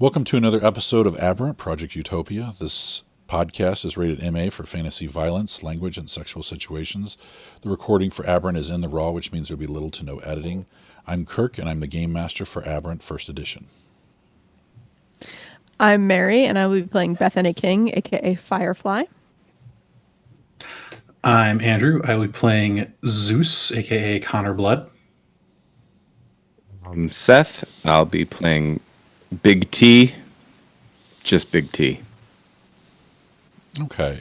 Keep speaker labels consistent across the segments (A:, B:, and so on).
A: Welcome to another episode of Aberrant, Project Utopia. This podcast is rated MA for fantasy violence, language, and sexual situations. The recording for Aberrant is in the raw, which means there will be little to no editing. I'm Kirk, and I'm the Game Master for Aberrant First Edition.
B: I'm Mary, and I will be playing Bethany King, aka Firefly.
C: I'm Andrew. I will be playing Zeus, aka Connor Blood.
D: I'm Seth. I'll be playing Big T, just Big T.
A: Okay.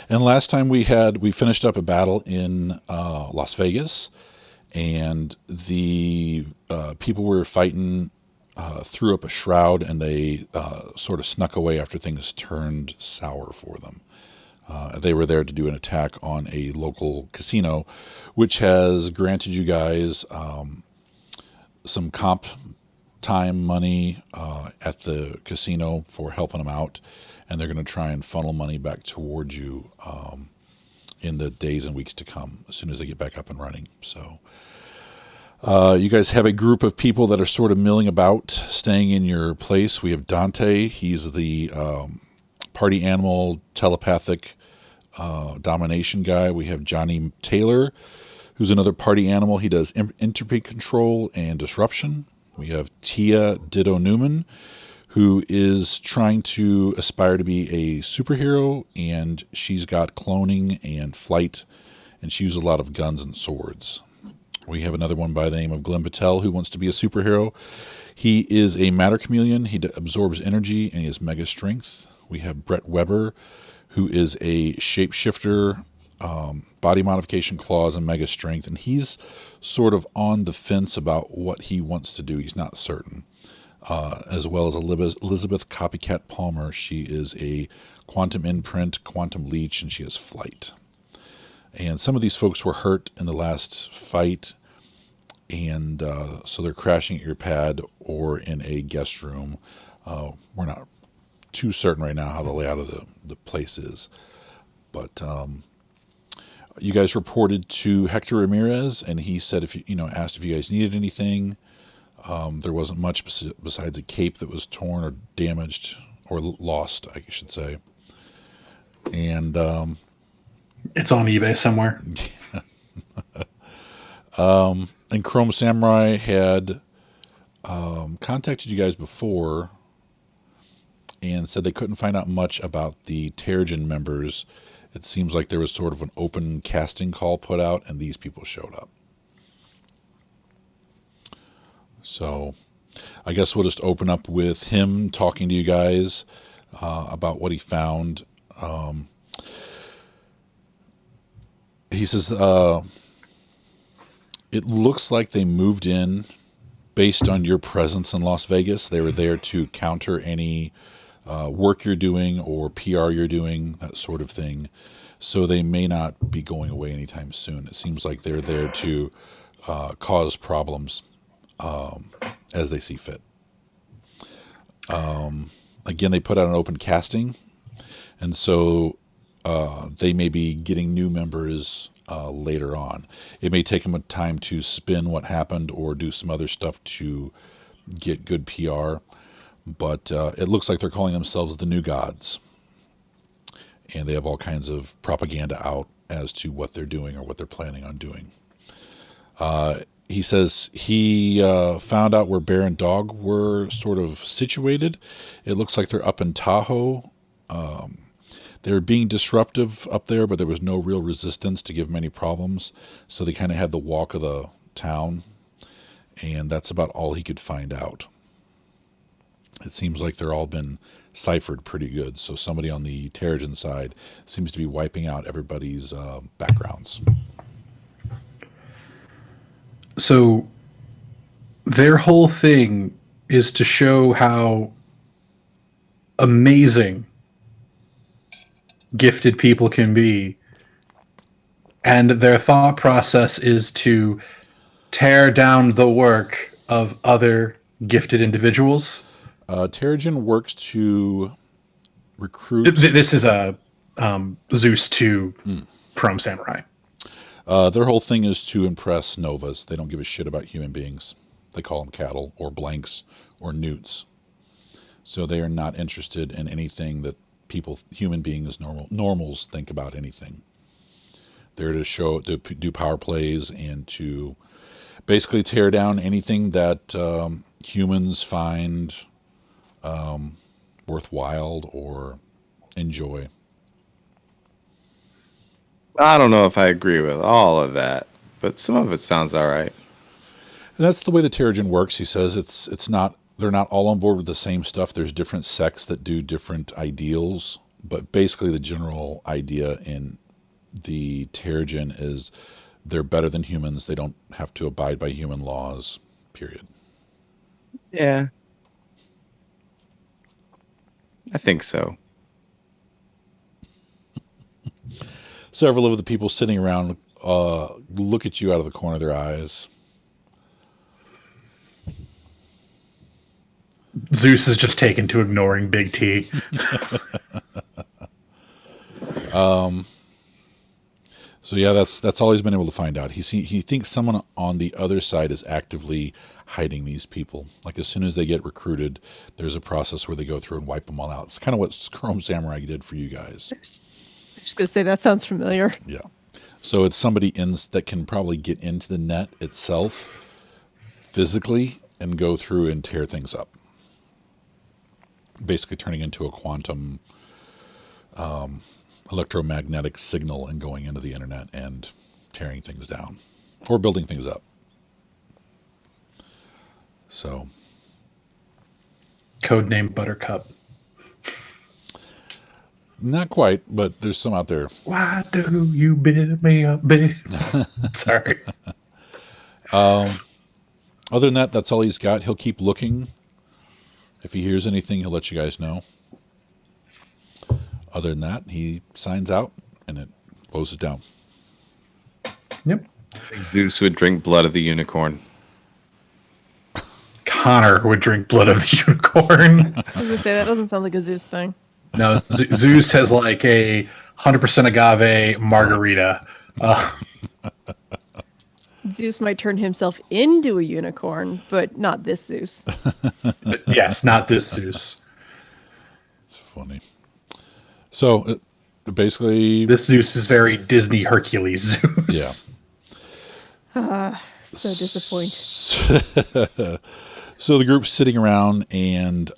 A: And last time we finished up a battle in Las Vegas, and the people we were fighting threw up a shroud, and they sort of snuck away after things turned sour for them. They were there to do an attack on a local casino, which has granted you guys some comp time money at the casino for helping them out, and they're going to try and funnel money back towards you in the days and weeks to come as soon as they get back up and running. So you guys have a group of people that are sort of milling about, staying in your place. We have Dante. He's the party animal telepathic domination guy. We have Johnny Taylor, who's another party animal. He does entropy control and disruption. We have Tia Ditto Newman, who is trying to aspire to be a superhero, and she's got cloning and flight, and she uses a lot of guns and swords. We have another one by the name of Glenn Patel, who wants to be a superhero. He is a matter chameleon. He absorbs energy, and he has mega strength. We have Brett Weber, who is a shapeshifter, body modification claws, and mega strength, and he's sort of on the fence about what he wants to do. He's not certain. As well as Elizabeth Copycat Palmer. She is a quantum imprint, quantum leech, and she has flight. And some of these folks were hurt in the last fight, and so they're crashing at your pad or in a guest room. We're not too certain right now how the layout of the place is, but you guys reported to Hector Ramirez, and he said asked if you guys needed anything. There wasn't much besides a cape that was torn or damaged or lost, I should say. And
C: it's on eBay somewhere.
A: And Chrome Samurai had contacted you guys before and said they couldn't find out much about the Terrigen members. It seems like there was sort of an open casting call put out, and these people showed up. So I guess we'll just open up with him talking to you guys about what he found. He says it looks like they moved in based on your presence in Las Vegas. They were there to counter any work you're doing or PR you're doing, that sort of thing. So they may not be going away anytime soon. It seems like they're there to cause problems as they see fit. Again, they put out an open casting, and so they may be getting new members later on. It may take them a time to spin what happened or do some other stuff to get good PR, but it looks like they're calling themselves the New Gods, and they have all kinds of propaganda out as to what they're doing or what they're planning on doing. He says he found out where Bear and Dog were sort of situated. It looks like they're up in Tahoe. They're being disruptive up there, but there was no real resistance to give them any problems. So they kind of had the walk of the town, and that's about all he could find out. It seems like they're all been ciphered pretty good. So somebody on the Terrigen side seems to be wiping out everybody's backgrounds.
C: So their whole thing is to show how amazing gifted people can be, and their thought process is to tear down the work of other gifted individuals.
A: Terrigen works to recruit...
C: This is a Zeus to Chrome Samurai.
A: Their whole thing is to impress Novas. They don't give a shit about human beings. They call them cattle or blanks or newts. So they are not interested in anything that human beings, normals think about anything. They're to do power plays and to basically tear down anything that humans find worthwhile or enjoy.
D: I don't know if I agree with all of that, but some of it sounds all right.
A: And that's the way the Terrigen works. He says it's not, they're not all on board with the same stuff. There's different sects that do different ideals, but basically the general idea in the Terrigen is they're better than humans. They don't have to abide by human laws, period.
D: Yeah. I think so.
A: Several of the people sitting around look at you out of the corner of their eyes.
C: Zeus is just taken to ignoring Big T.
A: So yeah, that's all he's been able to find out. He thinks someone on the other side is actively hiding these people. Like as soon as they get recruited, there's a process where they go through and wipe them all out. It's kind of what Chrome Samurai did for you guys.
B: I was just gonna say that sounds familiar.
A: Yeah. So it's somebody that can probably get into the net itself physically and go through and tear things up. Basically turning into a quantum electromagnetic signal and going into the internet and tearing things down or building things up. So.
C: Codename Buttercup.
A: Not quite, but there's some out there.
C: Why do you build me up big? Sorry.
A: Other than that, that's all he's got. He'll keep looking. If he hears anything, he'll let you guys know. Other than that, he signs out and it closes down.
C: Yep.
D: Zeus would drink blood of the unicorn.
C: Connor would drink blood of the unicorn.
B: I was gonna say that doesn't sound like a Zeus thing.
C: No, Zeus has like a 100% agave margarita.
B: Zeus might turn himself into a unicorn, but not this Zeus.
C: Yes, not this Zeus.
A: It's funny. So basically,
C: This Zeus is very Disney Hercules Zeus.
A: Yeah.
B: So disappointed.
A: So the group's sitting around, and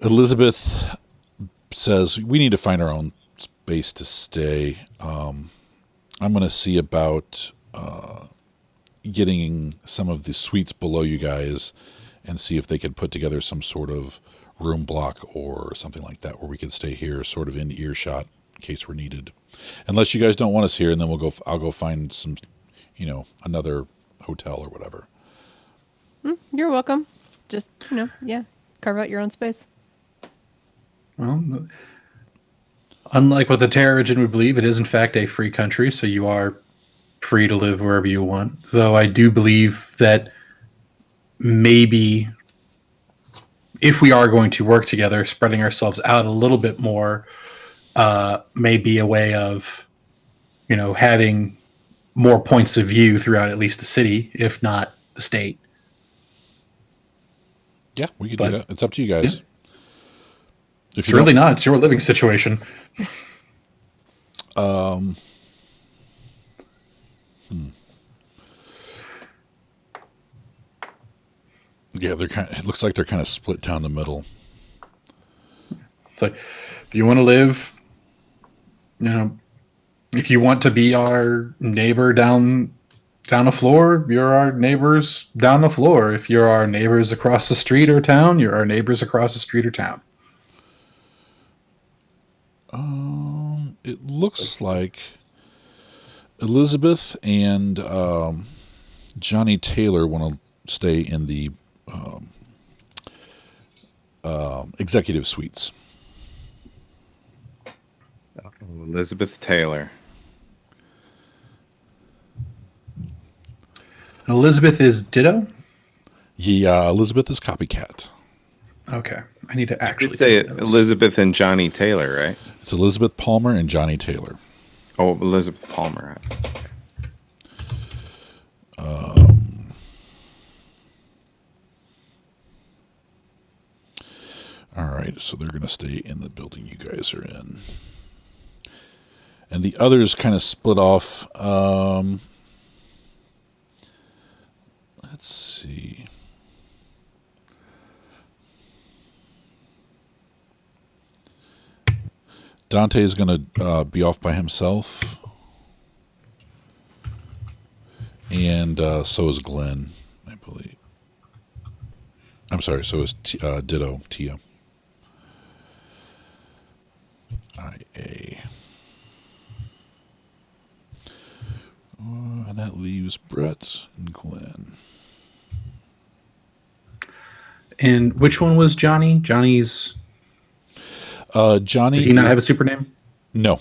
A: Elizabeth says, "We need to find our own space to stay. I'm going to see about getting some of the suites below you guys and see if they could put together some sort of room block or something like that where we could stay here sort of in earshot in case we're needed. Unless you guys don't want us here, and then I'll go find some, another hotel or whatever."
B: You're welcome. Just, carve out your own space.
C: Well, unlike what the Terrigen would believe, it is in fact a free country, so you are free to live wherever you want. Though I do believe that maybe if we are going to work together, spreading ourselves out a little bit more may be a way of, having more points of view throughout at least the city, if not the state.
A: Yeah, we could do that. It's up to you guys.
C: Yeah.
A: If
C: It's
A: you
C: really
A: don't-
C: not. It's your living situation.
A: Yeah, it looks like they're kind of split down the middle.
C: It's like, if you want to live, if you want to be our neighbor down a floor, you're our neighbors down the floor. If you're our neighbors across the street or town, you're our neighbors across the street or town.
A: It looks like Elizabeth and Johnny Taylor want to stay in the executive suites.
D: Elizabeth Taylor.
C: Elizabeth is ditto?
A: Yeah, Elizabeth is copycat.
C: Okay. I need to actually
D: You'd say
C: take notes.
D: Elizabeth and Johnny Taylor, right?
A: It's Elizabeth Palmer and Johnny Taylor.
D: Oh, Elizabeth Palmer.
A: All right, so they're going to stay in the building you guys are in. And the others kind of split off. Let's see. Dante is going to be off by himself. And so is Glenn, I believe. I'm sorry, so is Ditto, Tia. IA. And that leaves Brett and Glenn.
C: And which one was Johnny? Johnny's...
A: Johnny...
C: Did he not have a super name?
A: No.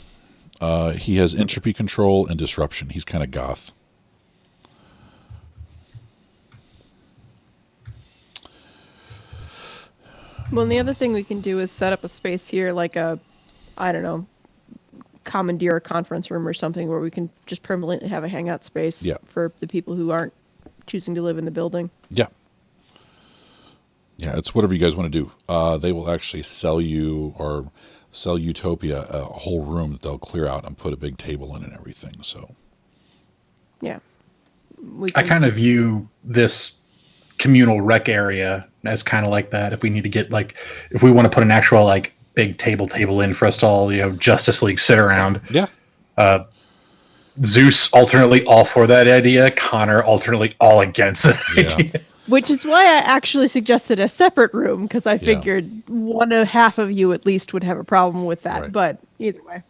A: He has entropy control and disruption. He's kind of goth.
B: Well, and the other thing we can do is set up a space here, like a, I don't know, commandeer a conference room or something where we can just permanently have a hangout space for the people who aren't choosing to live in the building.
A: Yeah. Yeah, it's whatever you guys want to do. They will actually sell you or sell Utopia a whole room that they'll clear out and put a big table in and everything. So,
B: yeah.
C: I kind of view this communal rec area as kind of like that. If we need to get like, if we want to put an actual like big table in for us to all, Justice League sit around.
A: Yeah.
C: Zeus alternately all for that idea. Connor alternately all against that idea.
B: Which is why I actually suggested a separate room, because I figured one and a half of you at least would have a problem with that. Right. But either way.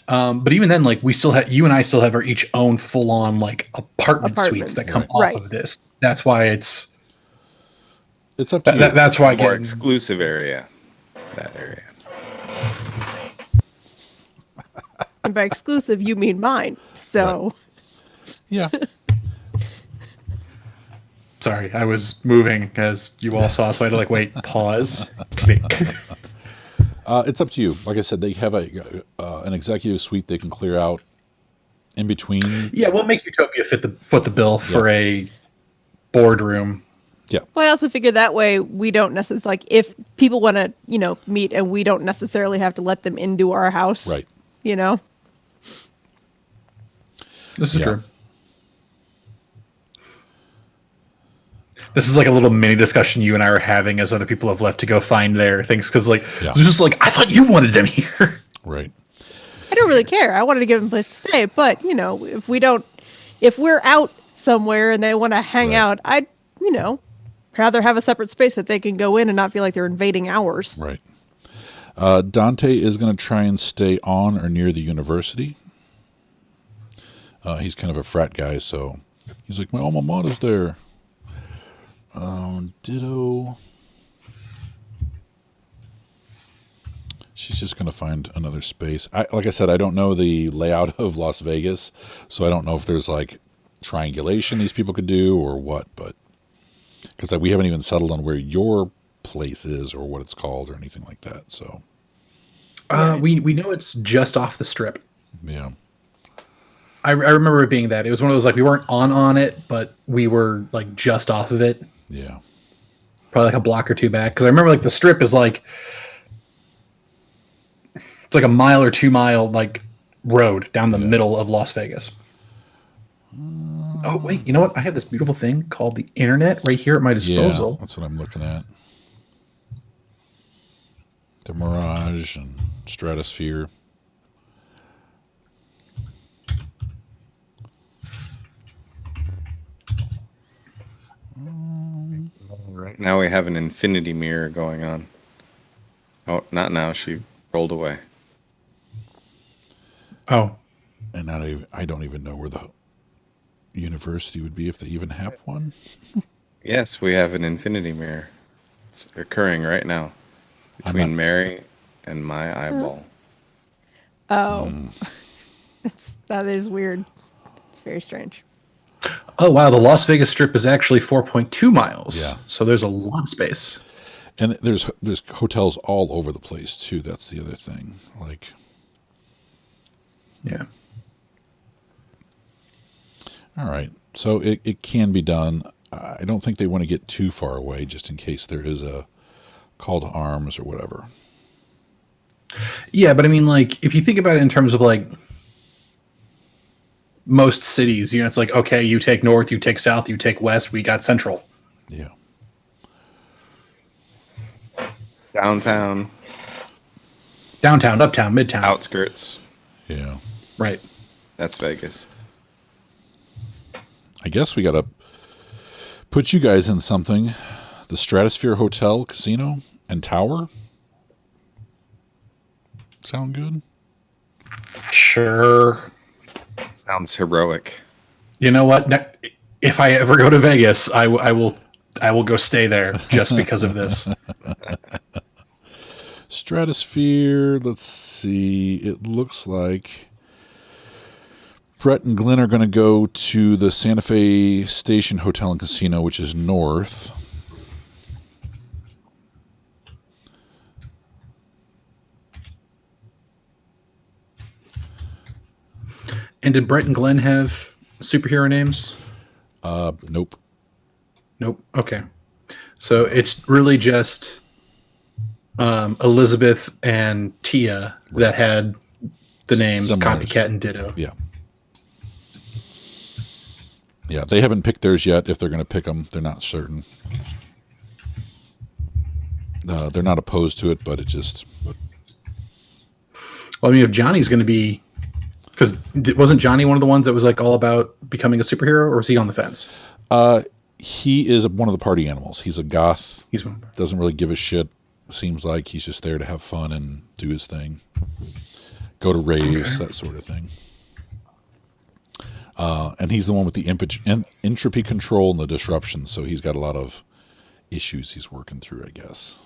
C: But even then, like we still have, you and I still have our each own full on like apartment suites that come off of this. That's why it's
A: up to you.
C: That's why
D: more exclusive area. That area.
B: And by exclusive, you mean mine. So.
A: Right. Yeah.
C: Sorry, I was moving as you all saw, so I had to like wait, pause, click.
A: It's up to you. Like I said, they have an executive suite they can clear out in between.
C: Yeah, we'll make Utopia foot the bill for a boardroom.
A: Yeah.
B: Well, I also figure that way we don't necessarily, like, if people want to, meet, and we don't necessarily have to let them into our house.
A: Right.
C: This is true. This is like a little mini discussion you and I are having as other people have left to go find their things. Because, it's just like, I thought you wanted them here.
A: Right.
B: I don't really care. I wanted to give them a place to stay. But, if we're out somewhere and they want to hang out, I'd, rather have a separate space that they can go in and not feel like they're invading ours.
A: Right. Dante is going to try and stay on or near the university. He's kind of a frat guy, so he's like, my alma mater's there. Ditto. She's just going to find another space. Like I said, I don't know the layout of Las Vegas, so I don't know if there's like triangulation these people could do or what, but because we haven't even settled on where your place is or what it's called or anything like that. So
C: we know it's just off the strip.
A: Yeah.
C: I remember it being that. It was one of those, like, we weren't on it, but we were like just off of it.
A: Yeah.
C: Probably like a block or two back. Because I remember like the strip is like, it's like a mile or 2 mile like road down the middle of Las Vegas. Oh, wait, you know what? I have this beautiful thing called the internet right here at my disposal.
A: Yeah, that's what I'm looking at. The Mirage and Stratosphere.
D: Right now we have an infinity mirror going on. Oh, not now. She rolled away.
C: Oh.
A: And I don't even know where the university would be if they even have one.
D: Yes, we have an infinity mirror. It's occurring right now between Mary and my eyeball.
B: Oh. That is weird. It's very strange.
C: Oh, wow. The Las Vegas Strip is actually 4.2 miles.
A: Yeah.
C: So there's a lot of space.
A: And there's hotels all over the place, too. That's the other thing. Like.
C: Yeah.
A: All right. So it can be done. I don't think they want to get too far away just in case there is a call to arms or whatever.
C: Yeah, but I mean, like, if you think about it in terms of, like, most cities, it's like, okay, you take north, you take south, you take west, we got central.
A: Yeah.
D: Downtown.
C: Downtown, uptown, midtown.
D: Outskirts.
A: Yeah.
C: Right.
D: That's Vegas.
A: I guess we got to put you guys in something. The Stratosphere Hotel, Casino, and Tower. Sound good?
C: Sure.
D: Sounds heroic.
C: You know what? If I ever go to Vegas, I will go stay there just because of this.
A: Stratosphere, let's see. It looks like Brett and Glenn are going to go to the Santa Fe Station Hotel and Casino, which is north.
C: And did Brett and Glenn have superhero names?
A: Nope.
C: Nope. Okay. So it's really just Elizabeth and Tia that had the names
A: Similars.
C: Copycat and Ditto.
A: Yeah. Yeah, they haven't picked theirs yet. If they're going to pick them, they're not certain. They're not opposed to it, but it just...
C: Well, I mean, if Johnny's going to be... Because wasn't Johnny one of the ones that was like all about becoming a superhero, or was he on the fence?
A: He is one of the party animals. He's a goth.
C: He's one.
A: Doesn't really give a shit. Seems like he's just there to have fun and do his thing. Go to raves, that sort of thing. And he's the one with the entropy control and the disruption, so he's got a lot of issues he's working through, I guess.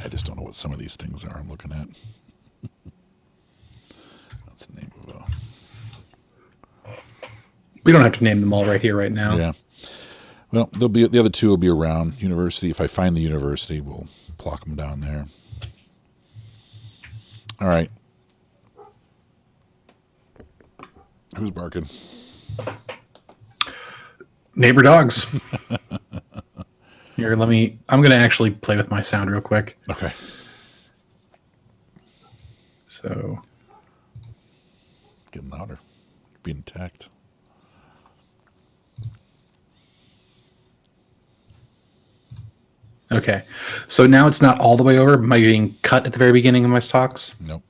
A: I just don't know what some of these things are I'm looking at. That's the name of it.
C: We don't have to name them all right here, right now.
A: Yeah. Well, there'll be the other two will be around university. If I find the university, we'll plop them down there. All right. Who's barking?
C: Neighbor dogs. Here, I'm going to actually play with my sound real quick.
A: Okay.
C: So.
A: Getting louder. Being attacked.
C: Okay. So now it's not all the way over. Am I being cut at the very beginning of my talks?
A: Nope.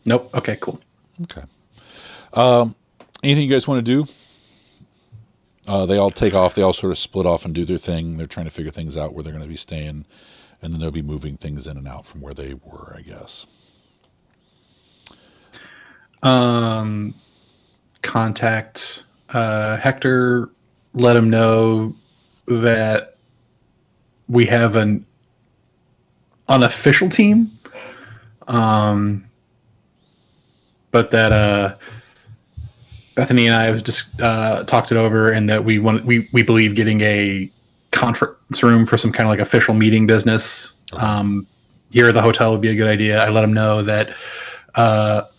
C: Nope. Okay, cool.
A: Okay. Anything you guys want to do? They all take off. They all sort of split off and do their thing. They're trying to figure things out where they're going to be staying, and then they'll be moving things in and out from where they were, I guess.
C: Contact Hector. Let him know that we have an unofficial team, but that Bethany and I have just talked it over, and that we believe getting a conference room for some kind of like official meeting business here at the hotel would be a good idea. I let him know that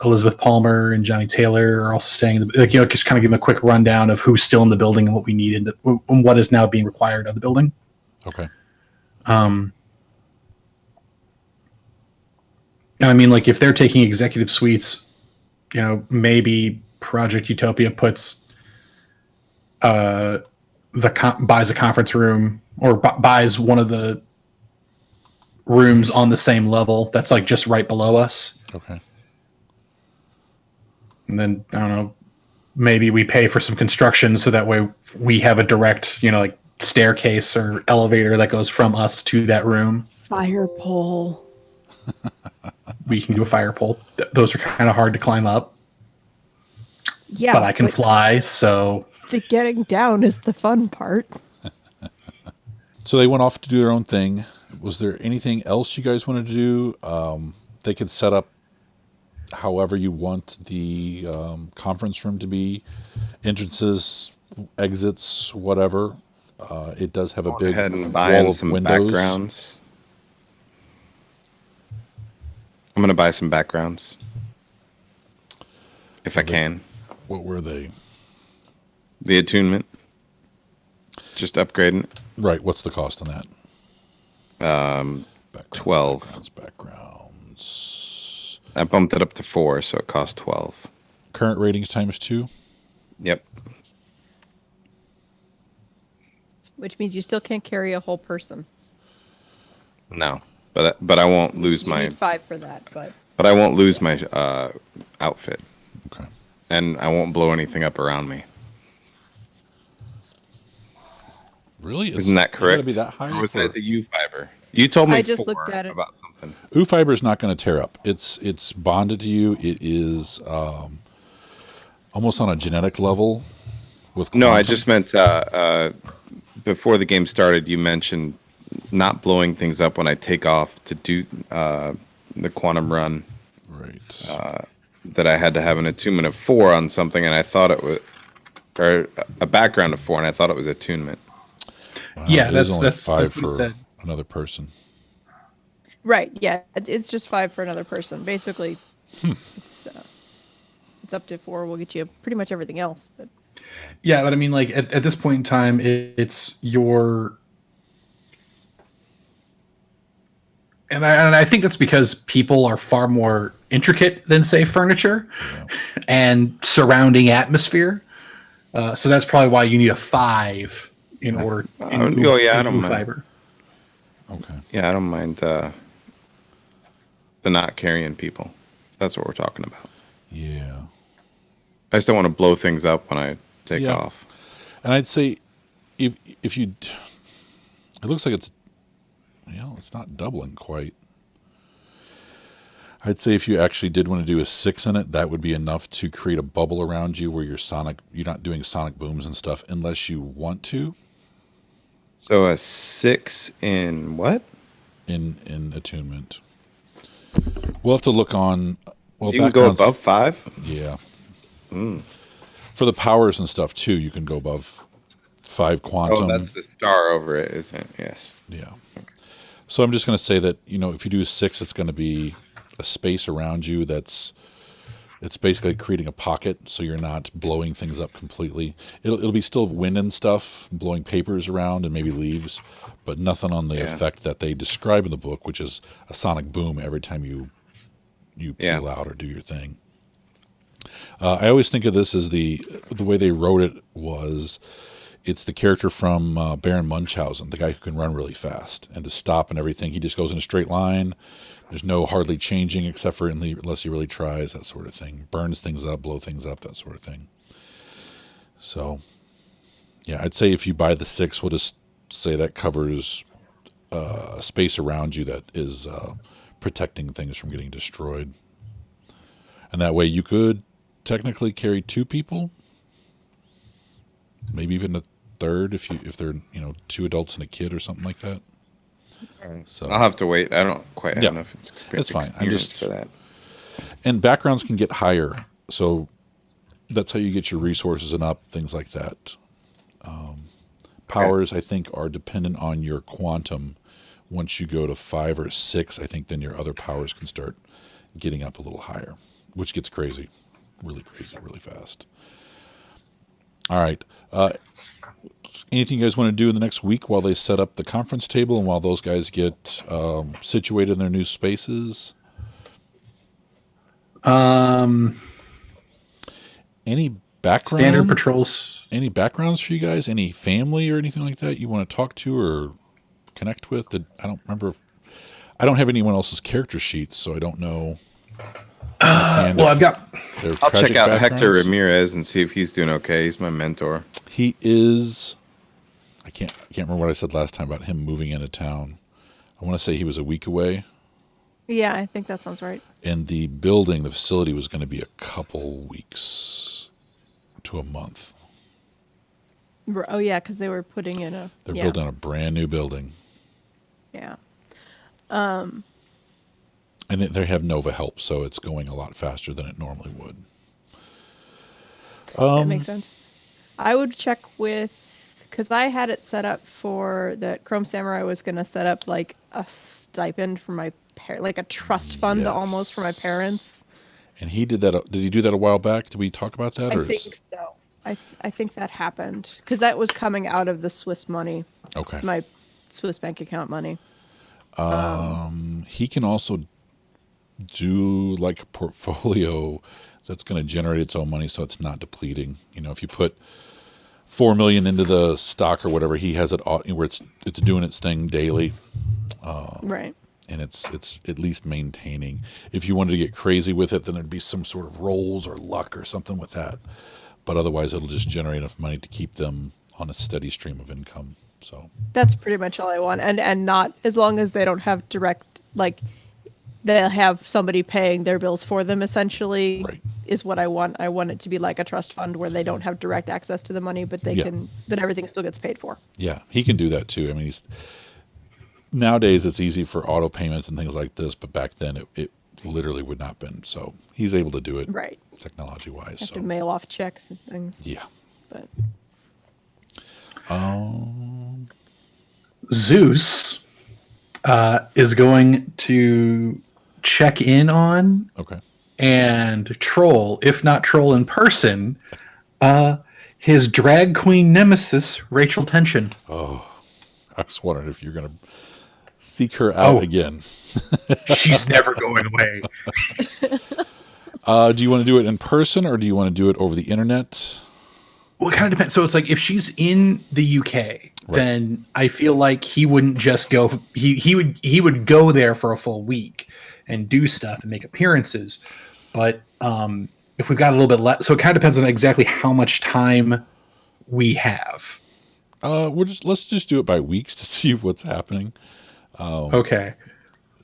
C: Elizabeth Palmer and Johnny Taylor are also staying in the, just kind of give them a quick rundown of who's still in the building and what we need and what is now being required of the building.
A: Okay.
C: And I mean, like, if they're taking executive suites, maybe Project Utopia puts buys a conference room or buys one of the rooms on the same level that's like just right below us.
A: Okay.
C: And then, I don't know, maybe we pay for some construction so that way we have a direct, like staircase or elevator that goes from us to that room.
B: Fire pole.
C: We can do a fire pole. Those are kind of hard to climb up.
B: Yeah.
C: But I can fly, so...
B: The getting down is the fun part.
A: So they went off to do their own thing. Was there anything else you guys wanted to do? They could set up however you want the conference room to be. Entrances, exits, whatever. It does have a big
D: ahead and
A: wall
D: buying
A: of
D: some
A: windows.
D: backgrounds. I'm going to buy some backgrounds. if I can.
A: What were they?
D: The attunement. Just upgrading it.
A: Right. What's the cost on that?
D: Backgrounds, 12.
A: Backgrounds.
D: I bumped it up to 4, so it cost 12.
A: Current ratings times 2.
D: Yep.
B: Which means you still can't carry a whole person.
D: No, but I won't lose
B: You need 5 for that, but
D: I won't lose my outfit,
A: Okay.
D: and I won't blow anything up around me.
A: Really?
D: Isn't that correct?
A: Gotta be that high?
D: Or was that the U fiber? You told me
B: I just
D: 4
B: looked at it.
D: about something.
A: U fiber is not going to tear up. It's bonded to you. It is almost on a genetic level. With
D: No, I
A: quantum.
D: just meant before the game started. You mentioned not blowing things up when I take off to do the quantum run.
A: Right.
D: That I had to have an attunement of 4 on something, and I thought it was, or a background of 4, and I thought it was attunement.
A: Wow,
C: Yeah,
A: it is
C: that's
A: only 5
C: what he
A: for
C: said.
A: another person.
B: right, yeah, it's just 5 for another person. Basically, it's up to 4. We'll get you pretty much everything else. But
C: Yeah, but I mean, like at this point in time, it's your, and I think that's because people are far more intricate than say furniture and surrounding atmosphere. So that's probably why you need a 5 in order.
D: I don't mind.
C: Fiber.
A: Okay.
D: Yeah, I don't mind the not carrying people. That's what we're talking about.
A: Yeah.
D: I just don't want to blow things up when I take
A: Yeah.
D: off.
A: And I'd say if you, it looks like it's, it's not doubling quite. I'd say if you actually did want to do a 6 in it, that would be enough to create a bubble around you where you're not doing sonic booms and stuff unless you want to.
D: So a 6 in what?
A: In attunement. We'll have to look on. Well,
D: You can go
A: backgrounds-
D: above 5?
A: Yeah. For the powers and stuff too, you can go above 5 quantum.
D: Oh, that's the star over it, isn't it? Yes.
A: Yeah. So I'm just going to say that, if you do a 6, it's going to be a space around you it's basically creating a pocket so you're not blowing things up completely. It'll be still wind and stuff, blowing papers around and maybe leaves, but nothing on the effect that they describe in the book, which is a sonic boom every time you peel out or do your thing. I always think of this as the way they wrote it was, it's the character from Baron Munchausen, the guy who can run really fast and to stop and everything. He just goes in a straight line. There's no hardly changing except for unless he really tries, that sort of thing. Burns things up, blow things up, that sort of thing. So, yeah, I'd say if you buy the 6, we'll just say that covers a space around you that is protecting things from getting destroyed. And that way you could technically carry 2 people, maybe even a third if they're 2 adults and a kid or something like that. So
D: I'll have to wait. I don't quite have enough
A: that's fine.
D: experience for that.
A: And backgrounds can get higher, so that's how you get your resources and up, things like that. Powers, I think, are dependent on your quantum. Once you go to 5 or 6, I think then your other powers can start getting up a little higher, which gets crazy, really fast. All right. Anything you guys want to do in the next week while they set up the conference table and while those guys get situated in their new spaces? Any background?
C: Standard patrols.
A: Any backgrounds for you guys? Any family or anything like that you want to talk to or connect with? I don't remember. I don't have anyone else's character sheets, so I don't know.
C: Well, I've got.
D: I'll check out Hector Ramirez and see if he's doing okay. He's my mentor.
A: He is. I can't remember what I said last time about him moving into town. I want to say he was a week away.
B: yeah, I think that sounds right.
A: And the facility was going to be a couple weeks to a month.
B: Oh yeah, because they were putting in a.
A: They're building a brand new building.
B: Yeah.
A: And they have Nova help, so it's going a lot faster than it normally would.
B: That makes sense. I would check because I had it set up for that Chrome Samurai was going to set up like a stipend for my like a trust fund almost for my parents.
A: And he did that. Did he do that a while back? Did we talk about that?
B: I think so. I think that happened because that was coming out of the Swiss money.
A: Okay.
B: My Swiss bank account money.
A: He can also do like a portfolio that's going to generate its own money, so it's not depleting. If you put 4 million into the stock or whatever, he has it where it's doing its thing daily.
B: Right.
A: And it's at least maintaining. If you wanted to get crazy with it, then there'd be some sort of rolls or luck or something with that. But otherwise, it'll just generate enough money to keep them on a steady stream of income. So
B: that's pretty much all I want, and not as long as they don't have direct, like they'll have somebody paying their bills for them. Essentially,
A: right.
B: Is what I want. I want it to be like a trust fund where they don't have direct access to the money, but they can. But everything still gets paid for.
A: Yeah, he can do that too. I mean, nowadays it's easy for auto payments and things like this, but back then it literally would not have been. So he's able to do it,
B: right?
A: Technology wise.
B: Have to mail off checks and things.
A: Yeah.
B: But
C: Zeus is going to check in on and troll, if not troll in person, his drag queen nemesis, Rachel Tension.
A: Oh, I was wondering if you're going to seek her out again.
C: She's never going away.
A: Do you want to do it in person or do you want to do it over the internet?
C: Well, it kind of depends. So it's like if she's in the UK, then I feel like he wouldn't just go. He would go there for a full week and do stuff and make appearances. But if we've got a little bit less, so it kind of depends on exactly how much time we have.
A: Let's just do it by weeks to see what's happening.
C: Okay.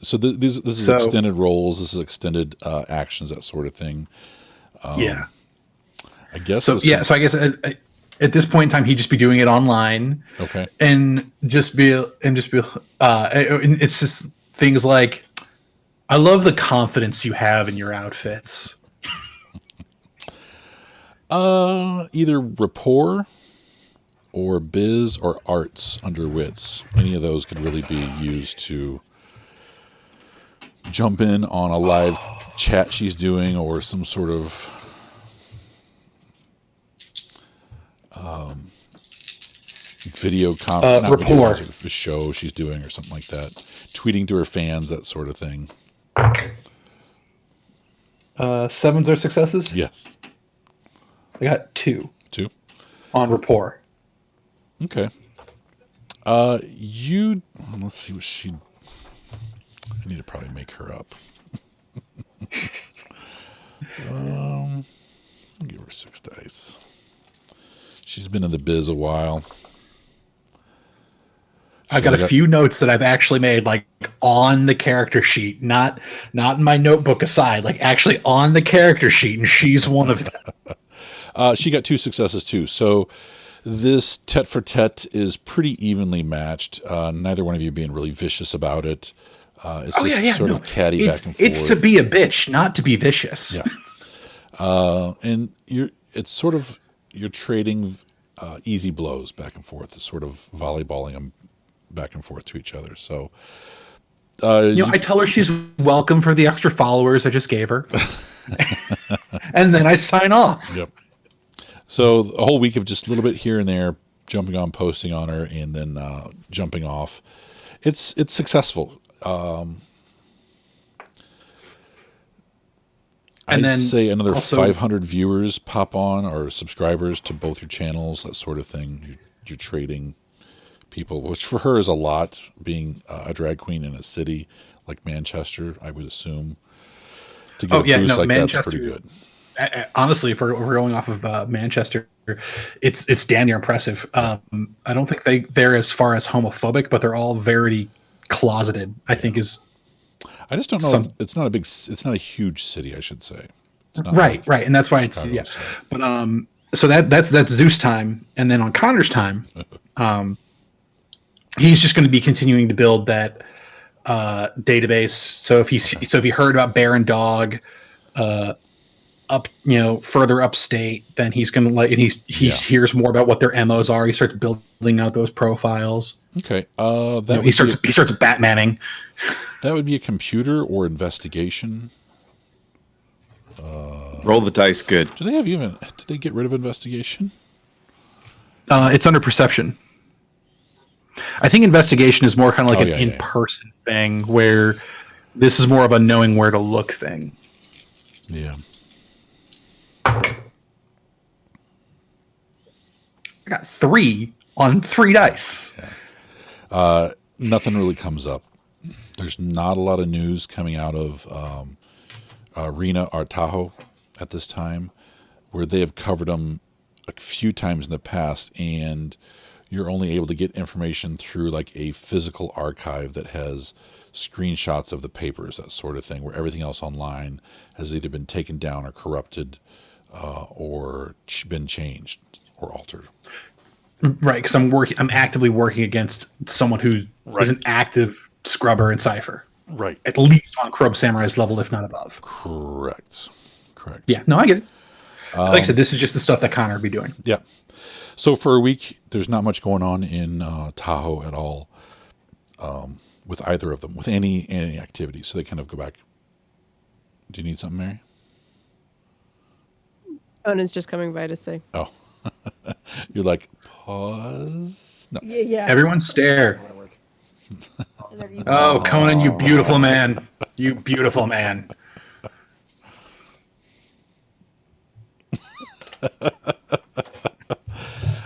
A: So this is extended roles. This is extended actions, that sort of thing. I guess.
C: So So I guess at this point in time, he'd just be doing it online.
A: Okay.
C: And just be. It's just things like, I love the confidence you have in your outfits.
A: Either rapport or biz or arts under wits. Any of those could really be used to jump in on a live chat she's doing or some sort of video conference,
C: rapport,
A: the show she's doing or something like that, tweeting to her fans, that sort of thing.
C: 7s are successes?
A: Yes.
C: I got 2 on rapport.
A: Okay. Let's see what she. I need to probably make her up. I'll give her 6 dice. She's been in the biz a while.
C: I've got a few notes that I've actually made, like on the character sheet, not in my notebook aside, like actually on the character sheet, and she's one of them.
A: She got 2 successes too. So this tete for tete is pretty evenly matched. Neither one of you being really vicious about it. It's sort of catty back and forth.
C: It's to be a bitch, not to be vicious.
A: Yeah. And you're trading easy blows back and forth, sort of volleyballing them back and forth to each other. So,
C: I tell her she's welcome for the extra followers I just gave her, and then I sign off.
A: Yep. So a whole week of just a little bit here and there, jumping on, posting on her, and then jumping off. It's successful. I'd say another 500 viewers pop on or subscribers to both your channels, that sort of thing. You're trading people, which for her is a lot, being a drag queen in a city like Manchester, I would assume. To get a boost like that's pretty good.
C: Honestly, if we're going off of Manchester, it's damn near impressive. I don't think they're as far as homophobic, but they're all very closeted, I think is.
A: I just don't know. It's not a huge city, I should say. It's not
C: right. And that's why Chicago, it's, yeah. But, so that's Zeus time. And then on Connor's time, he's just going to be continuing to build that database. So if he heard about Bear and Dog, up, further upstate, then he's going to he hears more about what their MOs are. He starts building out those profiles.
A: Okay.
C: He starts Batmaning.
A: That would be a computer or investigation.
D: Roll the dice good.
A: Do they have even? Did they get rid of investigation?
C: It's under perception. I think investigation is more kind of like an
A: yeah.
C: in-person thing, where this is more of a knowing where to look thing.
A: Yeah.
C: I got 3 on 3 dice.
A: Nothing really comes up. There's not a lot of news coming out of Rena Artajo at this time, where they have covered them a few times in the past, and you're only able to get information through like a physical archive that has screenshots of the papers, that sort of thing, where everything else online has either been taken down or corrupted or been changed or altered.
C: Right, because I'm actively working against someone who is an active scrubber in Cypher.
A: Right.
C: At least on Krob Samurai's level, if not above.
A: Correct.
C: Yeah, no, I get it. Like I said, this is just the stuff that Connor would be doing.
A: Yeah. So for a week, there's not much going on in Tahoe at all with either of them, with any activity. So they kind of go back. Do you need something, Mary?
B: Conan's just coming by to say.
A: Oh. You're like, pause? No.
B: Yeah.
C: Everyone stare. Oh, Conan, you beautiful man. You beautiful man.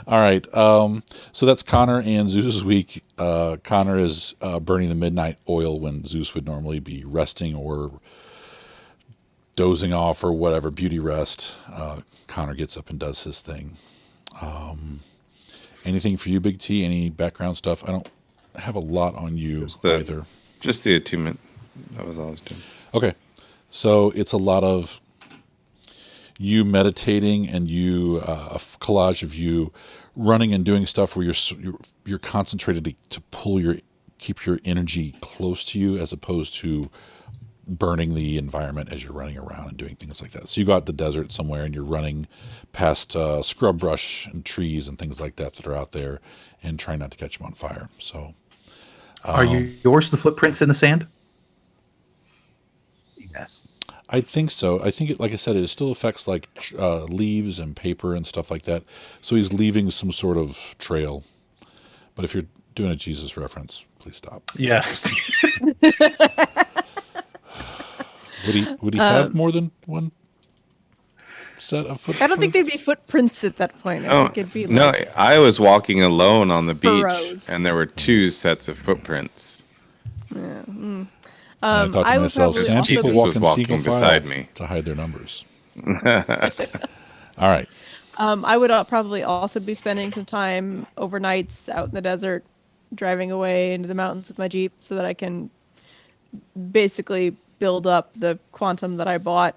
A: All right. So that's Connor and Zeus's week. Connor is burning the midnight oil when Zeus would normally be resting or dozing off or whatever, beauty rest. Connor gets up and does his thing. Anything for you, Big T? Any background stuff? I don't have a lot on you either.
D: Just the attunement. That was all I was doing.
A: Okay. So it's a lot of you meditating and you a collage of you running and doing stuff where you're concentrated to keep your energy close to you, as opposed to burning the environment as you're running around and doing things like that. So you go out the desert somewhere and you're running past scrub brush and trees and things like that are out there, and trying not to catch them on fire. So
C: are yours the footprints in the sand?
E: Yes.
A: I think so. I think, like I said, it still affects like leaves and paper and stuff like that. So he's leaving some sort of trail. But if you're doing a Jesus reference, please stop.
C: Yes.
A: Would he have more than one set of footprints?
B: I don't think they'd be footprints at that point. I think it'd be
D: No, I was walking alone on the beach,
B: furrows.
D: and there were 2 sets of footprints.
B: Yeah.
A: I thought to myself,
B: probably
A: some
B: also
A: people
B: be-
A: walk
D: was
A: in
D: walking
A: single
D: beside
A: file
D: me.
A: to hide their numbers. All right.
B: I would probably also be spending some time overnights out in the desert, driving away into the mountains with my Jeep, so that I can basically build up the quantum that I bought.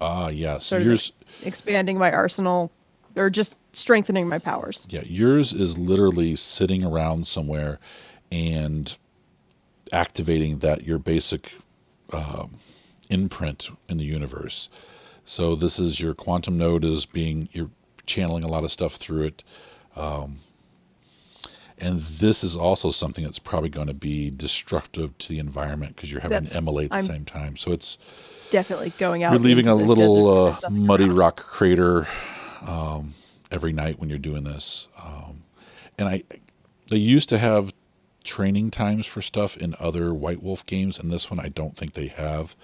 A: Yeah. So
B: Sort of
A: yours,
B: expanding my arsenal, or just strengthening my powers.
A: yeah, yours is literally sitting around somewhere and activating your basic imprint in the universe. So this is your quantum node you're channeling a lot of stuff through it. And this is also something that's probably going to be destructive to the environment, because you're having to emulate at the same time. So it's
B: Definitely going out.
A: you're leaving a
B: into the
A: little
B: desert
A: muddy rock crater every night when you're doing this. And they used to have training times for stuff in other White Wolf games, and this one I don't think they have.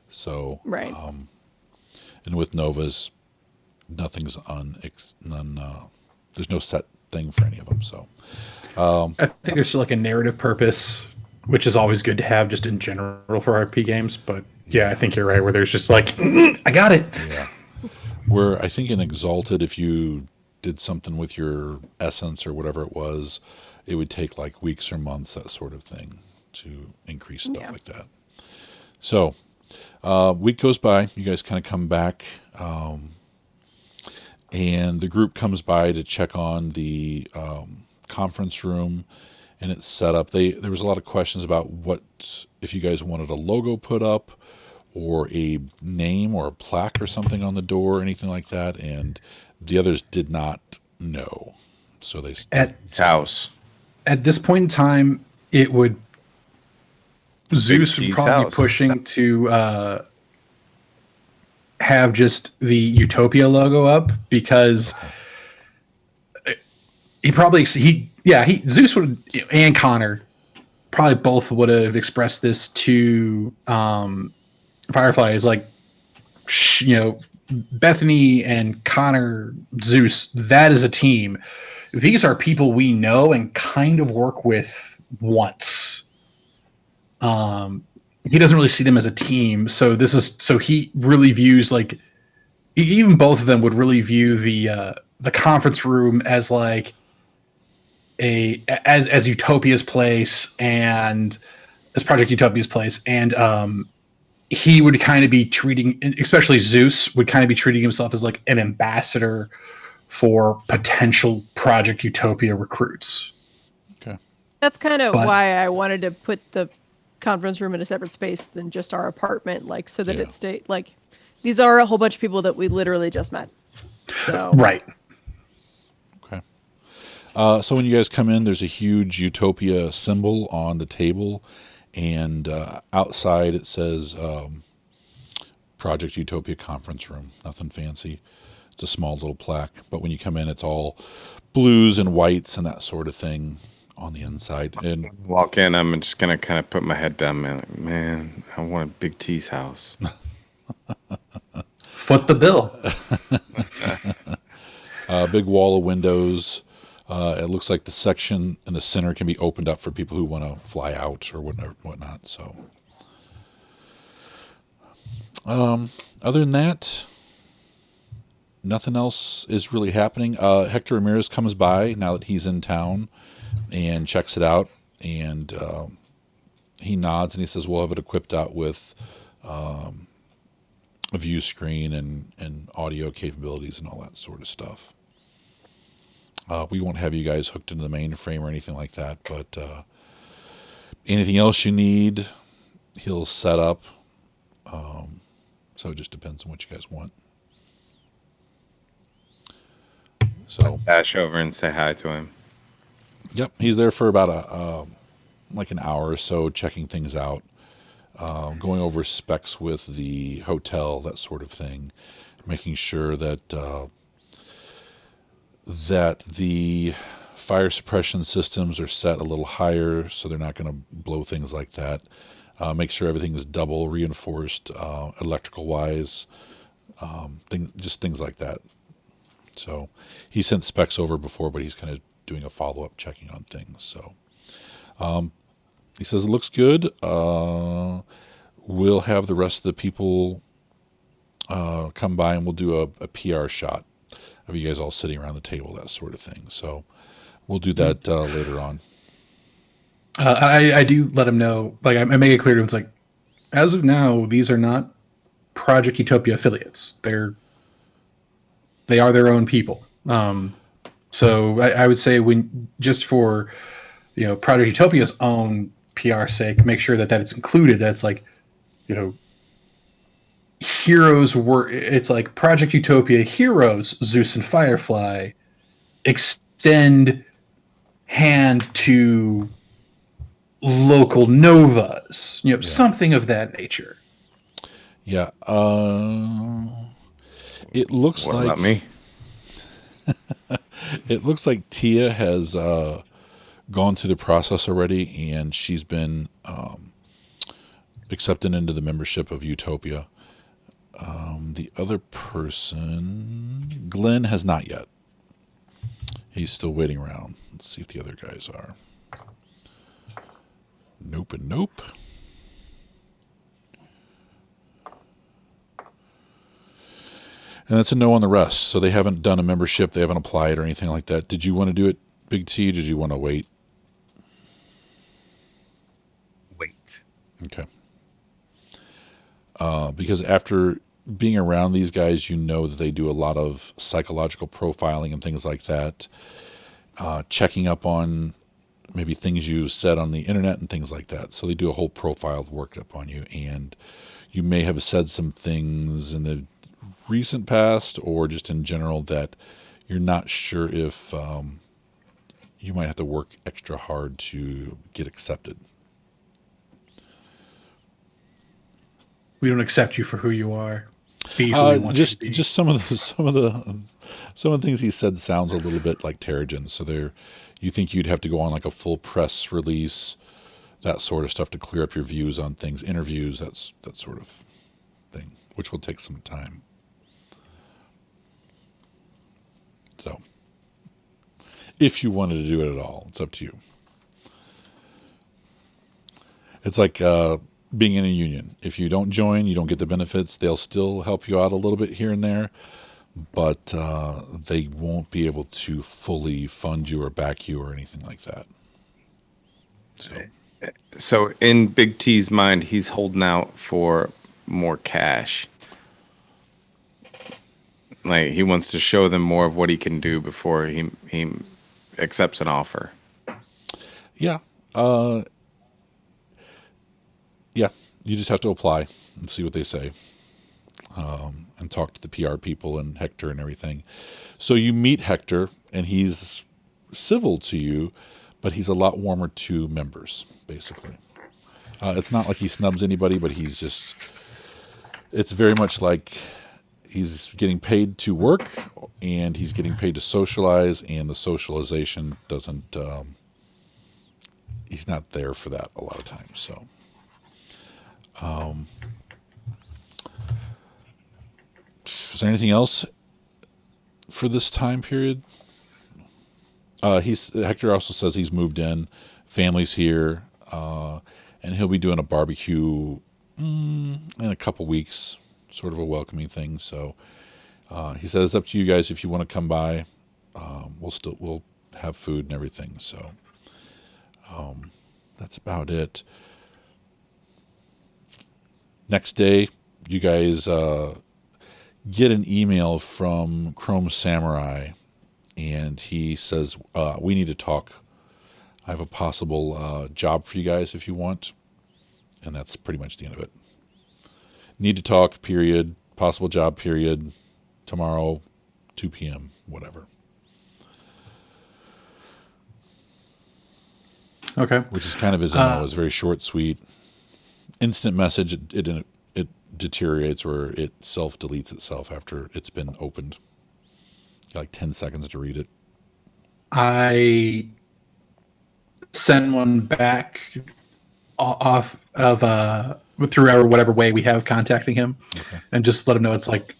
A: So
B: Right.
A: And with Novas, nothing's there's no set thing for any of them. So
C: I think there's like a narrative purpose, which is always good to have just in general for RP games. But yeah, I think you're right, where there's just like, I got it.
A: yeah, where I think in Exalted, if you did something with your essence or whatever it was, it would take like weeks or months, that sort of thing, to increase stuff like that. So week goes by, you guys kind of come back, and the group comes by to check on the conference room, and it's set up. There was a lot of questions about if you guys wanted a logo put up, or a name or a plaque or something on the door, or anything like that, and the others did not know. So they
D: House.
C: At this point in time, it would Zeus would
D: T's
C: probably
D: house.
C: be pushing to have just the Utopia logo up because Zeus would and Connor probably both would have expressed this to Firefly as like, Bethany and Connor, Zeus, that is a team. These are people we know and kind of work with once. He doesn't really see them as a team, so he really views, like, even both of them would really view the conference room as like as Utopia's place and as Project Utopia's place, and he would kind of be treating, especially Zeus, would kind of be treating himself as like an ambassador for potential Project Utopia recruits.
A: Okay.
B: That's kind of why I wanted to put the conference room in a separate space than just our apartment, like, so that it stayed, like, these are a whole bunch of people that we literally just met. So.
C: Right.
A: Okay. So when you guys come in, there's a huge Utopia symbol on the table, and outside it says Project Utopia Conference Room. Nothing fancy. It's a small little plaque, but when you come in, it's all blues and whites and that sort of thing on the inside. And
D: walk in, I'm just gonna kind of put my head down, man. I want Big T's house.
C: Foot the bill.
A: Big wall of windows. It looks like the section in the center can be opened up for people who want to fly out or whatnot. So, other than that, nothing else is really happening. Hector Ramirez comes by now that he's in town and checks it out, and he nods and he says, we'll have it equipped out with a view screen and audio capabilities and all that sort of stuff. We won't have you guys hooked into the mainframe or anything like that, but anything else you need, he'll set up. So it just depends on what you guys want. So
D: dash over and say hi to him.
A: Yep, he's there for about like an hour or so, checking things out, going over specs with the hotel, that sort of thing, making sure that that the fire suppression systems are set a little higher, so they're not going to blow things like that. Make sure everything is double reinforced, electrical wise, things like that. So he sent specs over before, but he's kind of doing a follow-up checking on things. So he says it looks good. We'll have the rest of the people come by and we'll do a PR shot of you guys all sitting around the table, that sort of thing. So we'll do that later on.
C: I do let him know, like, I make it clear to him, it's like, as of now, these are not Project Utopia affiliates. They are their own people. So I would say, when just for Project Utopia's own PR sake, make sure that it's included. That's like, heroes were. It's like Project Utopia heroes, Zeus and Firefly, extend hand to local novas. Something of that nature.
A: Yeah. It looks
D: what
A: like
D: about me?
A: It looks like Tia has gone through the process already, and she's been accepted into the membership of Utopia. The other person, Glenn, has not yet. He's still waiting around. Let's see if the other guys are. Nope and nope. And that's a no on the rest. So they haven't done a membership. They haven't applied or anything like that. Did you want to do it, Big T? Did you want to wait?
D: Wait.
A: Okay. Because after being around these guys, you know that they do a lot of psychological profiling and things like that. Checking up on maybe things you said on the internet and things like that. So they do a whole profile worked up on you. And you may have said some things in the recent past or just in general that you're not sure if you might have to work extra hard to get accepted.
C: We don't accept you for who you are. be who we want you to be.
A: Just some of the things he said sounds a little bit like Terrigen. So you think you'd have to go on like a full press release, that sort of stuff, to clear up your views on things, interviews, that sort of thing, which will take some time. So, if you wanted to do it at all, it's up to you. It's like being in a union. If you don't join, you don't get the benefits. They'll still help you out a little bit here and there, but they won't be able to fully fund you or back you or anything like that.
D: So in Big T's mind, he's holding out for more cash. Like, he wants to show them more of what he can do before he accepts an offer.
A: Yeah. Yeah, you just have to apply and see what they say, and talk to the PR people and Hector and everything. So you meet Hector, and he's civil to you, but he's a lot warmer to members, basically. It's not like he snubs anybody, but it's very much like he's getting paid to work, and he's getting paid to socialize, and the socialization doesn't, he's not there for that a lot of times, so. Is there anything else for this time period? Hector also says he's moved in, family's here, and he'll be doing a barbecue in a couple weeks, sort of a welcoming thing. So he says it's up to you guys if you want to come by. We'll have food and everything. So that's about it. Next day, you guys get an email from Chrome Samurai, and he says, we need to talk. I have a possible job for you guys if you want. And that's pretty much the end of it. Need to talk, period. Possible job, period. Tomorrow, 2 p.m., whatever.
C: Okay.
A: Which is kind of his MO. It's very short, sweet. Instant message, it deteriorates, or it self-deletes itself after it's been opened. Like 10 seconds to read it.
C: I send one back off of through our whatever way we have contacting him, okay, and just let him know it's like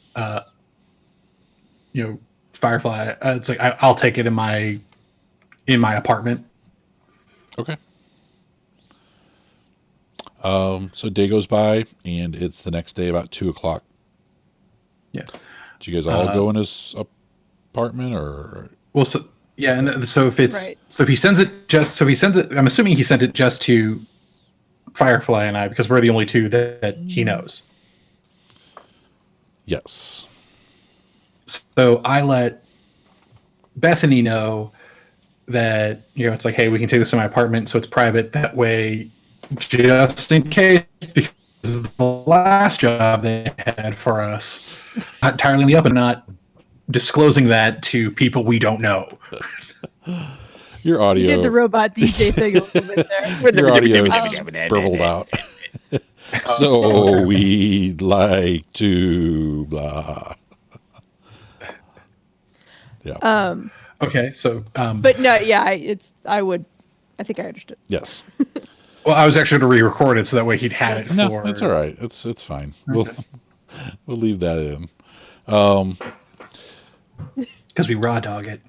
C: Firefly. It's like I'll take it in my apartment.
A: Okay. So day goes by, and it's the next day about 2:00.
C: Yeah.
A: Do you guys all go in his apartment, or?
C: Well, so yeah, and so if it's
B: right.
C: so if he sends it, I'm assuming he sent it just to Firefly and I, because we're the only two that he knows.
A: Yes.
C: So I let Bethany know that it's like, hey, we can take this to my apartment, so it's private. That way, just in case, because the last job they had for us, not entirely in the up and not disclosing that to people we don't know.
A: Your audio.
B: You did the robot DJ thing a little bit there.
A: Your audio is burbled out. So we'd like to blah. Yeah.
C: Okay, so
B: but no, yeah, I think I understood.
A: Yes.
C: Well, I was actually going to re-record it so that way he'd have it.
A: No, it's all right. It's fine.
C: Okay.
A: We'll leave that in.
C: Because we raw dog it.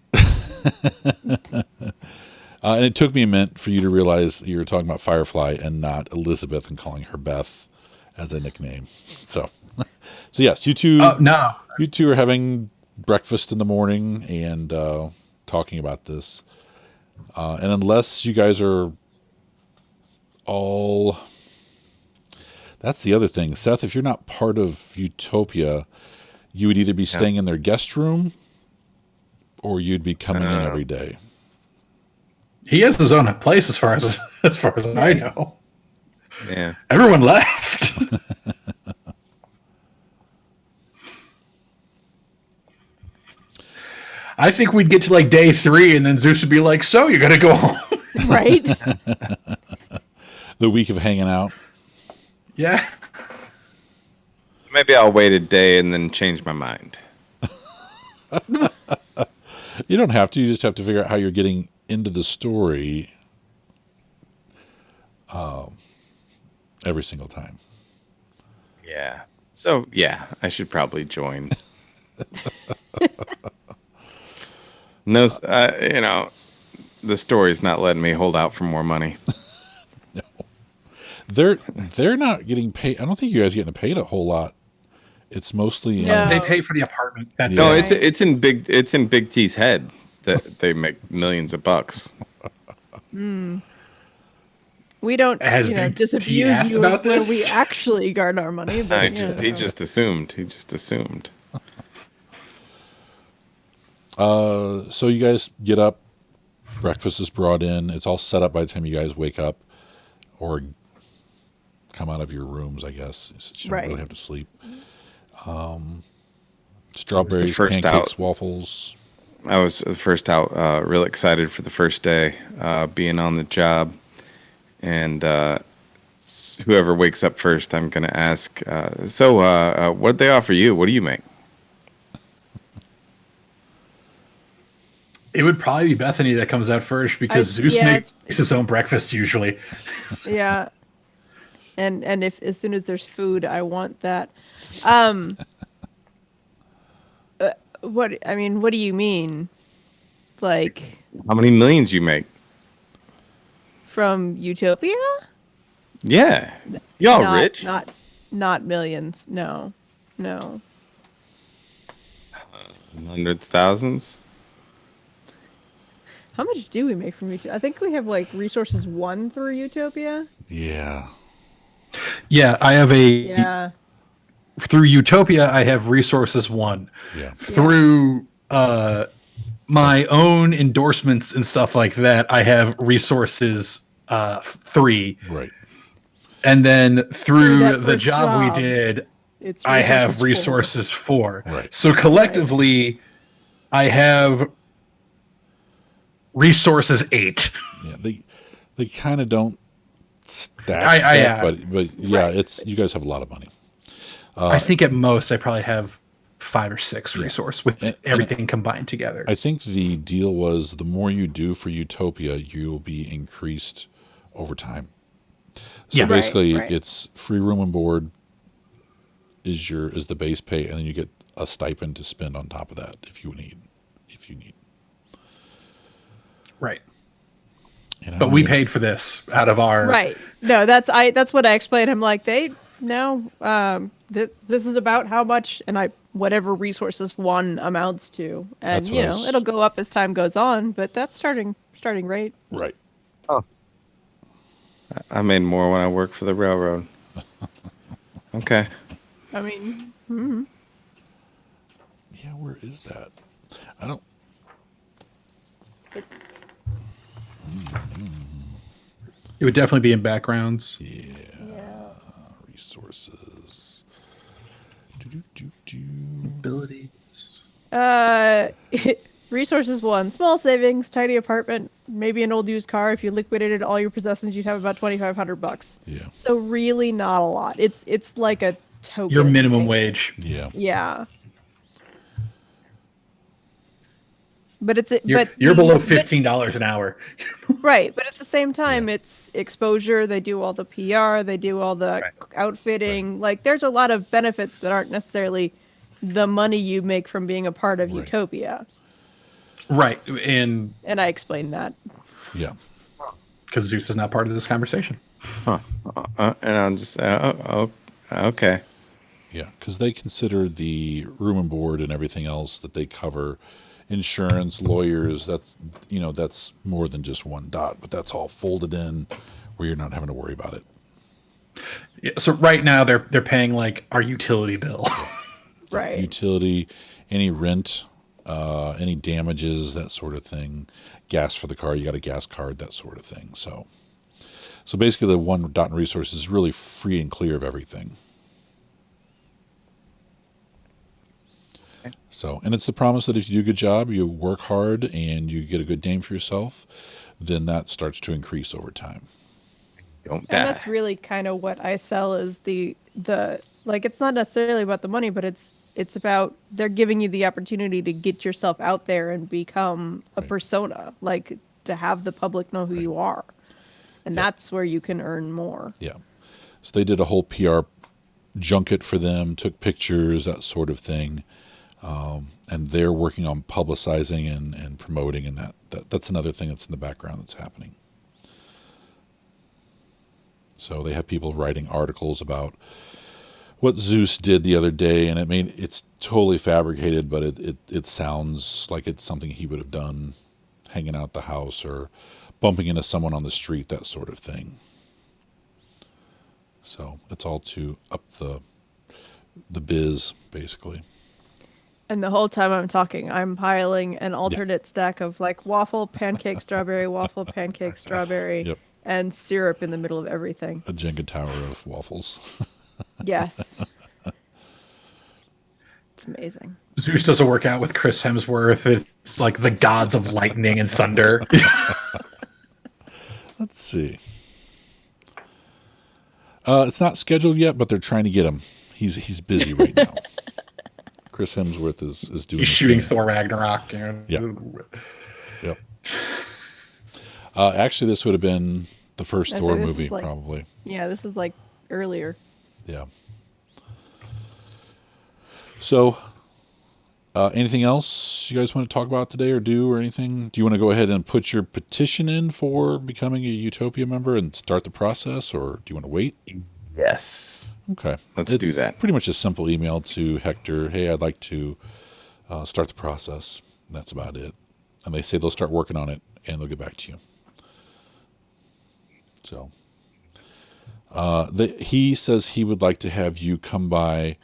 A: And it took me a minute for you to realize you were talking about Firefly and not Elizabeth, and calling her Beth as a nickname. So yes, you two.
C: No,
A: you two are having breakfast in the morning and talking about this. And unless you guys are all, that's the other thing, Seth. If you're not part of Utopia, you would either be staying in their guest room, or you'd be coming in every day.
C: He has his own place as far as I know.
D: Yeah.
C: Everyone left. I think we'd get to like day 3, and then Zeus would be like, "So you're gonna go home?"
B: Right.
A: The week of hanging out.
C: Yeah.
D: Maybe I'll wait a day and then change my mind.
A: You don't have to. You just have to figure out how you're getting into the story every single time.
D: Yeah. So, yeah, I should probably join. No, the story's not letting me hold out for more money.
A: No. They're not getting paid. I don't think you guys are getting paid a whole lot. It's mostly
B: No.
C: They pay for the apartment. That's
D: No,
C: it.
D: it's in Big T's head that they make millions of bucks.
B: We don't,
C: Has Big T
B: disabuse
C: asked
B: you
C: about
B: where
C: this?
B: we actually guard our money. But,
D: He just assumed. He just assumed.
A: So you guys get up, breakfast is brought in, it's all set up by the time you guys wake up or come out of your rooms, I guess, since you don't really
B: Right.
A: have to sleep. Strawberries,
D: first
A: pancakes,
D: out.
A: waffles.
D: I was the first out, real excited for the first day, being on the job. And whoever wakes up first, I'm going to ask, what'd they offer you? What do you make?
C: It would probably be Bethany that comes out first because Zeus makes his own breakfast usually.
B: Yeah. And if as soon as there's food, I want that. What do you mean? Like
D: How many millions you make?
B: from Utopia?
D: Yeah. Y'all
B: Not-
D: rich?
B: Not millions. No.
D: Hundreds, thousands?
B: How much do we make from Utopia? I think we have like resources 1 through Utopia.
A: Yeah.
C: Yeah, I have
B: Yeah.
C: through Utopia, I have resources 1.
A: Yeah.
C: Through my own endorsements and stuff like that, I have resources 3.
A: Right.
C: And then through
B: that
C: the
B: first
C: job we
B: job,
C: did,
B: It's
C: I have
B: 4.
C: resources 4.
A: Right.
C: So collectively, I have resources 8.
A: Yeah. They kind of don't stack,
C: I
A: but yeah, it's you guys have a lot of money.
C: I think at most I probably have 5 or 6 resource with
A: And-
C: everything combined together.
A: I think the deal was the more you do for Utopia, you'll be increased over time. So
C: Yeah.
A: basically,
B: Right.
A: it's free room and board is the base pay, and then you get a stipend to spend on top of that if you need.
C: Right.
A: And I
C: But
A: don't
C: we
A: even-
C: paid for this out of our
B: Right. No, that's what I explained. I'm like, this is about how much and whatever resources 1 amounts to. And
A: That's what I was-
B: it'll go up as time goes on, but that's starting rate.
A: Right.
D: I made more when I worked for the railroad. Okay.
B: I mean,
A: Yeah. Where is that? I don't.
B: it's
C: It would definitely be in backgrounds.
A: Resources.
C: Ability.
B: resources 1, small savings, tiny apartment, maybe an old used car. If you liquidated all your possessions, you'd have about $2,500.
A: Yeah.
B: So really not a lot. It's like a token.
C: Your minimum
B: thing.
C: wage.
A: Yeah.
B: Yeah. But
C: You're below $15 an hour.
B: Right, but at the same time, it's exposure. They do all the PR. They do all the outfitting. Like, there's a lot of benefits that aren't necessarily the money you make from being a part of Utopia.
C: Right. And
B: And I explained that.
A: Yeah.
C: because Zeus is not part of this conversation.
D: And I'm just, okay.
A: Yeah, because they consider the room and board and everything else that they cover, insurance, lawyers. That's more than just one dot, but that's all folded in where you're not having to worry about it.
C: Yeah, so right now they're paying like our utility bill.
B: Right.
A: Utility, any rent, any damages, that sort of thing. Gas for the car, you got a gas card, that sort of thing. So basically, the one dot in resources is really free and clear of everything. So, and it's the promise that if you do a good job, you work hard, and you get a good name for yourself, then that starts to increase over time.
D: Don't die.
B: And that's really kind of what I sell is the Like, it's not necessarily about the money, but it's about they're giving you the opportunity to get yourself out there and become a persona, like to have the public know who you are. And that's where you can earn more.
A: Yeah. So they did a whole PR junket for them, took pictures, that sort of thing. And they're working on publicizing and promoting, and that's another thing that's in the background that's happening. So they have people writing articles about what Zeus did the other day, and it's totally fabricated, but it sounds like it's something he would have done hanging out the house or bumping into someone on the street, that sort of thing. So it's all to up the biz, basically.
B: And the whole time I'm talking, I'm piling an alternate stack of like waffle, pancake, strawberry, waffle, pancake, strawberry, and syrup in the middle of everything.
A: A Jenga tower of waffles.
B: Yes. It's amazing.
C: Zeus doesn't work out with Chris Hemsworth. It's like the gods of lightning and thunder.
A: Let's see. It's not scheduled yet, but they're trying to get him. He's busy right now. Chris Hemsworth is doing.
C: He's shooting Thor Ragnarok.
A: Yeah. Yep. Actually, this would have been the first Thor movie, probably.
B: Yeah, this is like earlier.
A: Yeah. So, anything else you guys want to talk about today or do or anything? Do you want to go ahead and put your petition in for becoming a Utopia member and start the process, or do you want to wait?
D: Yes.
A: Okay.
D: Let's do that.
A: Pretty much a simple email to Hector. Hey, I'd like to start the process. And that's about it. And they say they'll start working on it and they'll get back to you. So he says he would like to have you come by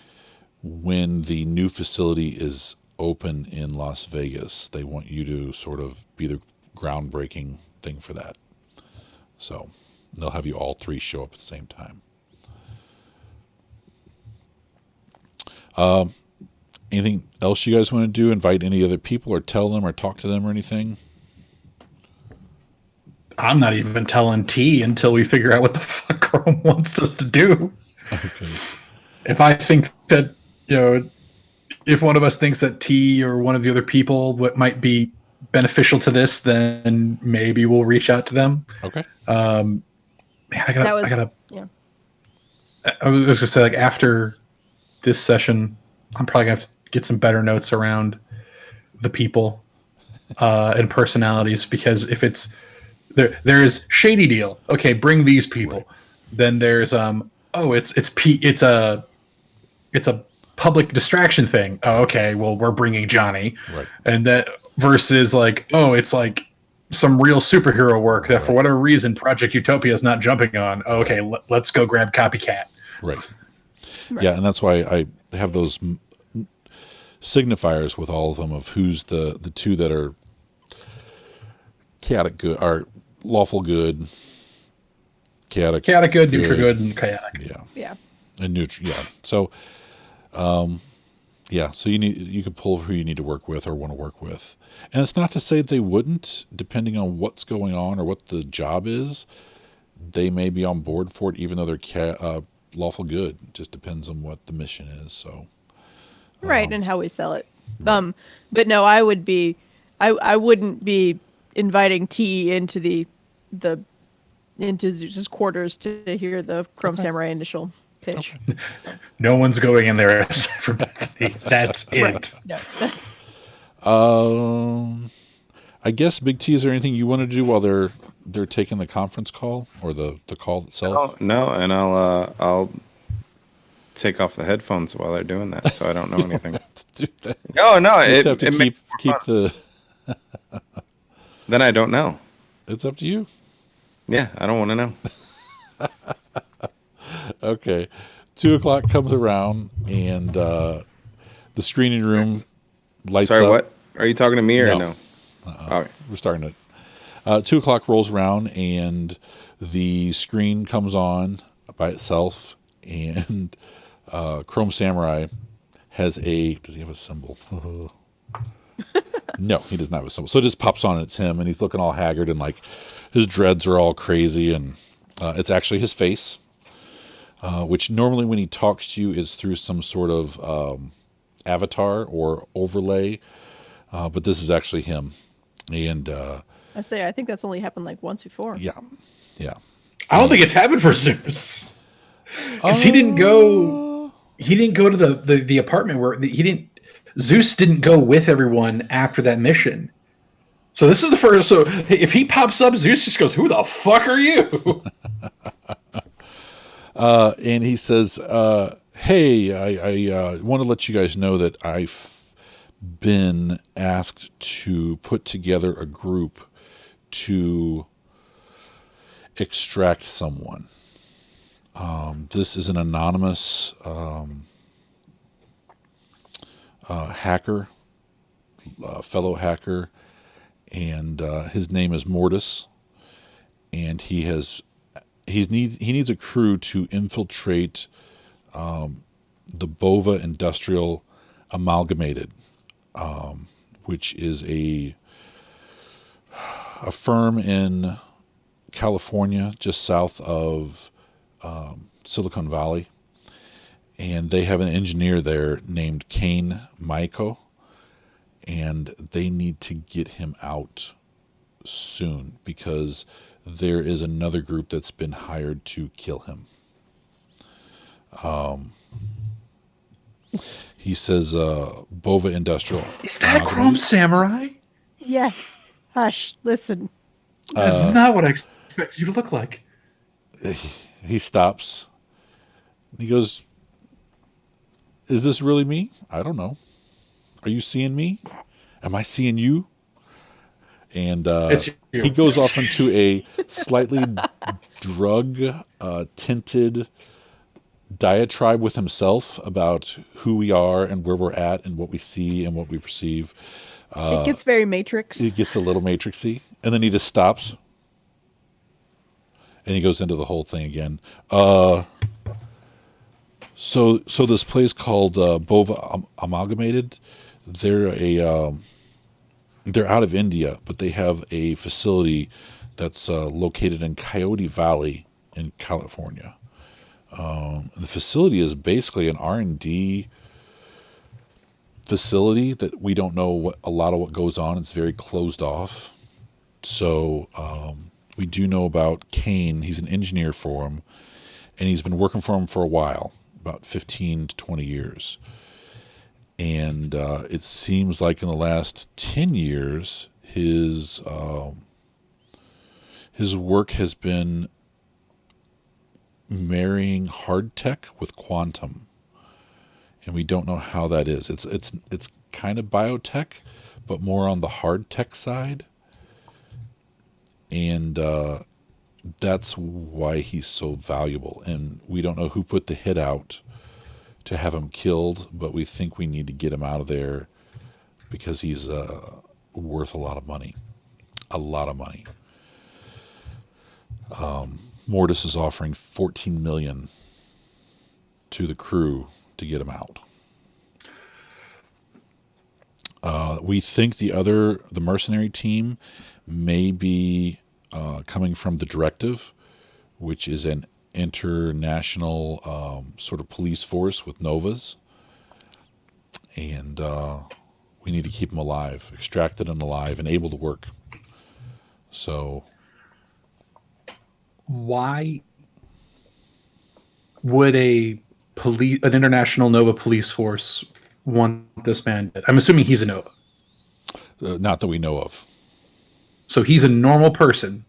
A: when the new facility is open in Las Vegas. They want you to sort of be the groundbreaking thing for that. So they'll have you all three show up at the same time. Anything else you guys want to do? Invite any other people or tell them or talk to them or anything?
C: I'm not even telling T until we figure out what the fuck Chrome wants us to do.
A: Okay.
C: If I think that, if one of us thinks that T or one of the other people might be beneficial to this, then maybe we'll reach out to them.
A: Okay.
C: I was gonna say, like, after this session, I'm probably gonna have to get some better notes around the people and personalities, because if it's there is shady deal, okay, bring these people. Right. Then there's it's a public distraction thing. Oh, okay, well, we're bringing Johnny. Right. And that versus like, it's like some real superhero work that for whatever reason Project Utopia is not jumping on. Oh, okay, let's go grab Copycat.
A: Right. Yeah, and that's why I have those signifiers with all of them of who's the two that are chaotic good, are lawful good, chaotic
C: good, neutral good, and chaotic.
B: Yeah.
A: And neutral. Yeah. So, so you could pull who you need to work with or want to work with, and it's not to say they wouldn't, depending on what's going on or what the job is. They may be on board for it, even though they're lawful good. It just depends on what the mission is. So,
B: right, and how we sell it. But no, I wouldn't be inviting T into into Zeus's quarters to hear the Chrome Samurai initial pitch. Okay.
C: So. No one's going in there except for Bethany. That's it.
B: No.
A: I guess Big T, is there anything you want to do while they're taking the conference call or the call itself?
D: No, and I'll take off the headphones while they're doing that, so I don't know anything.
A: Do that.
D: No,
A: you have to keep the.
D: Then I don't know.
A: It's up to you.
D: Yeah, I don't want to know.
A: Okay, 2:00 comes around and the screening room lights up.
D: Sorry, what? Are you talking to me or no?
A: All right, we're starting it. 2:00 rolls around and the screen comes on by itself, and Chrome Samurai has does he have a symbol? No, he does not have a symbol. So it just pops on and it's him, and he's looking all haggard and like his dreads are all crazy, and it's actually his face. which normally when he talks to you is through some sort of avatar or overlay, but this is actually him. And
B: I think that's only happened like once before.
A: yeah.
C: I don't think it's happened for Zeus. Because he didn't go to the apartment where Zeus didn't go with everyone after that mission. So this is the first. So if he pops up, Zeus just goes, "Who the fuck are you?"
A: And he says, "Hey, I want to let you guys know that I've been asked to put together a group to extract someone. This is an anonymous hacker, fellow hacker, and his name is Mortis, and he needs a crew to infiltrate the Bova Industrial Amalgamated, which is a firm in California, just south of Silicon Valley, and they have an engineer there named Kane Maiko, and they need to get him out soon because there is another group that's been hired to kill him. He says Bova Industrial.
C: Is that Chrome Samurai?
B: Yes. Hush. Listen.
C: That's not what I expected you to look like.
A: He stops. He goes, "Is this really me? I don't know. Are you seeing me? Am I seeing you?" And he goes off into a slightly drug-tinted diatribe with himself about who we are and where we're at and what we see and what we perceive.
B: It gets very Matrix.
A: It gets a little Matrixy, and then he just stops, and he goes into the whole thing again. So this place called Bova Amalgamated, they're out of India, but they have a facility that's located in Coyote Valley in California. The facility is basically an R&D facility that we don't know a lot of what goes on. It's very closed off. So we do know about Kane. He's an engineer for him, and he's been working for him for a while, about 15 to 20 years. And it seems like in the last 10 years, his work has been marrying hard tech with quantum, and we don't know how that is. It's kind of biotech, but more on the hard tech side, and that's why he's so valuable. And we don't know who put the hit out to have him killed, but we think we need to get him out of there because he's worth a lot of money. Mortis is offering $14 million to the crew to get him out. We think the mercenary team may be coming from the Directive, which is an international sort of police force with Novas, and we need to keep them alive, extracted and alive, and able to work. So,
C: why would an international Nova police force want this man dead? I'm assuming he's a Nova.
A: Not that we know of.
C: So he's a normal person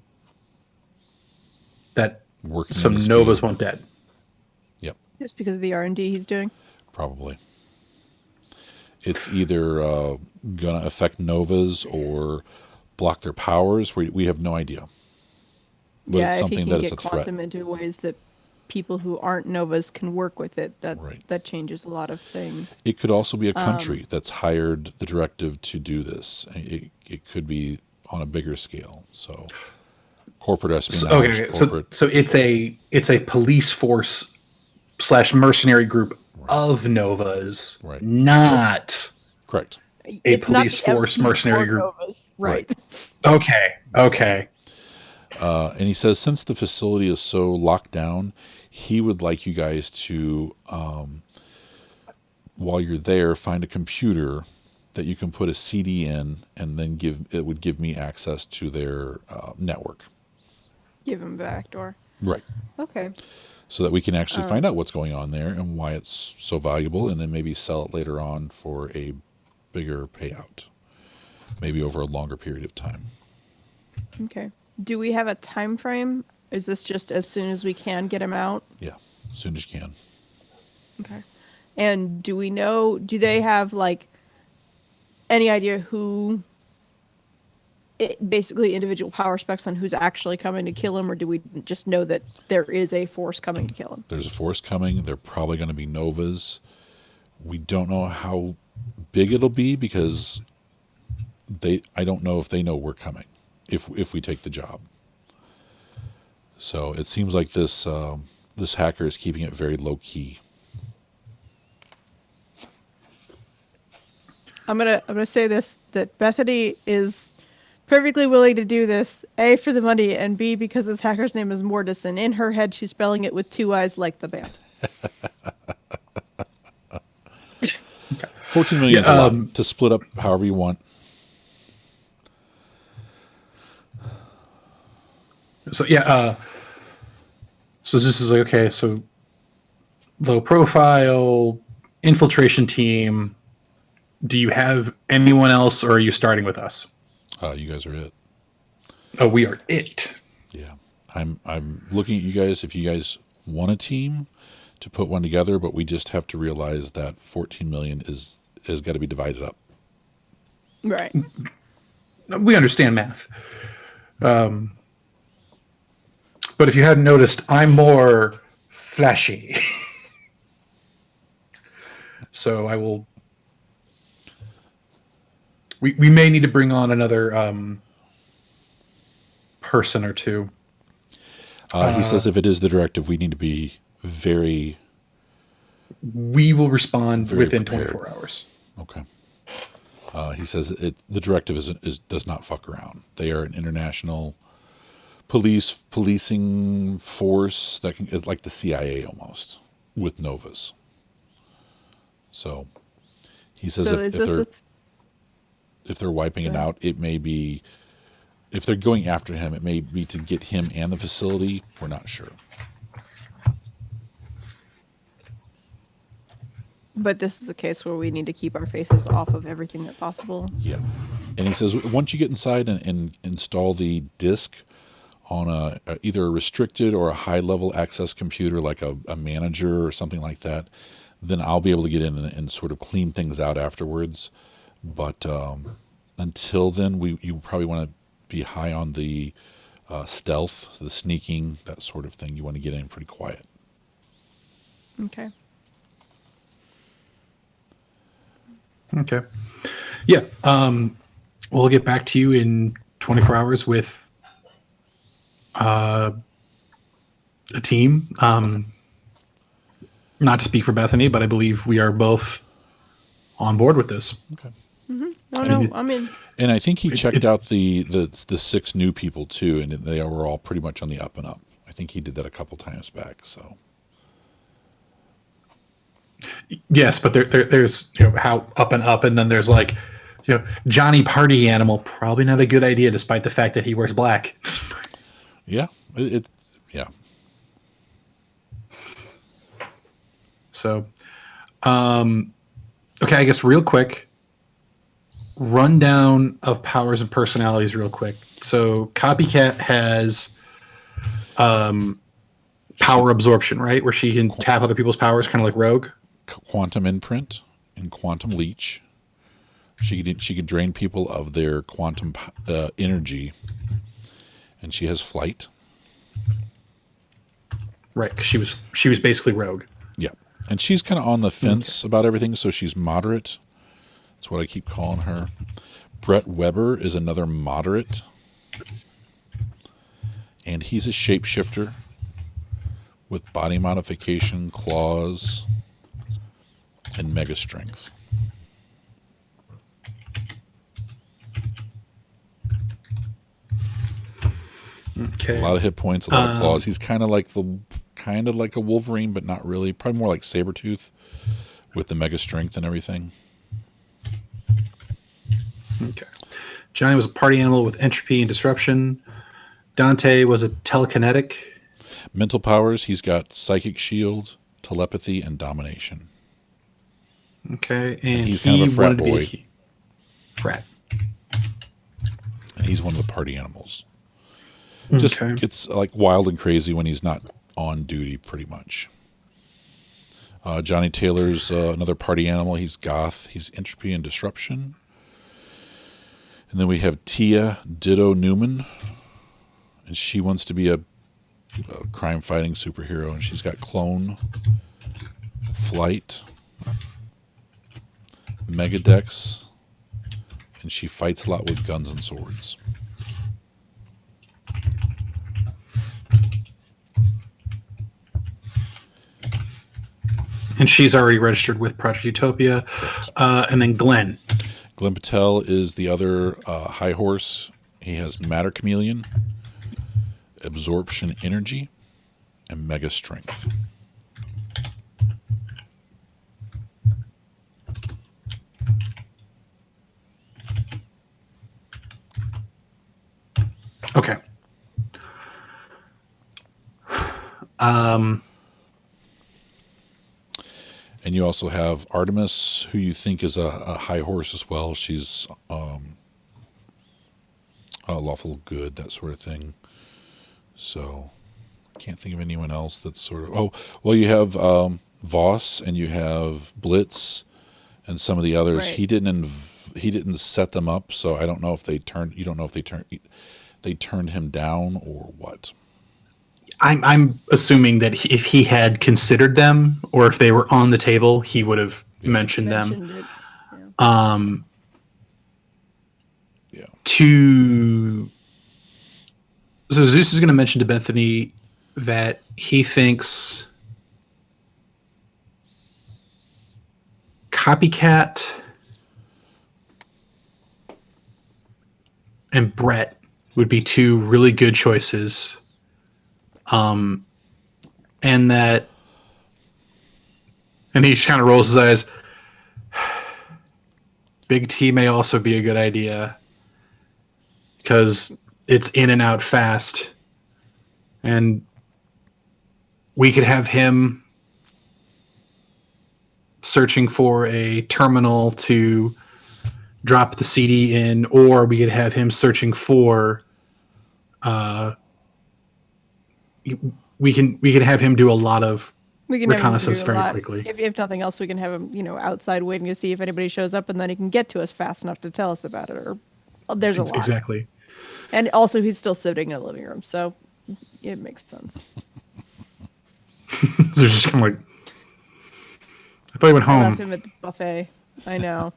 C: that
A: Working
C: some Novas want dead.
A: Yep.
B: Just because of the R&D he's doing?
A: Probably. It's either going to affect Novas or block their powers. We have no idea. But
B: yeah,
A: it's something
B: if he
A: that
B: can
A: is
B: get
A: a threat.
B: quantum into ways that people who aren't Novas can work with it,
A: Right.
B: that changes a lot of things.
A: It could also be a country that's hired the Directive to do this. It could be on a bigger scale. So corporate espionage.
C: Okay, so it's a police force / mercenary group of Novas,
A: Right.
C: not
A: Correct.
C: a police force mercenary group.
B: Novas. Right.
C: Okay.
A: And he says, since the facility is so locked down, he would like you guys to, while you're there, find a computer that you can put a CD in, and then it would give me access to their network.
B: Give him a back door.
A: Right.
B: Okay.
A: So that we can actually find out what's going on there and why it's so valuable, and then maybe sell it later on for a bigger payout, maybe over a longer period of time.
B: Okay. Do we have a time frame? Is this just as soon as we can get him out?
A: Yeah, as soon as you can.
B: Okay. And do they have like any idea who, basically individual power specs on who's actually coming to kill him, or do we just know that there is a force coming to kill him?
A: There's a force coming. They're probably going to be novas. We don't know how big it'll be because I don't know if they know we're coming if we take the job. So it seems like this hacker is keeping it very low key.
B: I'm gonna say this, that Bethany is perfectly willing to do this, A, for the money, and B, because his hacker's name is Mortis, and in her head she's spelling it with 2 eyes like the band.
A: 14 million is a lot to split up however you want.
C: So so this is like, okay, so low profile infiltration team. Do you have anyone else, or are you starting with us?
A: You guys are it.
C: Oh, we are it.
A: Yeah, I'm looking at you guys. If you guys want a team to put one together, but we just have to realize that 14 million has got to be divided up.
B: Right.
C: We understand math. But if you hadn't noticed, I'm more flashy. So I will. We may need to bring on another person or two.
A: He says if it is the directive, we need to be very.
C: We will respond
A: Very
C: within
A: prepared.
C: 24 hours.
A: Okay. He says the directive does not fuck around. They are an international policing force that is like the CIA almost with novas. So he says if they're wiping it out, it may be, if they're going after him, it may be to get him and the facility. We're not sure.
B: But this is a case where we need to keep our faces off of everything that's possible.
A: Yeah. And he says once you get inside and install the disk on either a restricted or a high-level access computer like a manager or something like that, then I'll be able to get in and sort of clean things out afterwards. But until then, you probably want to be high on the stealth, the sneaking, that sort of thing. You want to get in pretty quiet.
B: Okay.
C: Okay. Yeah. We'll get back to you in 24 hours with a team. Not to speak for Bethany, but I believe we are both on board with this.
A: Okay.
B: Mm-hmm. No, I'm in.
A: And I think he checked out the 6 new people too, and they were all pretty much on the up and up. I think he did that a couple times back. So.
C: Yes, but there's how up and up, and then there's like Johnny Party Animal. Probably not a good idea, despite the fact that he wears black.
A: Yeah, yeah.
C: So, okay, I guess real quick, rundown of powers and personalities real quick. So Copycat has power absorption, right? Where she can tap other people's powers, kind of like Rogue.
A: Quantum imprint and quantum leech. She could drain people of their quantum energy, and she has flight.
C: Right, 'cause she was basically Rogue.
A: Yeah, and she's kind of on the fence about everything, so she's moderate. That's what I keep calling her. Brett Weber is another moderate, and he's a shapeshifter with body modification, claws, and mega strength.
C: Okay.
A: A lot of hit points, a lot of claws. He's kind of like a Wolverine, but not really. Probably more like Sabretooth with the mega strength and everything.
C: Okay. Johnny was a party animal with entropy and disruption. Dante was a telekinetic.
A: Mental powers, he's got psychic shield, telepathy, and domination.
C: Okay, and
A: he's kind of a frat boy.
C: Frat.
A: And he's one of the party animals. Just gets like wild and crazy when he's not on duty, pretty much. Johnny Taylor's another party animal. He's goth. He's entropy and disruption. And then we have Tia Ditto Newman. And she wants to be a crime-fighting superhero. And she's got clone, flight, Megadex. And she fights a lot with guns and swords.
C: And she's already registered with Project Utopia. And then Glenn.
A: Glenn Patel is the other high horse. He has Matter Chameleon, Absorption Energy, and Mega Strength.
C: Okay.
A: And you also have Artemis, who you think is a high horse as well. She's lawful good, that sort of thing. So I can't think of anyone else that's sort of... Oh, well, you have Voss and you have Blitz and some of the others.
B: Right.
A: He didn't set them up, so I don't know if they turned... You don't know if they turned him down or what.
C: I'm assuming that if he had considered them or if they were on the table, he would have mentioned them.
B: It.
A: Yeah.
C: So Zeus is going to mention to Bethany that he thinks Copycat and Brett would be two really good choices. And he just kind of rolls his eyes. Big T may also be a good idea because it's in and out fast. And we could have him searching for a terminal to drop the CD in, or we could have him searching for we can have him do a lot of reconnaissance very quickly.
B: If nothing else, we can have him, outside waiting to see if anybody shows up, and then he can get to us fast enough to tell us about it. Or there's a lot.
C: Exactly.
B: And also, he's still sitting in the living room, so it makes sense.
C: So just kind of like, I thought he went home.
B: I left him at the buffet. I know.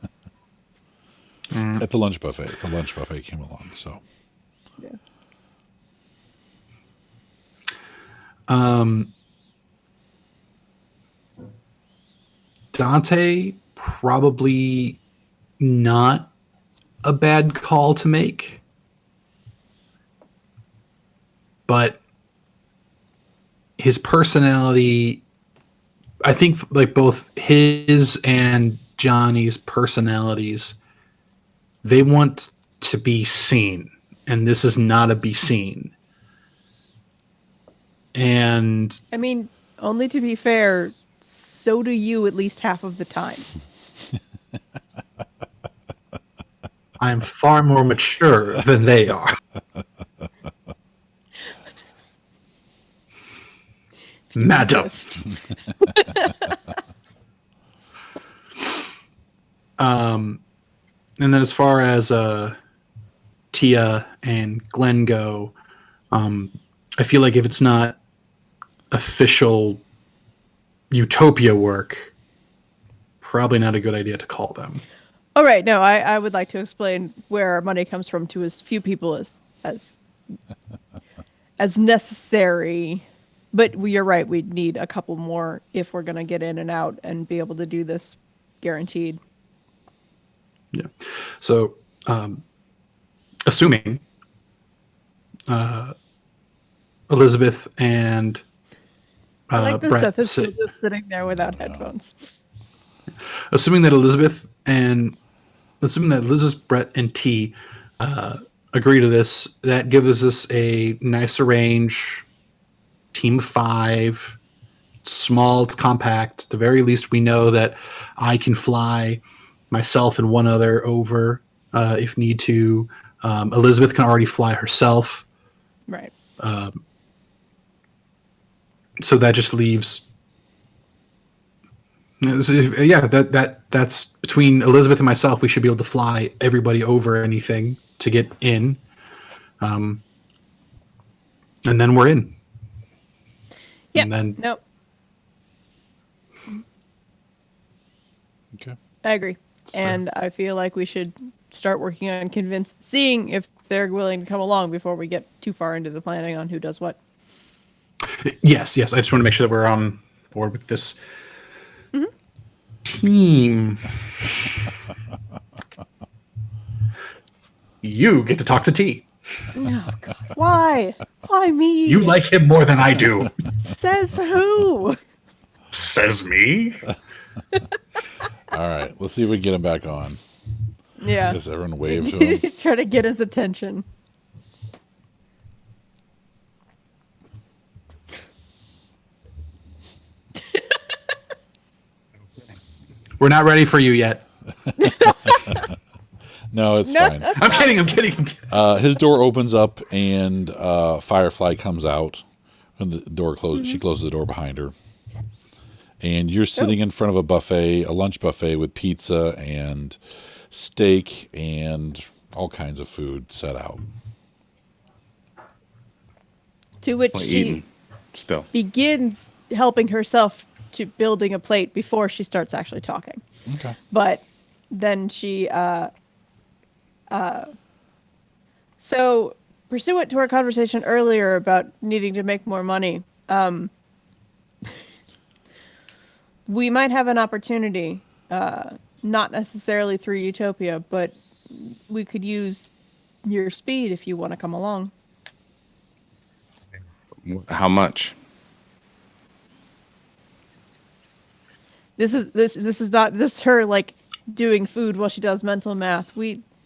A: At the lunch buffet. The lunch buffet came along, so.
B: Yeah.
C: Dante, probably not a bad call to make. But his personality, I think like both his and Johnny's personalities, they want to be seen. And this is not a be seen. And
B: I mean, only to be fair, so do you at least half of the time.
C: I'm far more mature than they are. Madam. And then as far as Tia and Glenn go, I feel like if it's not official Utopia work, probably not a good idea to call them.
B: All right, no, I would like to explain where our money comes from to as few people as necessary. But you're right, we'd need a couple more if we're going to get in and out and be able to do this guaranteed.
C: Yeah. So, assuming Elizabeth and
B: I like the
C: Brett
B: Seth is still just sitting there without headphones.
C: assuming that Elizabeth, Brett, and T agree to this, that gives us a nice range team of 5. Small, it's compact. At the very least, we know that I can fly myself and one other over if need to. Elizabeth can already fly herself.
B: Right.
C: So that just leaves. Yeah, that's between Elizabeth and myself. We should be able to fly everybody over anything to get in, and then we're in.
B: Yeah.
C: And then
B: Nope.
A: Okay.
B: I agree. And I feel like we should start working on seeing if they're willing to come along before we get too far into the planning on who does what.
C: yes. I just want to make sure that we're on board with this team. You get to talk to T.
B: Oh, God. Why? Why me?
C: You like him more than I do.
B: Says who?
C: Says me.
A: All right. Let's see if we can get him back on.
B: Yeah.
A: Does everyone wave to him?
B: Try to get his attention.
C: We're not ready for you yet.
A: No, it's
B: No.
A: fine.
C: I'm kidding.
A: His door opens up and Firefly comes out. When the door closes, she closes the door behind her. And you're sitting in front of a buffet, a lunch buffet with pizza and steak and all kinds of food set out.
B: To which
D: Well,
B: she
D: eating still.
B: begins helping herself to building a plate before she starts actually talking.
A: Okay.
B: But then she so pursuant to our conversation earlier about needing to make more money, we might have an opportunity, not necessarily through Utopia, but we could use your speed if you want to come along.
D: How much?
B: This is her like doing food while she does mental math.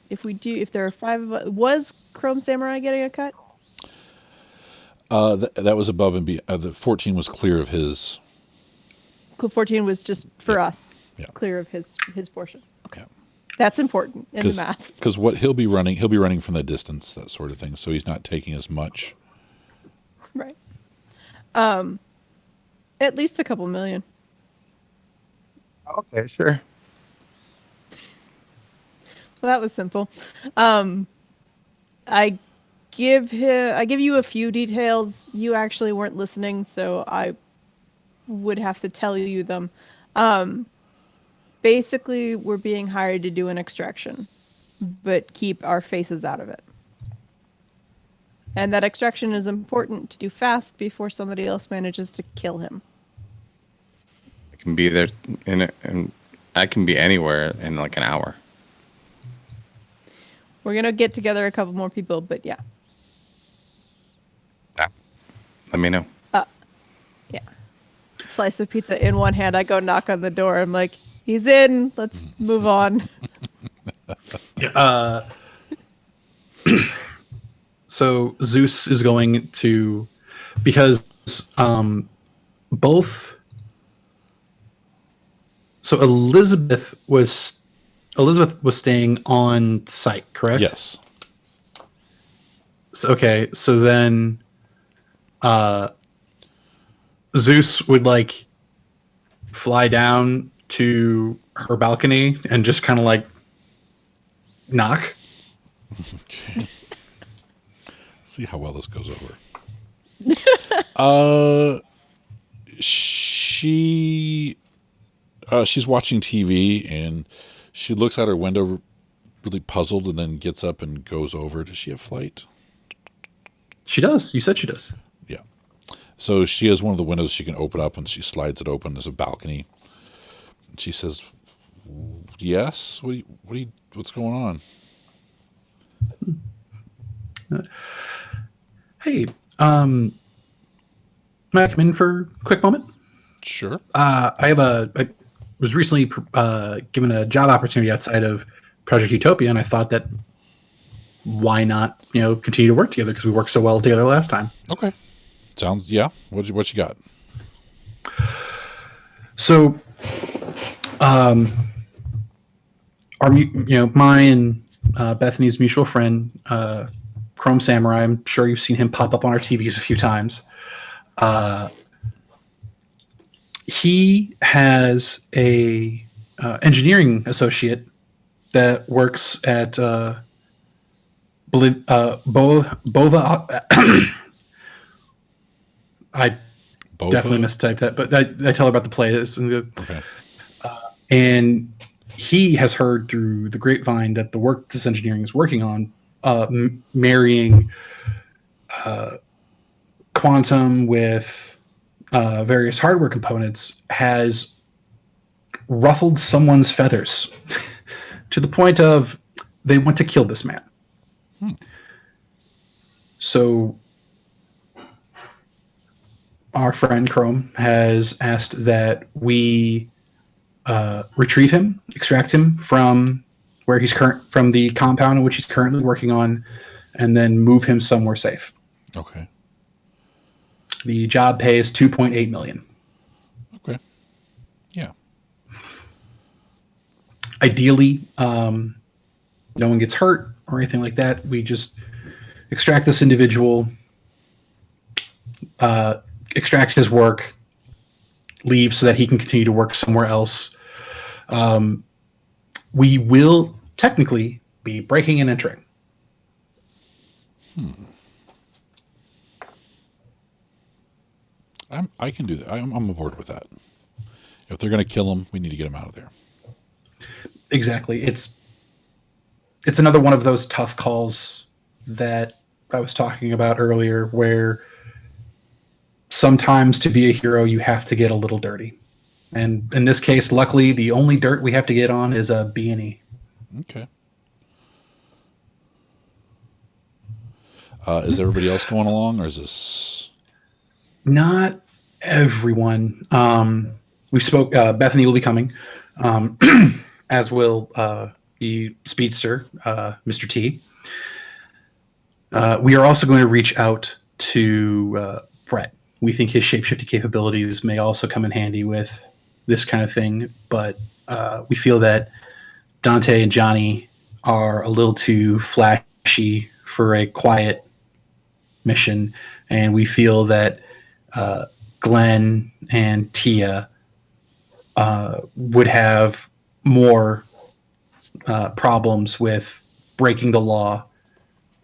B: If there are 5 of us, was Chrome Samurai getting a cut?
A: That was above and beyond. The 14 was clear of his.
B: 14 was just for us, clear of his portion. Okay, that's important in the math.
A: Because what he'll be running from the distance, that sort of thing. So he's not taking as much.
B: Right. At least a couple million.
D: Okay, sure.
B: Well, that was simple. I give you a few details. You actually weren't listening, so I would have to tell you them. Basically, we're being hired to do an extraction, but keep our faces out of it. And that extraction is important to do fast before somebody else manages to kill him.
D: I can be there and I can be anywhere in like an hour.
B: We're gonna get together a couple more people, but yeah.
D: Let me know.
B: Yeah. Slice of pizza in one hand. I go knock on the door. I'm like, he's in. Let's move on.
C: So Zeus is going to, because both. So Elizabeth was staying on site, correct?
A: Yes.
C: So, okay, so then Zeus would like fly down to her balcony and just kind of like knock.
A: Okay. See how well this goes over. She's watching TV and she looks out her window really puzzled and then gets up and goes over. Does she have flight?
C: She does. You said she does.
A: Yeah. So she has one of the windows she can open up and she slides it open. There's a balcony. And she says, yes? What's going on?
C: Hey, May I come in for a quick moment?
A: Sure.
C: I was recently given a job opportunity outside of Project Utopia, and I thought that why not, continue to work together because we worked so well together last time.
A: Okay. Sounds, yeah. What you got?
C: So, my and Bethany's mutual friend, Chrome Samurai. I'm sure you've seen him pop up on our TVs a few times. He has a engineering associate that works at Bova. I
A: Bova?
C: definitely mistyped that, but I tell her about the play.
A: Okay.
C: And he has heard through the grapevine that the work this engineering is working on, marrying quantum with various hardware components, has ruffled someone's feathers to the point of they want to kill this man. So our friend Chrome has asked that we retrieve him, extract him from where he's from the compound in which he's currently working on, and then move him somewhere safe.
A: Okay.
C: The job pays $2.8 million.
A: Okay. Yeah.
C: Ideally, no one gets hurt or anything like that. We just extract this individual, extract his work, leave so that he can continue to work somewhere else. We will technically be breaking and entering.
A: I can do that. I'm aboard with that. If they're going to kill him, we need to get him out of there.
C: Exactly. It's another one of those tough calls that I was talking about earlier, where sometimes to be a hero, you have to get a little dirty. And in this case, luckily, the only dirt we have to get on is a B&E.
A: Okay. Is everybody else going along, or is this...
C: Not everyone. We spoke. Bethany will be coming, as will the speedster, Mr. T. We are also going to reach out to Brett. We think his shapeshifting capabilities may also come in handy with this kind of thing, but we feel that Dante and Johnny are a little too flashy for a quiet mission, and we feel that Glenn and Tia would have more problems with breaking the law,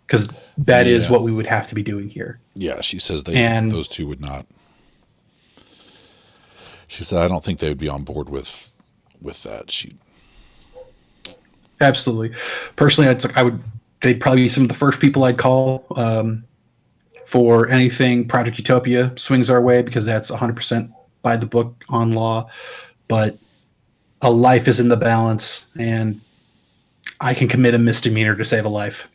C: because that is what we would have to be doing here.
A: Yeah, she says those two would not. She said, I don't think they would be on board with that.
C: Absolutely. Personally, they'd probably be some of the first people I'd call for anything Project Utopia swings our way, because that's 100% by the book on law. But a life is in the balance, and I can commit a misdemeanor to save a life.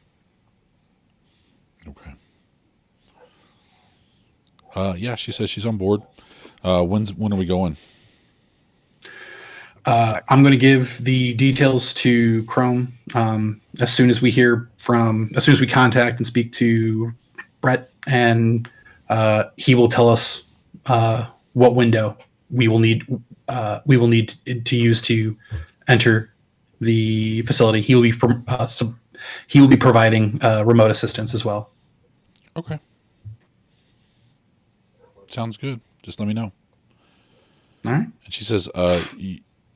A: Okay. Yeah, she says she's on board. When are we going?
C: I'm going to give the details to Chrome as soon as we contact and speak to Brett, and he will tell us what window we will need to use to enter the facility. He will be providing remote assistance as well.
A: Okay. Sounds good. Just let me know.
C: All right.
A: And she says,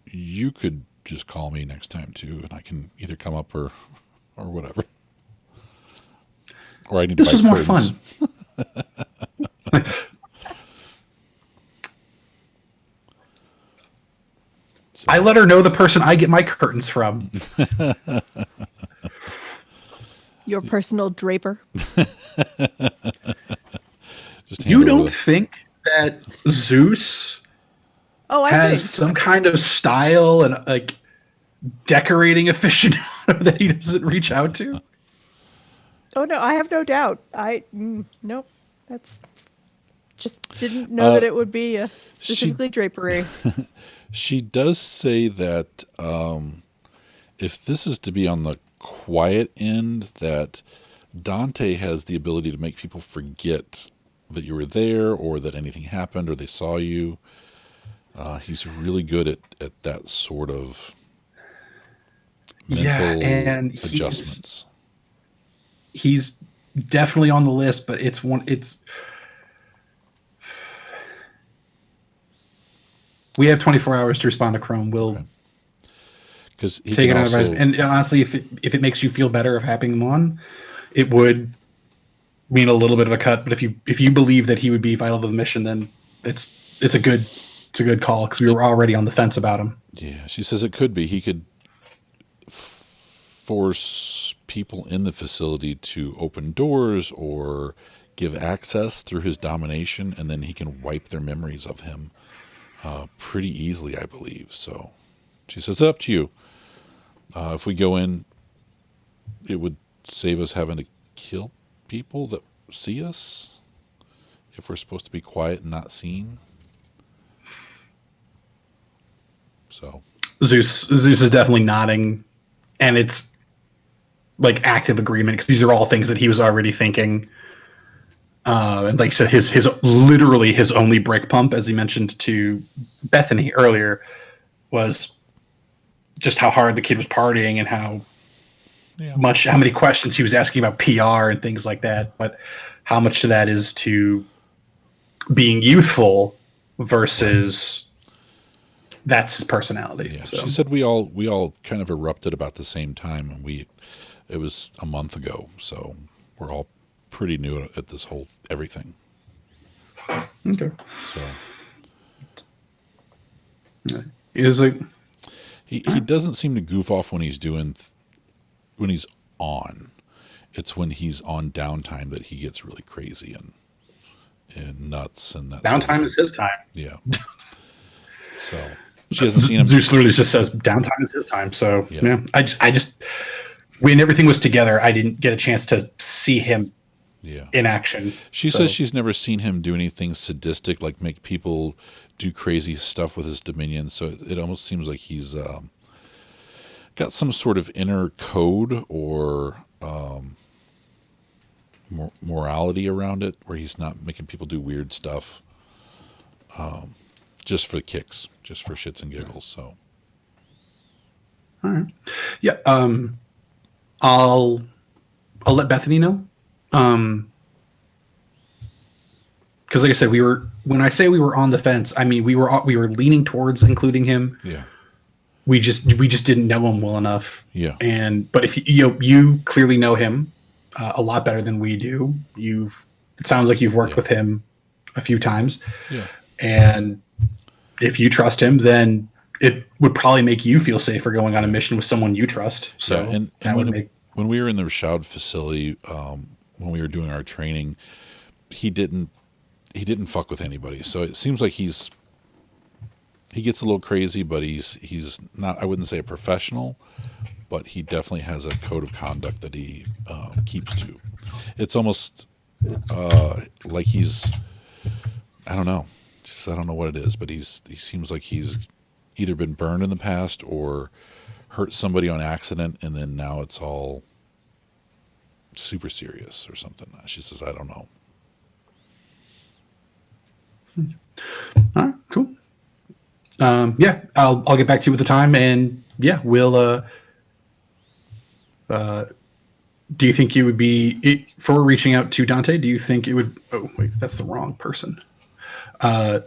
A: you could just call me next time too, and I can either come up or whatever. Or I need to buy
C: This was more
A: curtains.
C: fun. I let her know the person I get my curtains from.
B: Your personal draper.
A: Just
C: You don't think that Zeus
B: Oh, I
C: has
B: think.
C: some kind of style and like decorating aficionado that he doesn't reach out to?
B: Oh no, I have no doubt. Nope. That's just didn't know that it would be specifically
A: she-
B: drapery.
A: She does say that if this is to be on the quiet end, that Dante has the ability to make people forget that you were there or that anything happened or they saw you. He's really good at that sort of mental
C: and
A: adjustments.
C: He's definitely on the list, but it's we have 24 hours to respond to Chrome. We'll
A: Because
C: take it out of and honestly, if it makes you feel better of having him on, it would mean a little bit of a cut. But if you believe that he would be vital to the mission, then it's a good call, because we were already on the fence about him.
A: Yeah, she says it could be. He could force people in the facility to open doors or give access through his domination, and then he can wipe their memories of him pretty easily, I believe. So she says, it's up to you. If we go in, it would save us having to kill people that see us if we're supposed to be quiet and not seen. So
C: Zeus is definitely nodding, and it's like active agreement, because these are all things that he was already thinking. And like I said, his literally his only brick pump, as he mentioned to Bethany earlier, was just how hard the kid was partying and how many questions he was asking about PR and things like that. But how much of that is to being youthful versus that's his personality.
A: Yeah,
C: so.
A: She said we all kind of erupted about the same time, and it was a month ago, so we're all pretty new at this whole everything.
C: Okay.
A: So
C: It is like
A: he doesn't seem to goof off when he's when he's on. It's when he's on downtime that he gets really crazy and nuts and that.
C: Downtime is his time.
A: Yeah. So she hasn't seen him.
C: Zeus literally just says downtime is his time. So yeah, I just when everything was together, I didn't get a chance to see him in action.
A: She says she's never seen him do anything sadistic, like make people do crazy stuff with his dominion. So it almost seems like he's got some sort of inner code or morality around it, where he's not making people do weird stuff just for kicks, just for shits and giggles. So,
C: all right, yeah. I'll let Bethany know. Because like I said, when I say we were on the fence, I mean we were leaning towards including him.
A: Yeah.
C: We just didn't know him well enough.
A: Yeah.
C: But if you clearly know him a lot better than we do. It sounds like you've worked with him a few times.
A: Yeah.
C: And if you trust him, then it would probably make you feel safer going on a mission with someone you trust. So
A: and when we were in the Rashad facility, when we were doing our training, he didn't fuck with anybody. So it seems like he gets a little crazy, but he's not, I wouldn't say a professional, but he definitely has a code of conduct that he keeps to. It's almost like he's, I don't know, I don't know what it is, but he seems like he's either been burned in the past or hurt somebody on accident, and then now it's all super serious or something. She says, I don't know.
C: All right, cool. Yeah, I'll get back to you with the time, and yeah, we'll. Do you think you would be for reaching out to Dante? Do you think it would? Oh wait, that's the wrong person. Do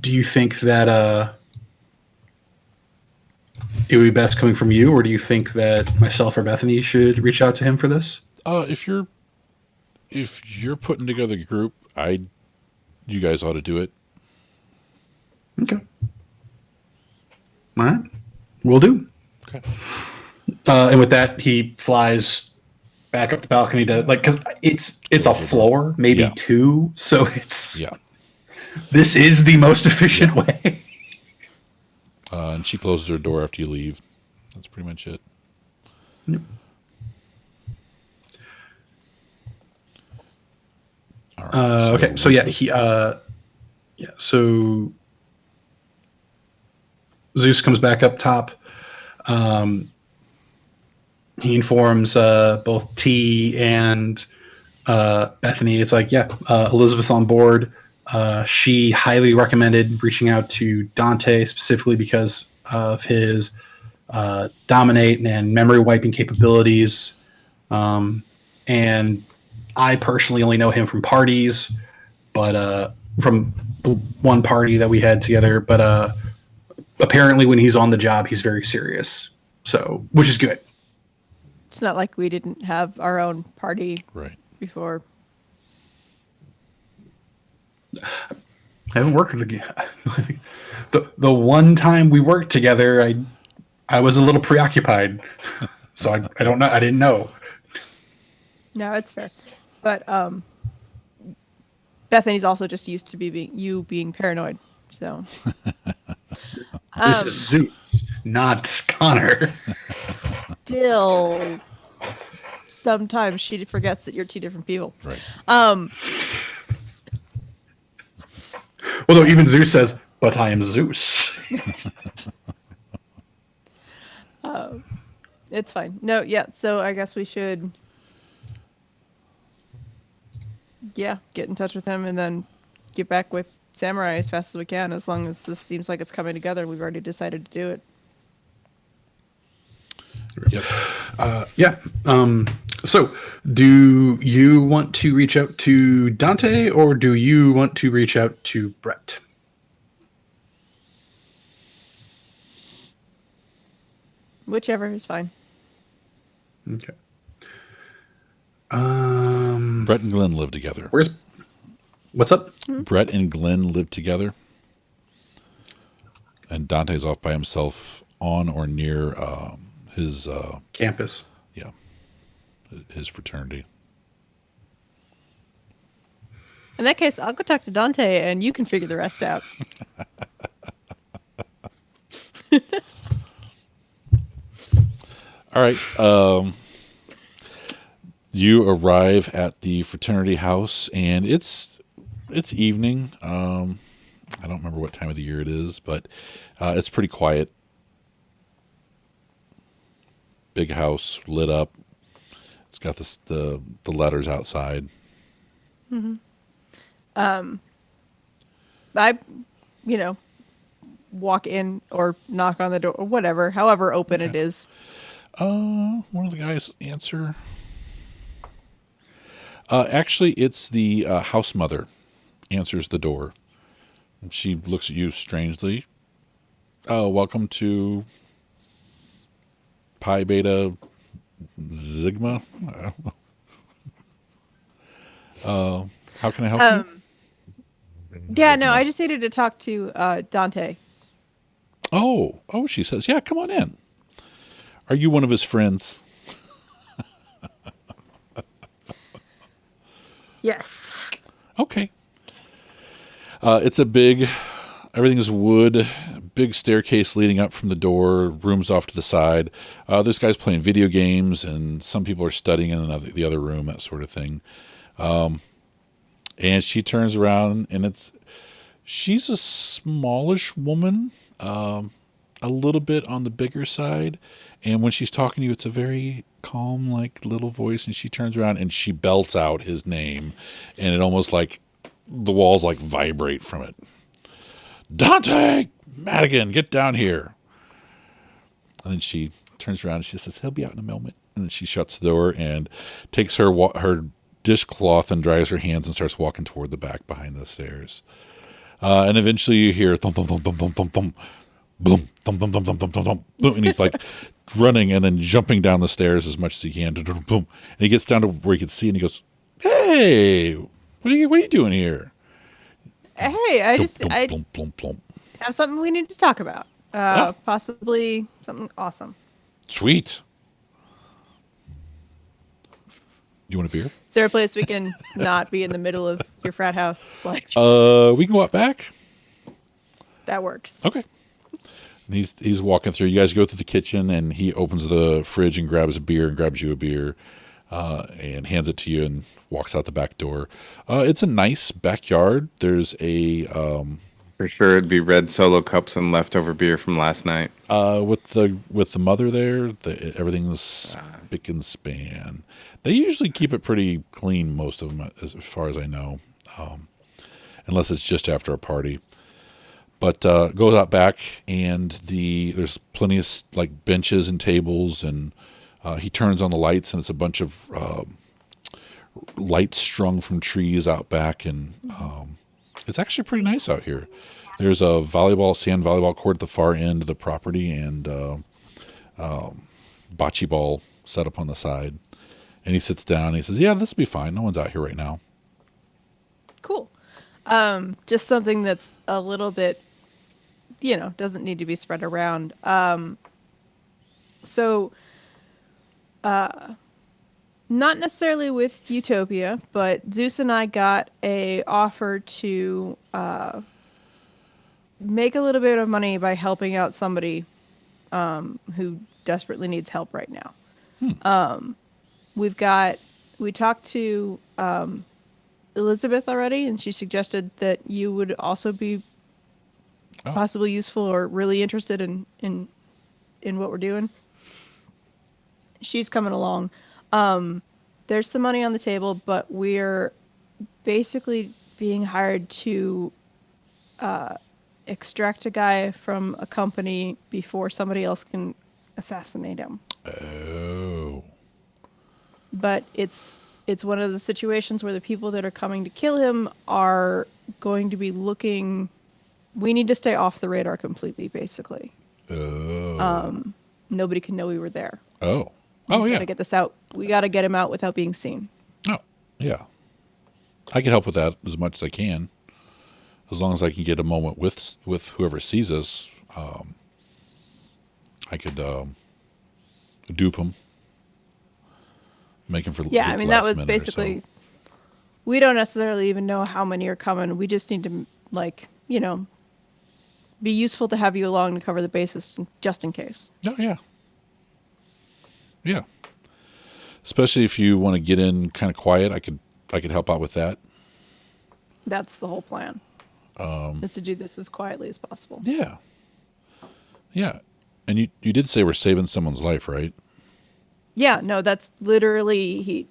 C: you think that it would be best coming from you, or do you think that myself or Bethany should reach out to him for this?
A: If you're putting together a group, you guys ought to do it.
C: Okay. All right. Will do.
A: Okay.
C: And with that, he flies back up the balcony to because it's a floor, maybe two, so it's This is the most efficient way.
A: And she closes her door after you leave. That's pretty much it.
C: Yep.
A: All right.
C: Okay, so yeah, so Zeus comes back up top. He informs both T and Bethany. It's like, Elizabeth's on board. She highly recommended reaching out to Dante specifically because of his dominate and memory wiping capabilities. And I personally only know him from parties, but from one party that we had together. But apparently, when he's on the job, he's very serious. So, which is good.
B: It's not like we didn't have our own party before.
C: I haven't worked with the one time we worked together. I was a little preoccupied, so I don't know. I didn't know.
B: No, it's fair, but Bethany's also just used to being paranoid. So
C: this is Zeus, not Connor.
B: Still, sometimes she forgets that you're two different people.
A: Right.
C: Although even Zeus says, "But I am Zeus."
B: It's fine. No, yeah. So I guess we should, get in touch with him and then get back with Samurai as fast as we can. As long as this seems like it's coming together, we've already decided to do it.
A: Yep.
C: So, do you want to reach out to Dante or do you want to reach out to Brett?
B: Whichever is fine.
C: Okay.
A: Brett and Glenn live together.
C: What's up?
A: Brett and Glenn live together. And Dante's off by himself on or near his
C: Campus.
A: Yeah. His fraternity.
B: In that case, I'll go talk to Dante and you can figure the rest out.
A: All right. You arrive at the fraternity house, and it's evening. I don't remember what time of the year it is, but it's pretty quiet. Big house, lit up. It's got the letters outside.
B: Mm-hmm. I, walk in or knock on the door or whatever, however open it is.
A: One of the guys answer. Actually, it's the house mother answers the door. She looks at you strangely. Oh, welcome to Pi Beta Sigma. I don't know. How can I help you?
B: Yeah, no, I just needed to talk to Dante.
A: Oh, she says, yeah, come on in. Are you one of his friends?
B: Yes.
A: Okay. It's everything is wood, big staircase leading up from the door, rooms off to the side. There's guys playing video games, and some people are studying in the other room, that sort of thing. And she turns around, and she's a smallish woman, a little bit on the bigger side. And when she's talking to you, it's a very calm, little voice. And she turns around and she belts out his name, and it almost the walls vibrate from it. Dante Madigan, get down here. And then she turns around and she says, he'll be out in a moment. And then she shuts the door and takes her dishcloth and dries her hands and starts walking toward the back behind the stairs. And eventually you hear thump, thump, thump, thump, thump, thump, thump, boom, thump, thump, thump, thump, thump, thump, thump, boom. And he's running and then jumping down the stairs as much as he can. Boom. And he gets down to where he can see and he goes, hey, what are you doing here?
B: Hey, I have something we need to talk about. Possibly something awesome.
A: Sweet. Do you want a beer?
B: Is there a place we can not be in the middle of your frat house?
A: We can go out back.
B: That works.
A: Okay. And he's walking through. You guys go through the kitchen, and he opens the fridge and grabs a beer and grabs you a beer. and hands it to you and walks out the back door. It's a nice backyard. There's a
D: For sure, it'd be red Solo cups and leftover beer from last night.
A: with the mother there. Everything's spick and span. They usually keep it pretty clean, most of them, as far as I know, unless it's just after a party. But goes out back, and there's plenty of like benches and tables, and he turns on the lights, and it's a bunch of lights strung from trees out back, and it's actually pretty nice out here. There's a sand volleyball court at the far end of the property, and bocce ball set up on the side. And he sits down and he says, "Yeah, this will be fine. No one's out here right now."
B: Cool. Just something that's a little bit, doesn't need to be spread around. Not necessarily with Utopia, but Zeus and I got a offer to make a little bit of money by helping out somebody who desperately needs help right now. We talked to Elizabeth already, and she suggested that you would also be possibly useful or really interested in what we're doing. She's coming along. There's some money on the table, but we're basically being hired to extract a guy from a company before somebody else can assassinate him.
A: Oh.
B: But it's one of the situations where the people that are coming to kill him are going to be looking. We need to stay off the radar completely, basically.
A: Oh.
B: Nobody can know we were there.
A: Oh.
B: We
A: Yeah.
B: gotta get this out. We gotta get him out without being seen.
A: Oh, yeah. I can help with that as much as I can, as long as I can get a moment with whoever sees us. I could dupe him, make him for
B: Yeah, I mean, that
A: last
B: was
A: minute or so.
B: basically. We don't necessarily even know how many are coming. We just need to, be useful to have you along to cover the bases just in case.
A: Oh yeah. Yeah. Especially if you want to get in kind of quiet, I could help out with that.
B: That's the whole plan. Is to do this as quietly as possible.
A: Yeah. Yeah. And you did say we're saving someone's life, right?
B: Yeah, no, that's literally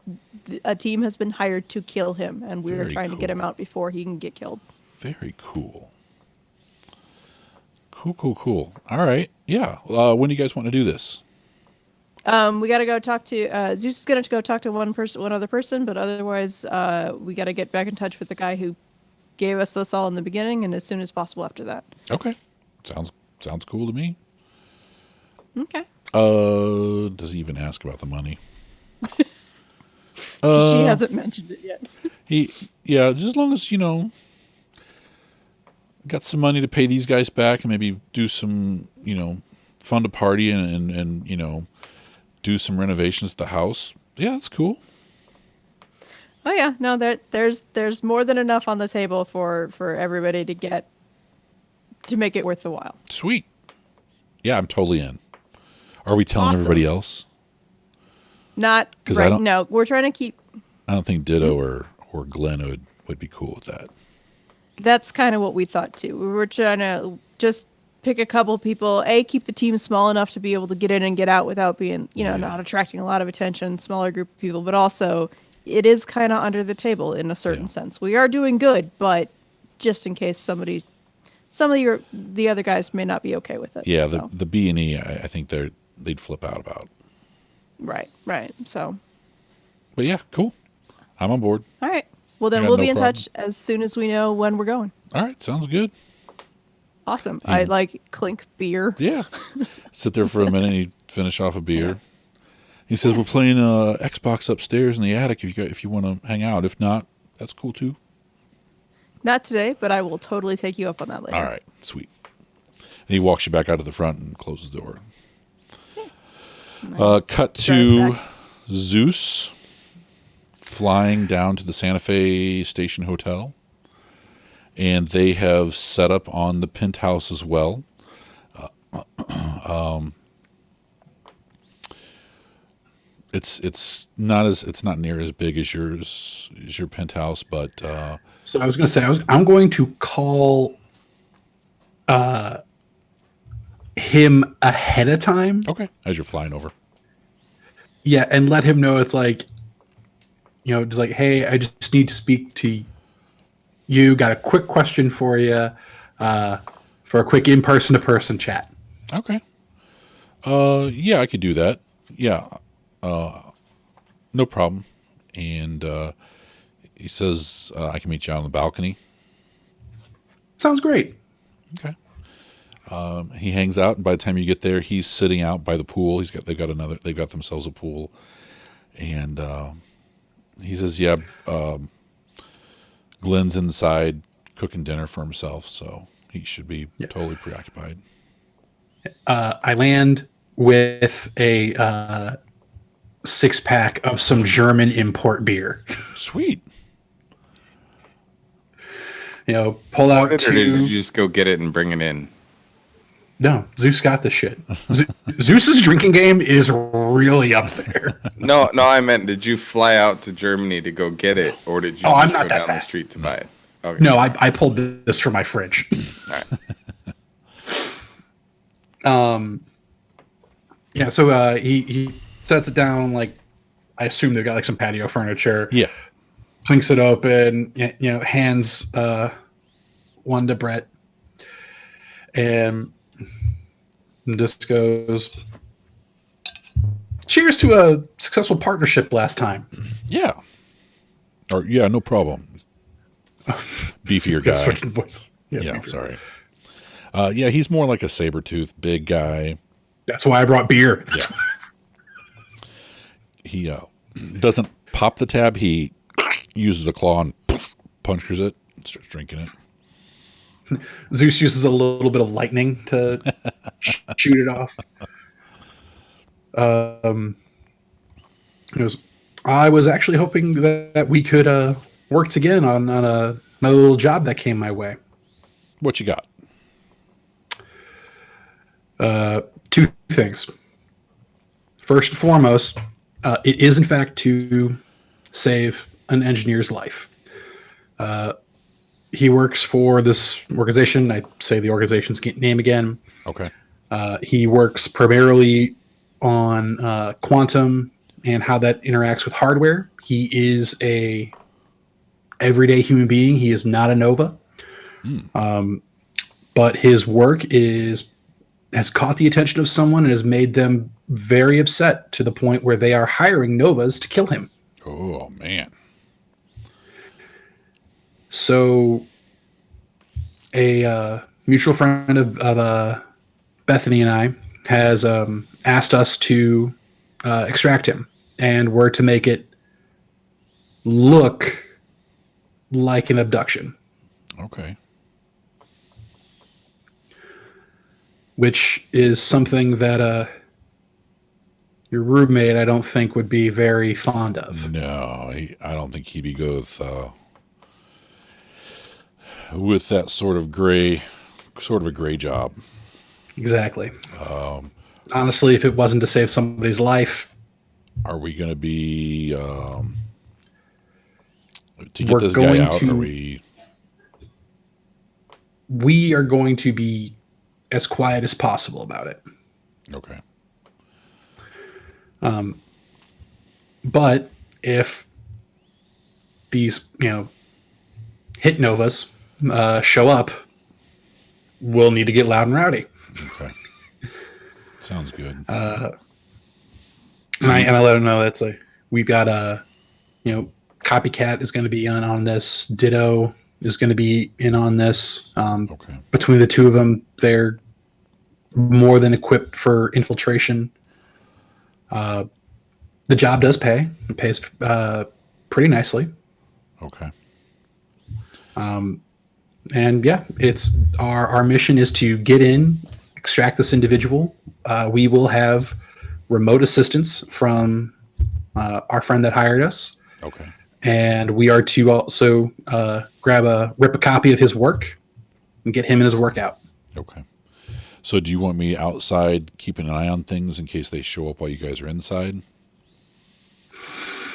B: a team has been hired to kill him, and we're
A: Very
B: trying to get him
A: cool.
B: out before he can get killed.
A: Very cool. Cool. All right. Yeah. When do you guys want to do this?
B: We got to go talk to Zeus is going to go talk to one other person, but otherwise we got to get back in touch with the guy who gave us this all in the beginning, and as soon as possible after that.
A: Okay. Sounds cool to me.
B: Okay.
A: Does he even ask about the money?
B: She hasn't mentioned it yet.
A: Just as long as, got some money to pay these guys back and maybe do some, fund a party and do some renovations to the house. Yeah, that's cool.
B: Oh yeah, no, there's more than enough on the table for everybody to make it worth the while.
A: Sweet. Yeah, I'm totally in. Are we telling
B: Awesome.
A: everybody else?
B: Not
A: 'Cause I
B: right.
A: don't-
B: No, we're trying to keep.
A: I don't think Ditto or Glenn would be cool with that.
B: That's kind of what we thought too. We were trying to just pick a couple people. Keep the team small enough to be able to get in and get out without being, not attracting a lot of attention. Smaller group of people, but also it is kind of under the table in a certain sense. We are doing good, but just in case some of the other guys may not be okay with it.
A: Yeah,
B: so.
A: the B&E, I think they'd flip out about.
B: Right. So.
A: But yeah, cool. I'm on board.
B: All right. Well, then
A: I got
B: we'll
A: no
B: be in
A: problem.
B: touch as soon as we know when we're going.
A: All right, sounds good.
B: Awesome.
A: Yeah.
B: I like clink beer.
A: Yeah. Sit there for a minute and you finish off a beer. He says, we're playing Xbox upstairs in the attic if you want to hang out. If not, that's cool too.
B: Not today, but I will totally take you up on that later.
A: All right, sweet. And he walks you back out to the front and closes the door. Cut to
B: back.
A: Zeus flying down to the Santa Fe Station Hotel. And they have set up on the penthouse as well. it's not near as big as your penthouse, but
C: So I was going to say I'm going to call him ahead of time.
A: okay, as you're flying over.
C: Yeah, and let him know it's like, just like, hey, I just need to speak to you. Got a quick question for you, for a quick in-person to person chat.
A: Okay. Yeah, I could do that. Yeah. No problem. And he says I can meet you out on the balcony.
C: Sounds great.
A: Okay. He hangs out, and by the time you get there, he's sitting out by the pool. They've got themselves a pool, and he says, "Yeah, Glenn's inside cooking dinner for himself, so he should be totally preoccupied."
C: I land with a 6-pack of some German import beer.
A: Sweet.
C: Pull out
D: Or
C: two.
D: did you just go get it and bring it in?
C: No, Zeus got this shit. Zeus's drinking game is really up there.
D: No, I meant, did you fly out to Germany to go get it, or did you
C: I'm
D: just
C: not
D: go
C: that
D: down the
C: fast.
D: street to buy it? Okay.
C: No, I pulled this from my fridge.
D: All right.
C: Yeah, so he sets it down, like, I assume they've got like some patio furniture.
A: Yeah.
C: Plinks it open, hands one to Brett, and just goes, cheers to a successful partnership last time.
A: Yeah. Or yeah, no problem. Beefier guy.
C: Switching voice.
A: Yeah, sorry. Yeah, he's more like a saber-toothed big guy.
C: That's why I brought beer.
A: Yeah. He doesn't pop the tab. He uses a claw and punches it and starts drinking it.
C: Zeus uses a little bit of lightning to shoot it off. He goes, I was actually hoping that we could work together on another little job that came my way.
A: What you got?
C: Two things. First and foremost, it is in fact to save an engineer's life. He works for this organization. I say the organization's name again.
A: Okay.
C: He works primarily on quantum and how that interacts with hardware. He is a everyday human being. He is not a Nova. But his work has caught the attention of someone and has made them very upset to the point where they are hiring Novas to kill him.
A: Oh, man.
C: So a mutual friend of Bethany and I has asked us to extract him, and we're to make it look like an abduction.
A: Okay.
C: Which is something that your roommate, I don't think, would be very fond of.
A: No, I don't think he'd be good with that sort of a gray job.
C: Exactly. Honestly, if it wasn't to save somebody's life,
A: are we going to be to get
C: we're
A: this guy
C: going
A: out?
C: to-
A: Are we?
C: we are going to be as quiet as possible about it.
A: Okay.
C: But if these, hit Novas show up, we'll need to get loud and rowdy.
A: Okay. Sounds good.
C: And I let them know that's like, we've got Copycat is going to be in on this. Ditto is going to be in on this.
A: Okay.
C: Between the two of them, they're more than equipped for infiltration. The job does pay. It pays pretty nicely.
A: Okay.
C: And yeah, it's our mission is to get in, extract this individual. We will have remote assistance from our friend that hired us.
A: Okay.
C: And we are to also rip a copy of his work and get him in his workout.
A: Okay. So do you want me outside keeping an eye on things in case they show up while you guys are inside?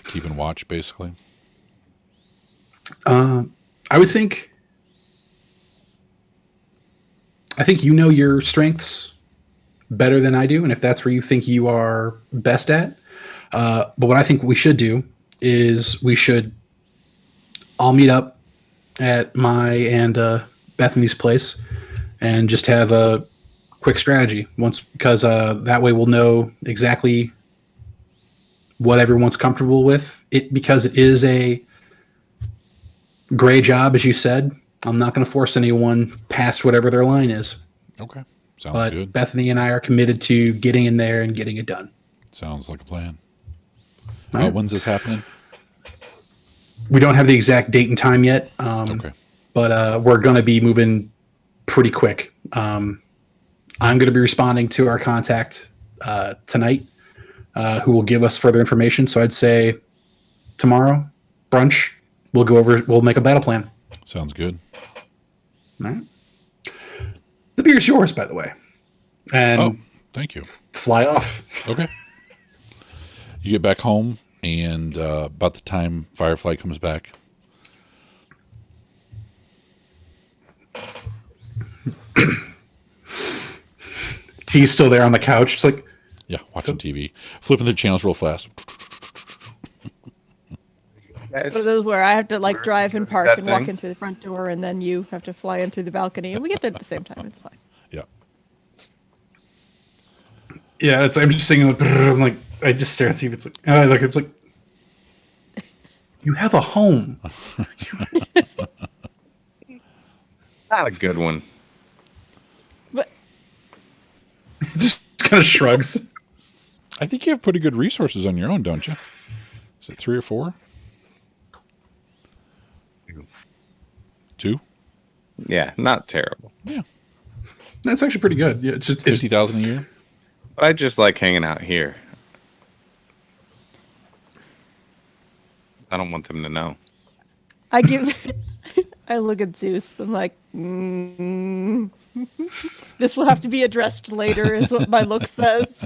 A: Keeping watch, basically.
C: I would think. I think you know your strengths better than I do, and if that's where you think you are best at. But what I think we should do is we should all meet up at my and Bethany's place and just have a quick strategy because that way we'll know exactly what everyone's comfortable with. Because it is a gray job, as you said. I'm not going to force anyone past whatever their line is.
A: Okay. Sounds
C: But
A: good.
C: Bethany and I are committed to getting in there and getting it done.
A: Sounds like a plan.
C: All right.
A: When's this happening?
C: We don't have the exact date and time yet,
A: Okay.
C: but we're going to be moving pretty quick. I'm going to be responding to our contact tonight, who will give us further information. So I'd say tomorrow, brunch, we'll make a battle plan.
A: Sounds good.
C: All right. The beer's yours, by the way. And
A: Oh, thank you.
C: fly off.
A: Okay. You get back home, and about the time Firefly comes back.
C: T's still there on the couch. It's like,
A: Yeah, watching TV. Flipping the channels real fast.
B: One of those where I have to like drive and park
D: That
B: and walk
D: thing?
B: in through the front door, and then you have to fly in through the balcony, and we get there at the same time. It's fine.
A: Yeah.
C: yeah, I'm just singing. I'm like, I just stare at the TV. It's like, and I look. It's like, you have a home.
D: Not a good one.
B: But
C: Just kind of shrugs.
A: I think you have pretty good resources on your own, don't you? Is it 3 or 4? 2?
D: Yeah, not terrible.
A: Yeah.
C: That's actually pretty good. Yeah, it's just
A: 50,000 a year?
D: But I just like hanging out here. I don't want them to know.
B: I give. I look at Zeus. I'm like, this will have to be addressed later, is what my look says.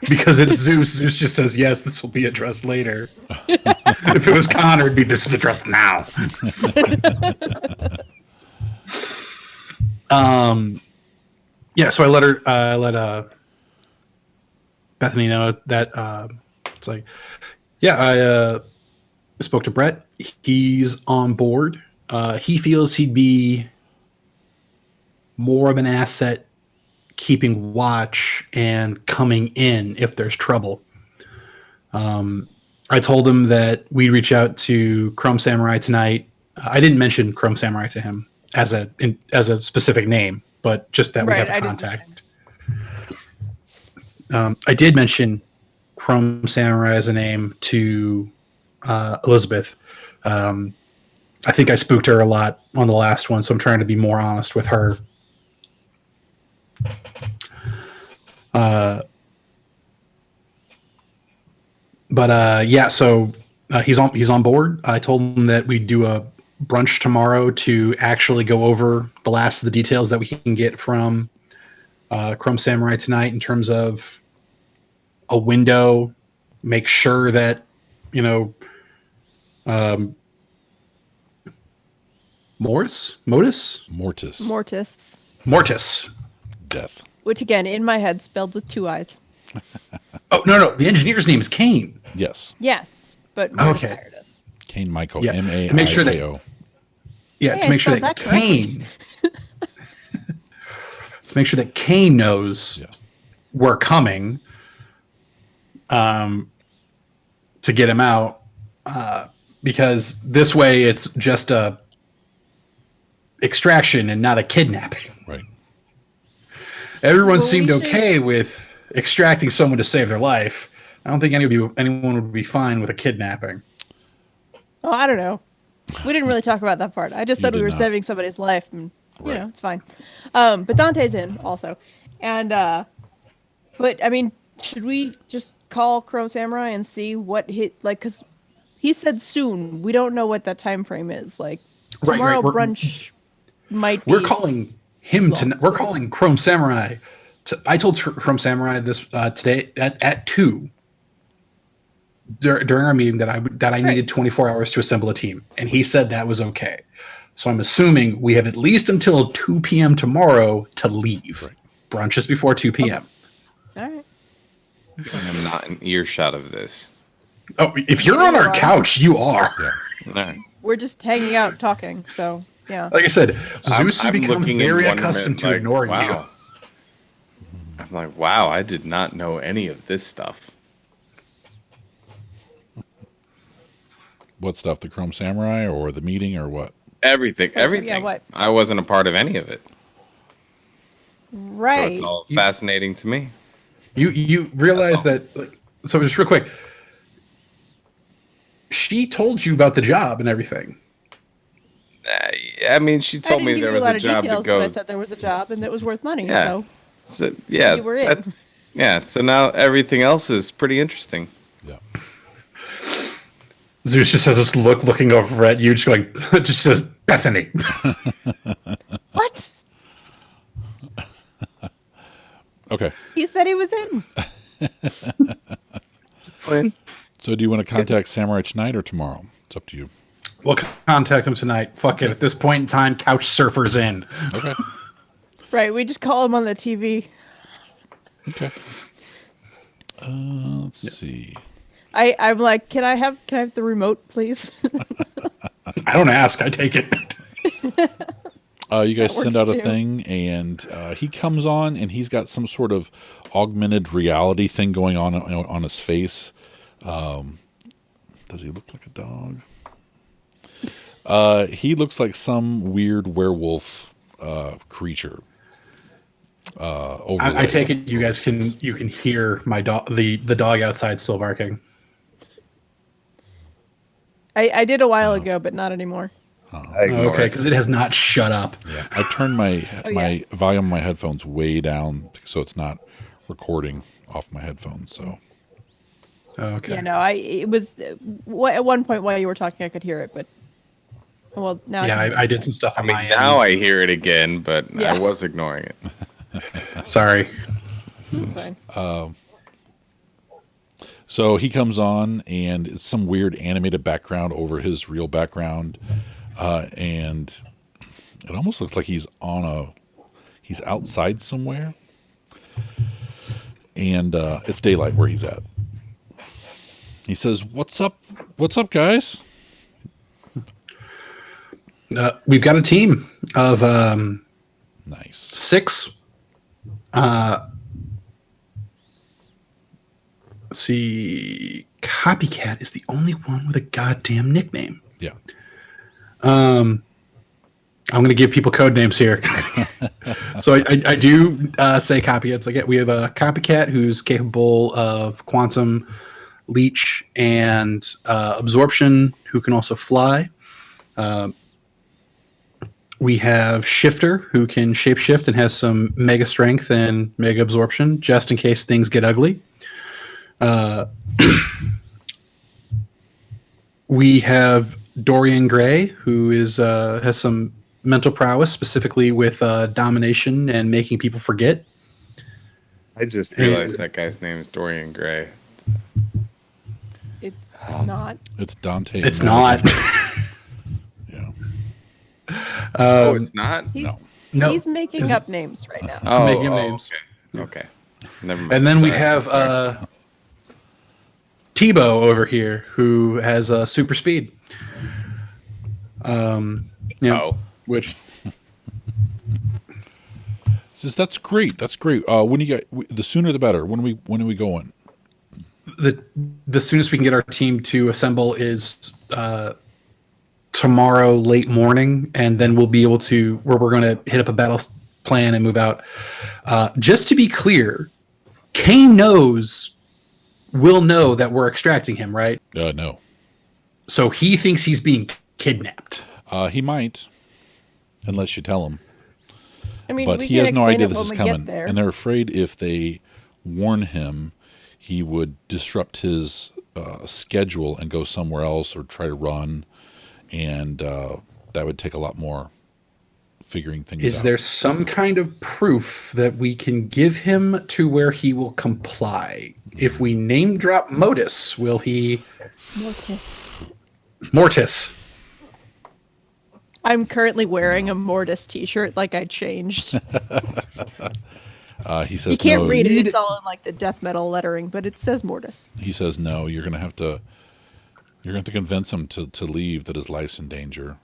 C: because it's Zeus. Zeus just says, yes, this will be addressed later. If it was Connor, it'd be, this is addressed now. Yeah, so I let Bethany know that it's like, yeah, I spoke to Brett. He's on board. He feels he'd be more of an asset keeping watch and coming in if there's trouble. I told him that we'd reach out to Chrome Samurai tonight. I didn't mention Chrome Samurai to him as a specific name, but just that we have a contact. I did mention Chrome Samurai as a name to Elizabeth. I think I spooked her a lot on the last one, so I'm trying to be more honest with her. Yeah, so he's on board. I told him that we'd do a brunch tomorrow to actually go over the last of the details that we can get from Chrome Samurai tonight in terms of a window, make sure that, Mortis?
A: Death.
B: Which again, in my head, spelled with 2 I's.
C: Oh, no. The engineer's name is Kane.
A: Yes.
B: Yes, but Mortis
C: Okay.
B: hired us.
A: Kane Michael.
C: Yeah,
A: M-A-I-K-O.
C: to make sure that- Yeah,
B: Hey,
C: to
B: I
C: make sure
B: spelled
C: that
B: that correctly.
C: Kane... to make sure that Kane knows
A: Yeah.
C: we're coming to get him out, because this way it's just a extraction and not a kidnapping.
A: Right.
C: Everyone
B: Well,
C: seemed
B: we should-
C: okay with extracting someone to save their life. I don't think anyone would be fine with a kidnapping.
B: Oh, I don't know. We didn't really talk about that part. I just
A: You
B: said we
A: did
B: were
A: not.
B: saving somebody's life, and
A: Right.
B: it's fine. But Dante's in also, and but I mean, should we just call Chrome Samurai and see what because he said soon. We don't know what that time frame is. Like
C: Right,
B: tomorrow
C: right,
B: brunch might be.
C: We're calling him
B: long,
C: we're
B: so-
C: calling Chrome Samurai. I told Chrome Samurai this today at 2 during our meeting that I needed 24 hours to assemble a team, and he said that was okay. So I'm assuming we have at least until 2 p.m. tomorrow to leave.
A: Right.
C: Brunch is before 2 p.m.
B: All right.
D: I'm not in earshot of this.
C: Oh, if you're on our couch, you are.
D: All right.
B: We're just hanging out talking, so yeah.
C: Like I said, Zeus has
D: I'm
C: become
D: looking in
C: very
D: wonderment,
C: accustomed to
D: like,
C: ignoring
D: wow.
C: you.
D: I'm like, wow, I did not know any of this stuff.
A: What stuff? The Chrome Samurai or the meeting or what?
D: Everything.
B: Yeah, what?
D: I wasn't a part of any of it.
B: Right.
D: So it's all fascinating to me.
C: You realize that, like, so just real quick, she told you about the job and everything.
D: I mean, she told me there was a job to go.
B: But I said there was a job and it was worth money.
D: Yeah.
B: So
D: So yeah,
B: you were in.
D: yeah. So now everything else is pretty interesting.
A: Yeah.
C: Zeus just has this looking over at you, just going, just says, Bethany.
B: What?
A: Okay.
B: He said he was in.
A: So do you want to contact Samurai tonight or tomorrow? It's up to you.
C: We'll contact him tonight. Fuck it. At this point in time, couch surfers in.
A: Okay.
B: Right. We just call him on the TV.
A: Okay. Let's see.
B: I'm like, can I have the remote, please?
C: I don't ask. I take it.
A: You guys
B: That
A: send out a
B: works, too.
A: thing, and he comes on, and he's got some sort of augmented reality thing going on his face. Does he look like a dog? He looks like some weird werewolf creature.
C: I take it you guys can hear my dog, the dog outside still barking.
B: I did a while ago, but not anymore.
C: Okay, because it has not shut up.
A: Yeah, I turned my
B: Oh,
A: my volume of my headphones way down so it's not recording off my headphones. So
C: Okay.
B: Yeah, no, it was at one point while you were talking, I could hear it, but well, now
C: Yeah,
B: I can-
C: I did some stuff
D: I
C: on
D: mean,
C: my
D: now
C: end.
D: I hear it again, but
B: Yeah.
D: I was ignoring it.
C: Sorry.
B: It's fine.
A: So he comes on, and it's some weird animated background over his real background, and it almost looks like he's outside somewhere, and it's daylight where he's at. He says, "What's up? What's up, guys?"
C: We've got a team of
A: Nice.
C: 6. Let's see. Copycat is the only one with a goddamn nickname.
A: Yeah.
C: I'm going to give people code names here. So I do say copycats. We have a copycat who's capable of quantum leech and absorption, who can also fly. We have Shifter, who can shapeshift and has some mega strength and mega absorption, just in case things get ugly. We have Dorian Gray, who has some mental prowess, specifically with domination and making people forget.
D: I just realized that guy's name is Dorian Gray.
B: It's not.
A: It's Dante.
C: It's
A: Magic.
C: not.
A: Yeah.
D: Oh, it's not?
C: No.
B: He's making up names right now.
D: Oh,
C: Making names.
D: Okay. Never mind.
C: And then we
D: Sorry.
C: have Tebow over here, who has super speed. Which
A: Says that's great. That's great. When you get the sooner the better. When are we going?
C: the soonest we can get our team to assemble is tomorrow late morning, and then we'll be able to we're going to hit up a battle plan and move out. Just to be clear, Kane will know that we're extracting him, right?
A: No.
C: So he thinks he's being kidnapped.
A: He might, unless you tell him.
B: I mean,
A: But
B: we
A: he
B: can
A: has no
B: explain
A: idea
B: it
A: this is
B: when we get
A: coming,
B: there.
A: and they're afraid if they warn him, he would disrupt his schedule and go somewhere else or try to run, and that would take a lot more figuring things
C: Is
A: out.
C: there some kind of proof that we can give him to where he will comply? If we name drop Modus, will he... Mortis.
B: I'm currently wearing a Mortis t-shirt like I changed.
A: He says
B: You can't
A: no.
B: read it. It's all in like the death metal lettering, but it says Mortis.
A: He says no. You're gonna have to convince him to leave. That his life's in danger.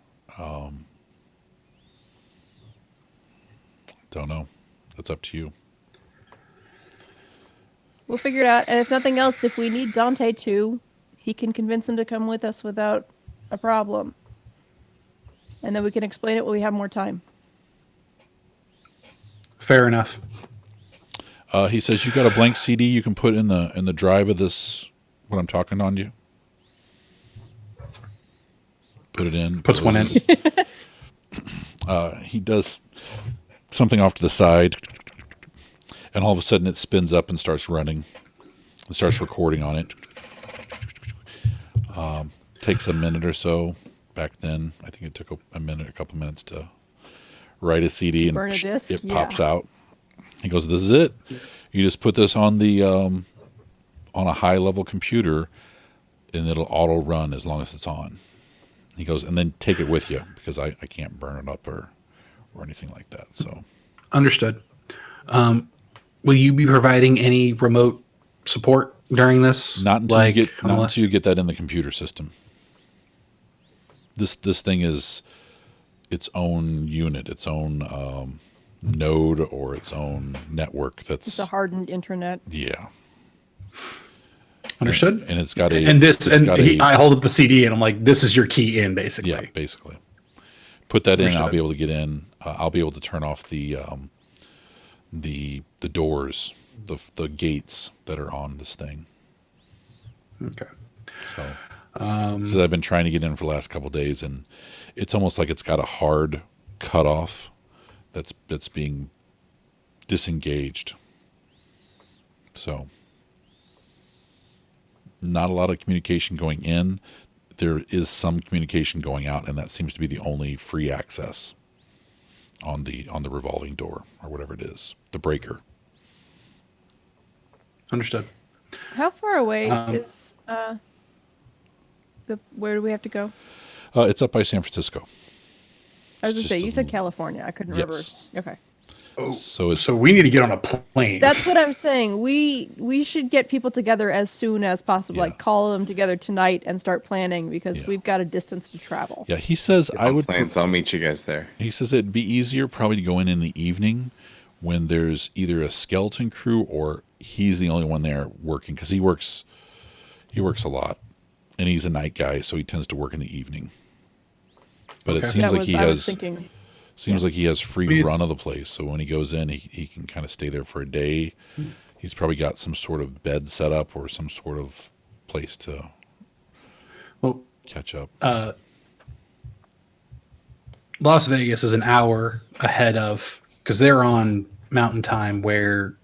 A: Don't know. That's up to you.
B: We'll figure it out. And if nothing else, if we need Dante too, he can convince him to come with us without a problem. And then we can explain it when we have more time.
C: Fair enough.
A: He says you got a blank CD you can put in the drive of this. What I'm talking on you. Put it in.
C: Puts one in.
A: He does something off to the side, and all of a sudden it spins up and starts running. It starts recording on it. Takes a minute or so. Back then, I think it took a couple minutes to write a CD, and
B: burn a disc?
A: it
B: Yeah.
A: pops out. He goes, "This is it. You just put this on the on a high level computer, and it'll auto run as long as it's on." He goes, "And then take it with you because I can't burn it up or anything like that." So,
C: Understood. Will you be providing any remote support during this?
A: not until you get that in the computer system. This thing is its own unit, its own node or its own network. That's
B: It's a hardened intranet.
A: yeah.
C: Understood.
A: And it's got a
C: I hold up the CD and I'm like, "This is your key in," basically.
A: yeah, basically. Put that in. I'll
C: Understood.
A: be able to get in. I'll be able to turn off the doors, the gates that are on this thing.
C: Okay.
A: So, I've been trying to get in for the last couple of days, and it's almost like it's got a hard cutoff that's being disengaged. So, not a lot of communication going in. There is some communication going out, and that seems to be the only free access on the revolving door or whatever it is, the breaker.
C: Understood.
B: How far away is where do we have to go?
A: It's up by San Francisco.
B: I was
A: It's
B: gonna say
A: just
B: you
A: a
B: said
A: little-
B: California. I couldn't
A: Yes.
B: remember. Okay.
A: So it's
C: So we need to get on a plane.
B: That's what I'm saying. We should get people together as soon as possible.
A: Yeah.
B: Like call them together tonight and start planning because
A: Yeah.
B: we've got a distance to travel.
A: yeah. He says I would.
D: Plans. I'll meet you guys there.
A: He says it'd be easier probably to go in the evening when there's either a skeleton crew or he's the only one there working because he works a lot and he's a night guy, so he tends to work in the evening. But it
C: Okay.
A: seems
B: That
A: like
B: was-
A: he
B: I was
A: has
B: thinking.
A: like he has free
C: It's-
A: run of the place. So when he goes in, he can kind of stay there for a day. He's probably got some sort of bed set up or some sort of place to
C: Well,
A: catch up.
C: Las Vegas is an hour ahead of, because they're on Mountain Time where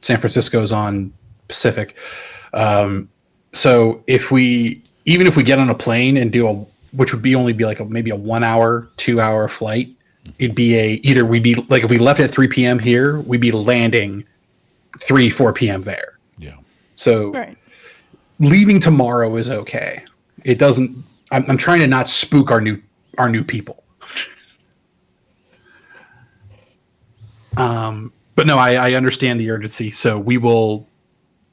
C: San Francisco's on Pacific. So even if we get on a plane and which would only be like maybe a 1 hour, 2 hour flight, it'd be we'd be like, if we left at 3 p.m. here, we'd be landing 4 p.m. there.
A: Yeah.
C: So
B: Right.
C: leaving tomorrow is okay. It doesn't, I'm trying to not spook our new people. But no, I understand the urgency. So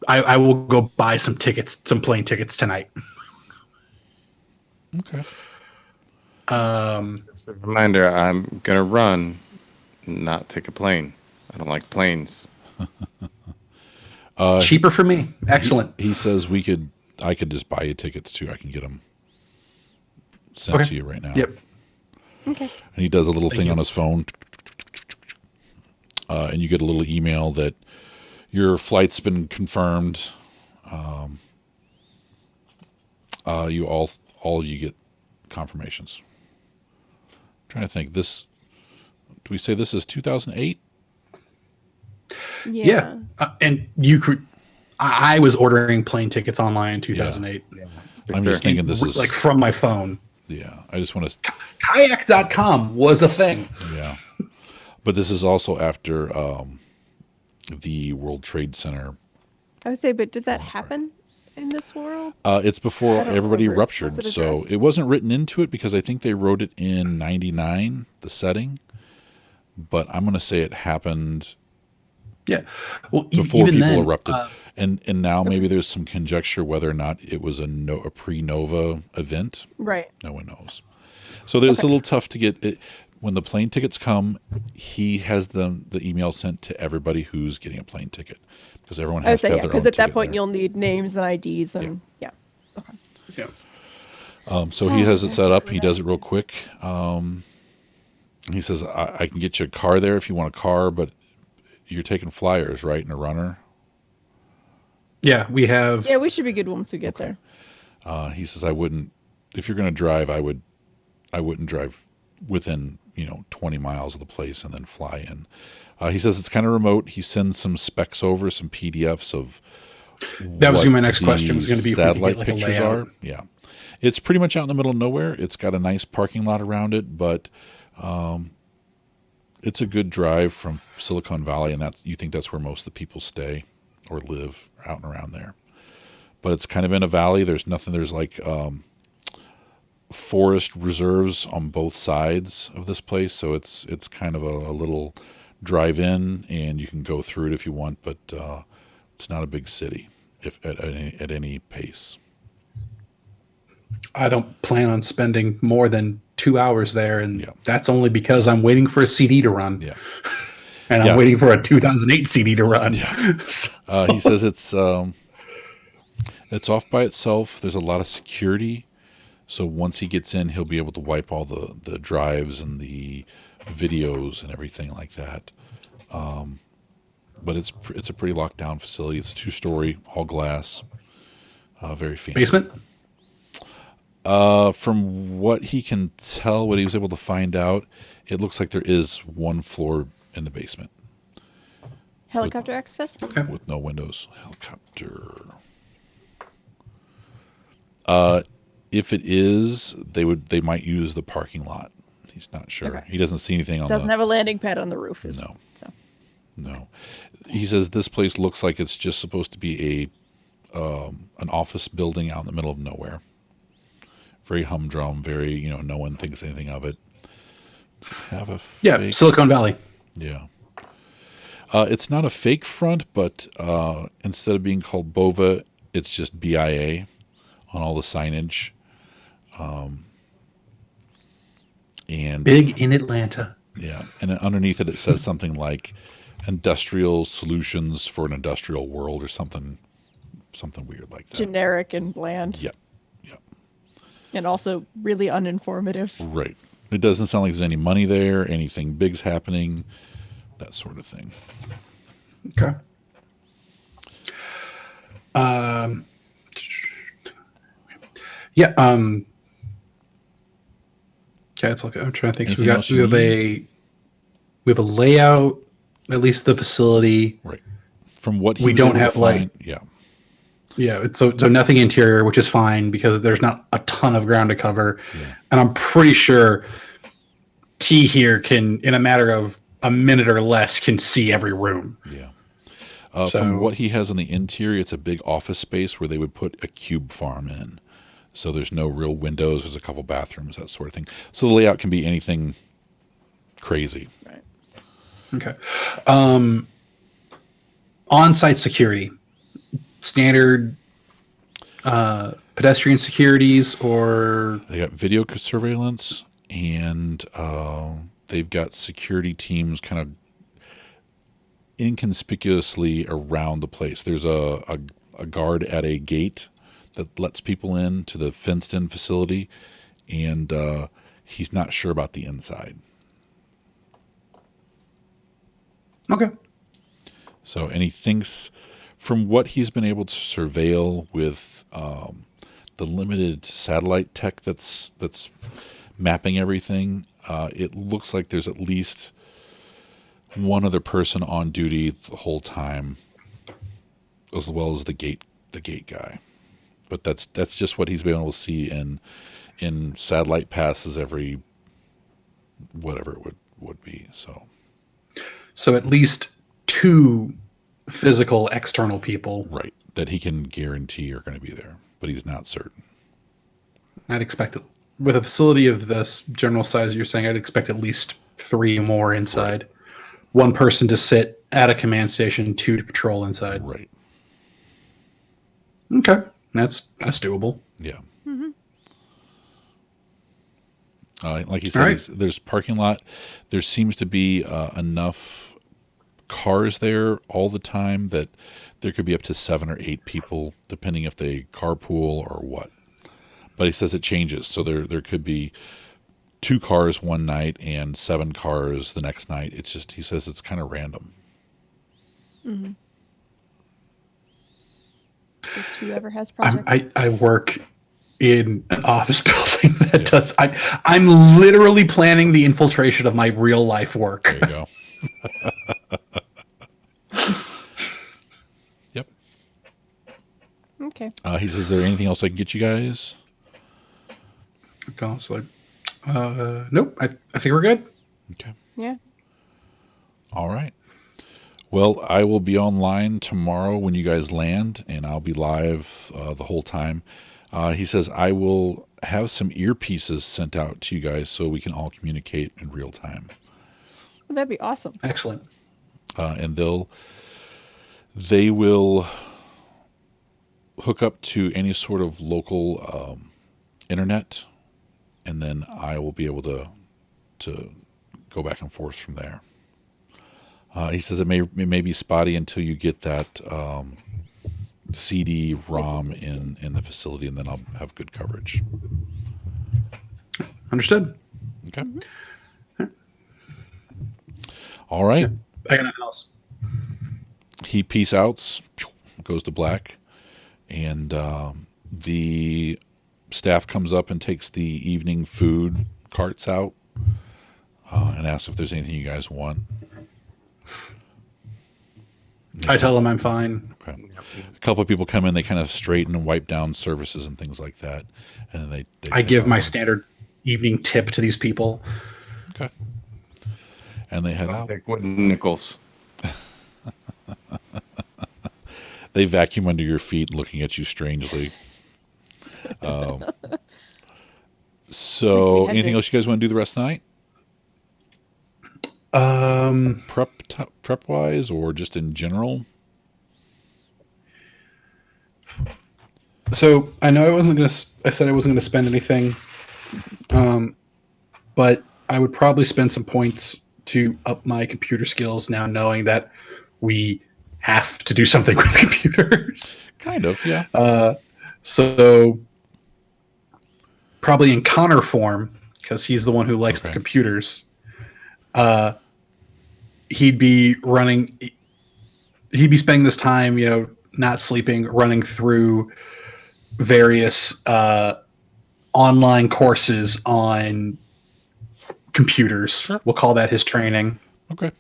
C: I will go buy some plane tickets tonight.
A: Okay.
D: Just a reminder, I'm going to run, not take a plane. I don't like planes.
C: Cheaper for me. Excellent.
A: He says I could just buy you tickets too. I can get them sent
C: Okay.
A: to you right now.
C: Yep.
B: Okay.
A: And he does a little thing
C: you.
A: on his phone, and you get a little email that your flight's been confirmed. You all of you get confirmations. I'm trying to think. Do we say this is 2008?
C: Yeah. And you could. I was ordering plane tickets online in 2008.
A: I'm just thinking this is
C: like from my phone.
A: Yeah, I just want to.
C: Kayak.com was a thing.
A: Yeah, but this is also after the World Trade Center.
B: I would say, but did that happen in this world?
A: It's before
B: I don't
A: everybody
B: remember.
A: ruptured,
B: Was it
A: so
B: addressed?
A: it wasn't written into it because I think they wrote it in '99, the setting. But I'm going to say it happened
C: Yeah. Well,
A: before
C: even
A: people
C: then,
A: erupted, and now maybe there's some conjecture whether or not it was a pre-nova event.
B: Right.
A: No one knows. So it's a little tough to get it. When the plane tickets come, he has the email sent to everybody who's getting a plane ticket because everyone
B: I would
A: has to
B: say,
A: have
B: yeah,
A: their own
B: because at that
A: ticket
B: point
A: there.
B: you'll need names and IDs and yeah. Okay.
C: yeah.
A: So he has it set up. He does it real quick. He says, I can get you a car there if you want a car, but you're taking flyers, right, and a runner?
C: Yeah, we have.
B: Yeah, we should be good once we get there.
A: He says, I wouldn't, if you're going to drive, I wouldn't drive within, 20 miles of the place and then fly in. He says it's kind of remote. He sends some specs over, some PDFs of
C: That was
A: what
C: my next
A: the
C: question. Was going to be if we could
A: satellite
C: get, like, a
A: pictures
C: layout.
A: are. Yeah. It's pretty much out in the middle of nowhere. It's got a nice parking lot around it, but it's a good drive from Silicon Valley, and you think that's where most of the people stay or live, out and around there. But it's kind of in a valley. There's nothing. There's like forest reserves on both sides of this place, so it's kind of a little drive-in, and you can go through it if you want, but it's not a big city if at any pace.
C: I don't plan on spending more than 2 hours there, and
A: Yeah.
C: that's only because I'm waiting for a CD to run.
A: Yeah.
C: And I'm
A: Yeah.
C: waiting for a 2008 CD to run.
A: Yeah. He says it's off by itself. There's a lot of security. So once he gets in, he'll be able to wipe all the drives and the videos and everything like that. But it's a pretty locked down facility. It's a 2-story, all glass, very fancy.
C: Basement?
A: From what he can tell, what he was able to find out, it looks like there is one floor in the basement
B: Helicopter access?
C: Okay.
A: with no windows. Helicopter. If it is, they might use the parking lot. He's not sure.
B: Okay.
A: He doesn't see anything on
B: Doesn't
A: the.
B: have a landing pad on the roof.
A: No.
B: So.
A: No, he says this place looks like it's just supposed to be an office building out in the middle of nowhere. Very humdrum. Very no one thinks anything of it. Have a
C: Yeah,
A: fake,
C: Silicon Valley.
A: yeah. It's not a fake front, but instead of being called Bova, it's just BIA on all the signage. And
C: Big in Atlanta.
A: yeah, and underneath it says something like "Industrial Solutions for an Industrial World" or something weird like that.
B: Generic and bland.
A: Yep, yep,
B: And also really uninformative.
A: right. It doesn't sound like there's any money there, anything big's happening, that sort of thing.
C: Okay. Yeah. Okay, it's okay. I'm trying to think. So
A: Anything else you
C: we have a layout, at least the facility.
A: Right. From what he
C: We
A: was
C: don't
A: able to
C: have, like-
A: find, yeah,
C: Yeah, so nothing interior, which is fine because there's not a ton of ground to cover.
A: Yeah.
C: And I'm pretty sure T here can, in a matter of a minute or less, can see every room.
A: yeah.
C: So-
A: From what he has on the interior, it's a big office space where they would put a cube farm in. So there's no real windows. There's a couple bathrooms, that sort of thing. So the layout can be anything crazy.
B: Right.
C: Okay. On-site security, standard pedestrian securities, or
A: They got video surveillance, and they've got security teams kind of inconspicuously around the place. There's a guard at a gate that lets people in to the fenced-in facility, and he's not sure about the inside.
C: okay.
A: So, and he thinks, from what he's been able to surveil with the limited satellite tech that's mapping everything, it looks like there's at least one other person on duty the whole time, as well as the gate guy. But that's just what he's been able to see in in satellite passes every whatever it would be.
C: So at least 2 physical external people.
A: Right, that he can guarantee are going to be there, but he's not certain.
C: I'd expect it. With a facility of this general size you're saying, I'd expect at least 3 more inside. Right. 1 person to sit at a command station, 2 to patrol inside.
A: Right.
C: Okay. That's doable.
A: Yeah. Mm-hmm. Like you said, there's parking lot. There seems to be enough cars there all the time that there could be up to 7 or 8 people, depending if they carpool or what. But he says it changes. So there could be 2 cars one night and 7 cars the next night. It's just, he says it's kind of random.
B: Mm-hmm. Just whoever has projects.
C: I work in an office building that does. I'm literally planning the infiltration of my real life work.
A: There you go. Yep.
B: Okay.
A: He says, "Is there anything else I can get you guys?"
C: Okay, so nope. I think we're good.
A: Okay.
B: Yeah.
A: All right. Well, I will be online tomorrow when you guys land, and I'll be live the whole time. He says I will have some earpieces sent out to you guys so we can all communicate in real time.
B: Well, that'd be awesome.
C: Excellent.
A: And they will hook up to any sort of local internet, and then I will be able to go back and forth from there. He says it may be spotty until you get that CD-ROM in the facility, and then I'll have good coverage.
C: Understood.
A: Okay. Mm-hmm. All right.
C: I got nothing else.
A: He peace outs, goes to black, and the staff comes up and takes the evening food carts out and asks if there's anything you guys want.
C: I tell them I'm fine.
A: Okay. A couple of people come in, they kind of straighten and wipe down services and things like that, and then they
C: I give my standard evening tip to these people.
A: Okay. And they head out.
D: Take wooden nickels.
A: They vacuum under your feet, looking at you strangely. So, anything else you guys want to do the rest of the night? Prep wise, or just in general?
C: So I know I said I wasn't gonna spend anything, but I would probably spend some points to up my computer skills now, knowing that we have to do something with computers.
A: Kind of, yeah.
C: So probably in Connor form, because he's the one who likes the computers. He'd be spending this time, not sleeping, running through various online courses on computers. Sure. We'll call that his training.
A: Okay.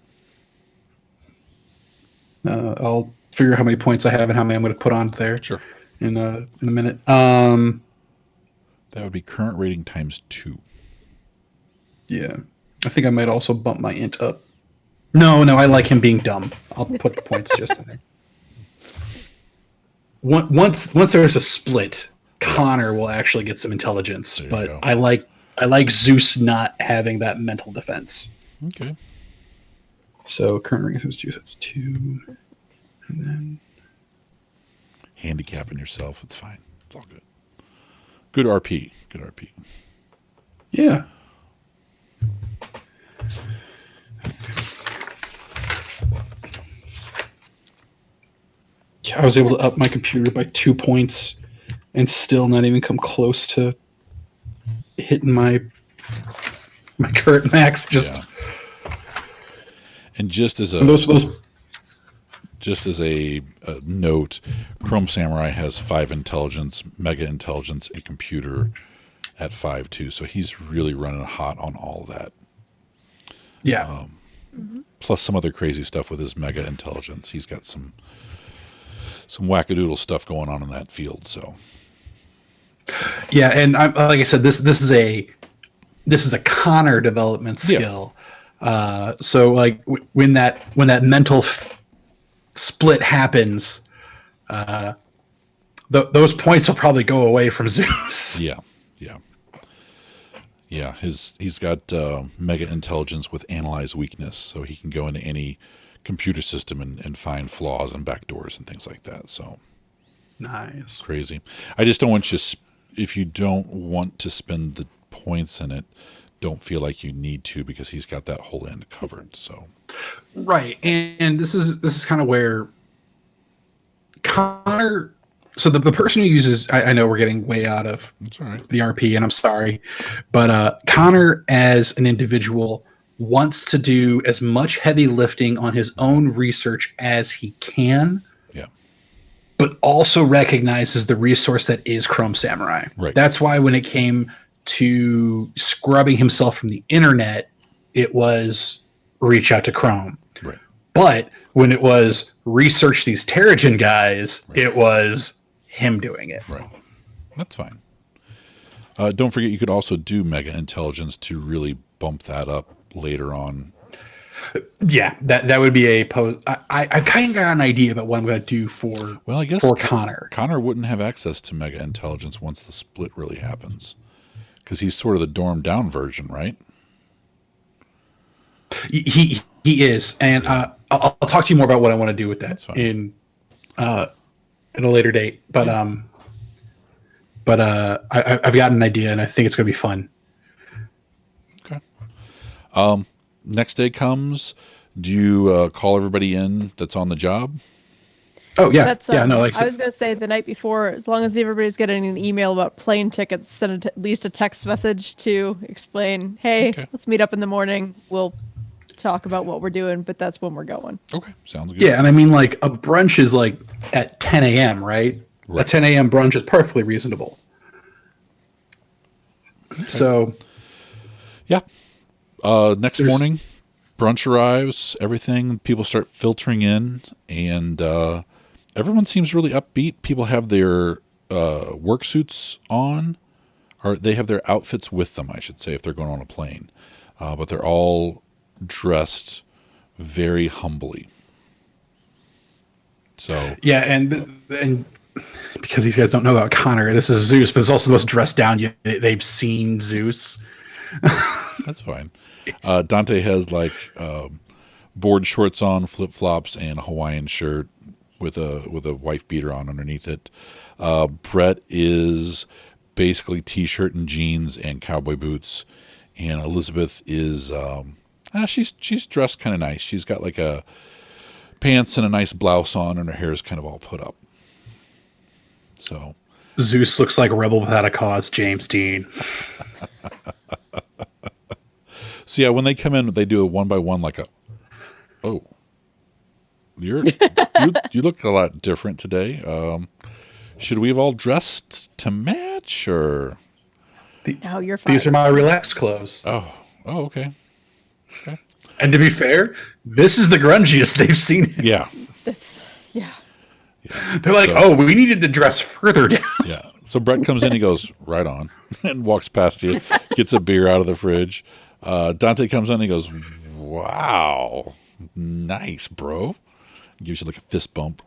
C: I'll figure out how many points I have and how many I'm going to put on there.
A: Sure.
C: In a minute.
A: That would be current rating times 2.
C: Yeah. I think I might also bump my int up. No, I like him being dumb. I'll put the points just in there. Once there's a split, Connor will actually get some intelligence. But go. I like Zeus not having that mental defense.
A: Okay.
C: So current rating is Zeus. That's 2, and then
A: handicapping yourself. It's fine. It's all good. Good RP. Good RP.
C: Yeah. I was able to up my computer by 2 points and still not even come close to hitting my current max.
A: And just as a note, Chrome Samurai has 5 intelligence, mega intelligence, and computer at 5 too. So he's really running hot on all that.
C: Yeah.
A: Plus some other crazy stuff with his mega intelligence. He's got some wackadoodle stuff going on in that field. So
C: Yeah, and like I said, this is a Connor development skill. So like when that mental split happens, those points will probably go away from Zeus.
A: Yeah. He's got mega intelligence with analyze weakness, so he can go into any computer system and find flaws and backdoors and things like that. So
C: nice,
A: crazy. I just don't want you. If you don't want to spend the points in it, don't feel like you need to, because he's got that whole end covered. So
C: right, and this is kind of where Connor. So the person who uses, I know we're getting way out of the RP, and I'm sorry, but Connor as an individual wants to do as much heavy lifting on his own research as he can.
A: Yeah.
C: But also recognizes the resource that is Chrome Samurai.
A: Right.
C: That's why when it came to scrubbing himself from the internet, it was reach out to Chrome.
A: Right.
C: But when it was research these Terrigen guys, it was him doing it.
A: Right. That's fine. Don't forget, you could also do mega intelligence to really bump that up later on.
C: Yeah, that would be a pose. I've kind of got an idea about what I'm going to do for.
A: Well, I guess
C: for Connor.
A: Connor wouldn't have access to mega intelligence once the split really happens, because he's sort of the dorm down version, right?
C: He is, and I'll talk to you more about what I want to do with that in a later date. But I've got an idea, and I think it's going to be fun.
A: Okay. Next day comes. Do you call everybody in that's on the job?
C: Oh yeah,
B: That's,
C: yeah. No, like
B: I was gonna say the night before, as long as everybody's getting an email about plane tickets, send at least a text message to explain, hey, let's meet up in the morning. We'll talk about what we're doing, but that's when we're going.
A: Okay, sounds good.
C: Yeah, and I mean, like a brunch is like at 10 a.m., right? A 10 a.m. brunch is perfectly reasonable. Okay. So,
A: yeah. Next morning, brunch arrives. Everything, people start filtering in, and everyone seems really upbeat. People have their work suits on, or they have their outfits with them, I should say, if they're going on a plane. But they're all dressed very humbly. So
C: yeah, and because these guys don't know about Connor, this is Zeus, but it's also the most dressed down they've seen Zeus.
A: That's fine. Dante has like board shorts on, flip flops, and a Hawaiian shirt with a wife beater on underneath it. Brett is basically t-shirt and jeans and cowboy boots, and Elizabeth is she's dressed kind of nice. She's got like a pants and a nice blouse on, and her hair is kind of all put up. So
C: Zeus looks like a rebel without a cause, James Dean.
A: So yeah, when they come in, they do a one by one, like you look a lot different today. Should we have all dressed to match, or?
B: No, you're fine.
C: These are my relaxed clothes.
A: Oh, okay.
C: And to be fair, this is the grungiest they've seen it.
A: Yeah.
B: Yeah.
C: They're like, we needed to dress further down.
A: Yeah. So Brett comes in, he goes, right on, and walks past you, gets a beer out of the fridge. Dante comes in, and he goes, wow, nice, bro. Gives you like a fist bump.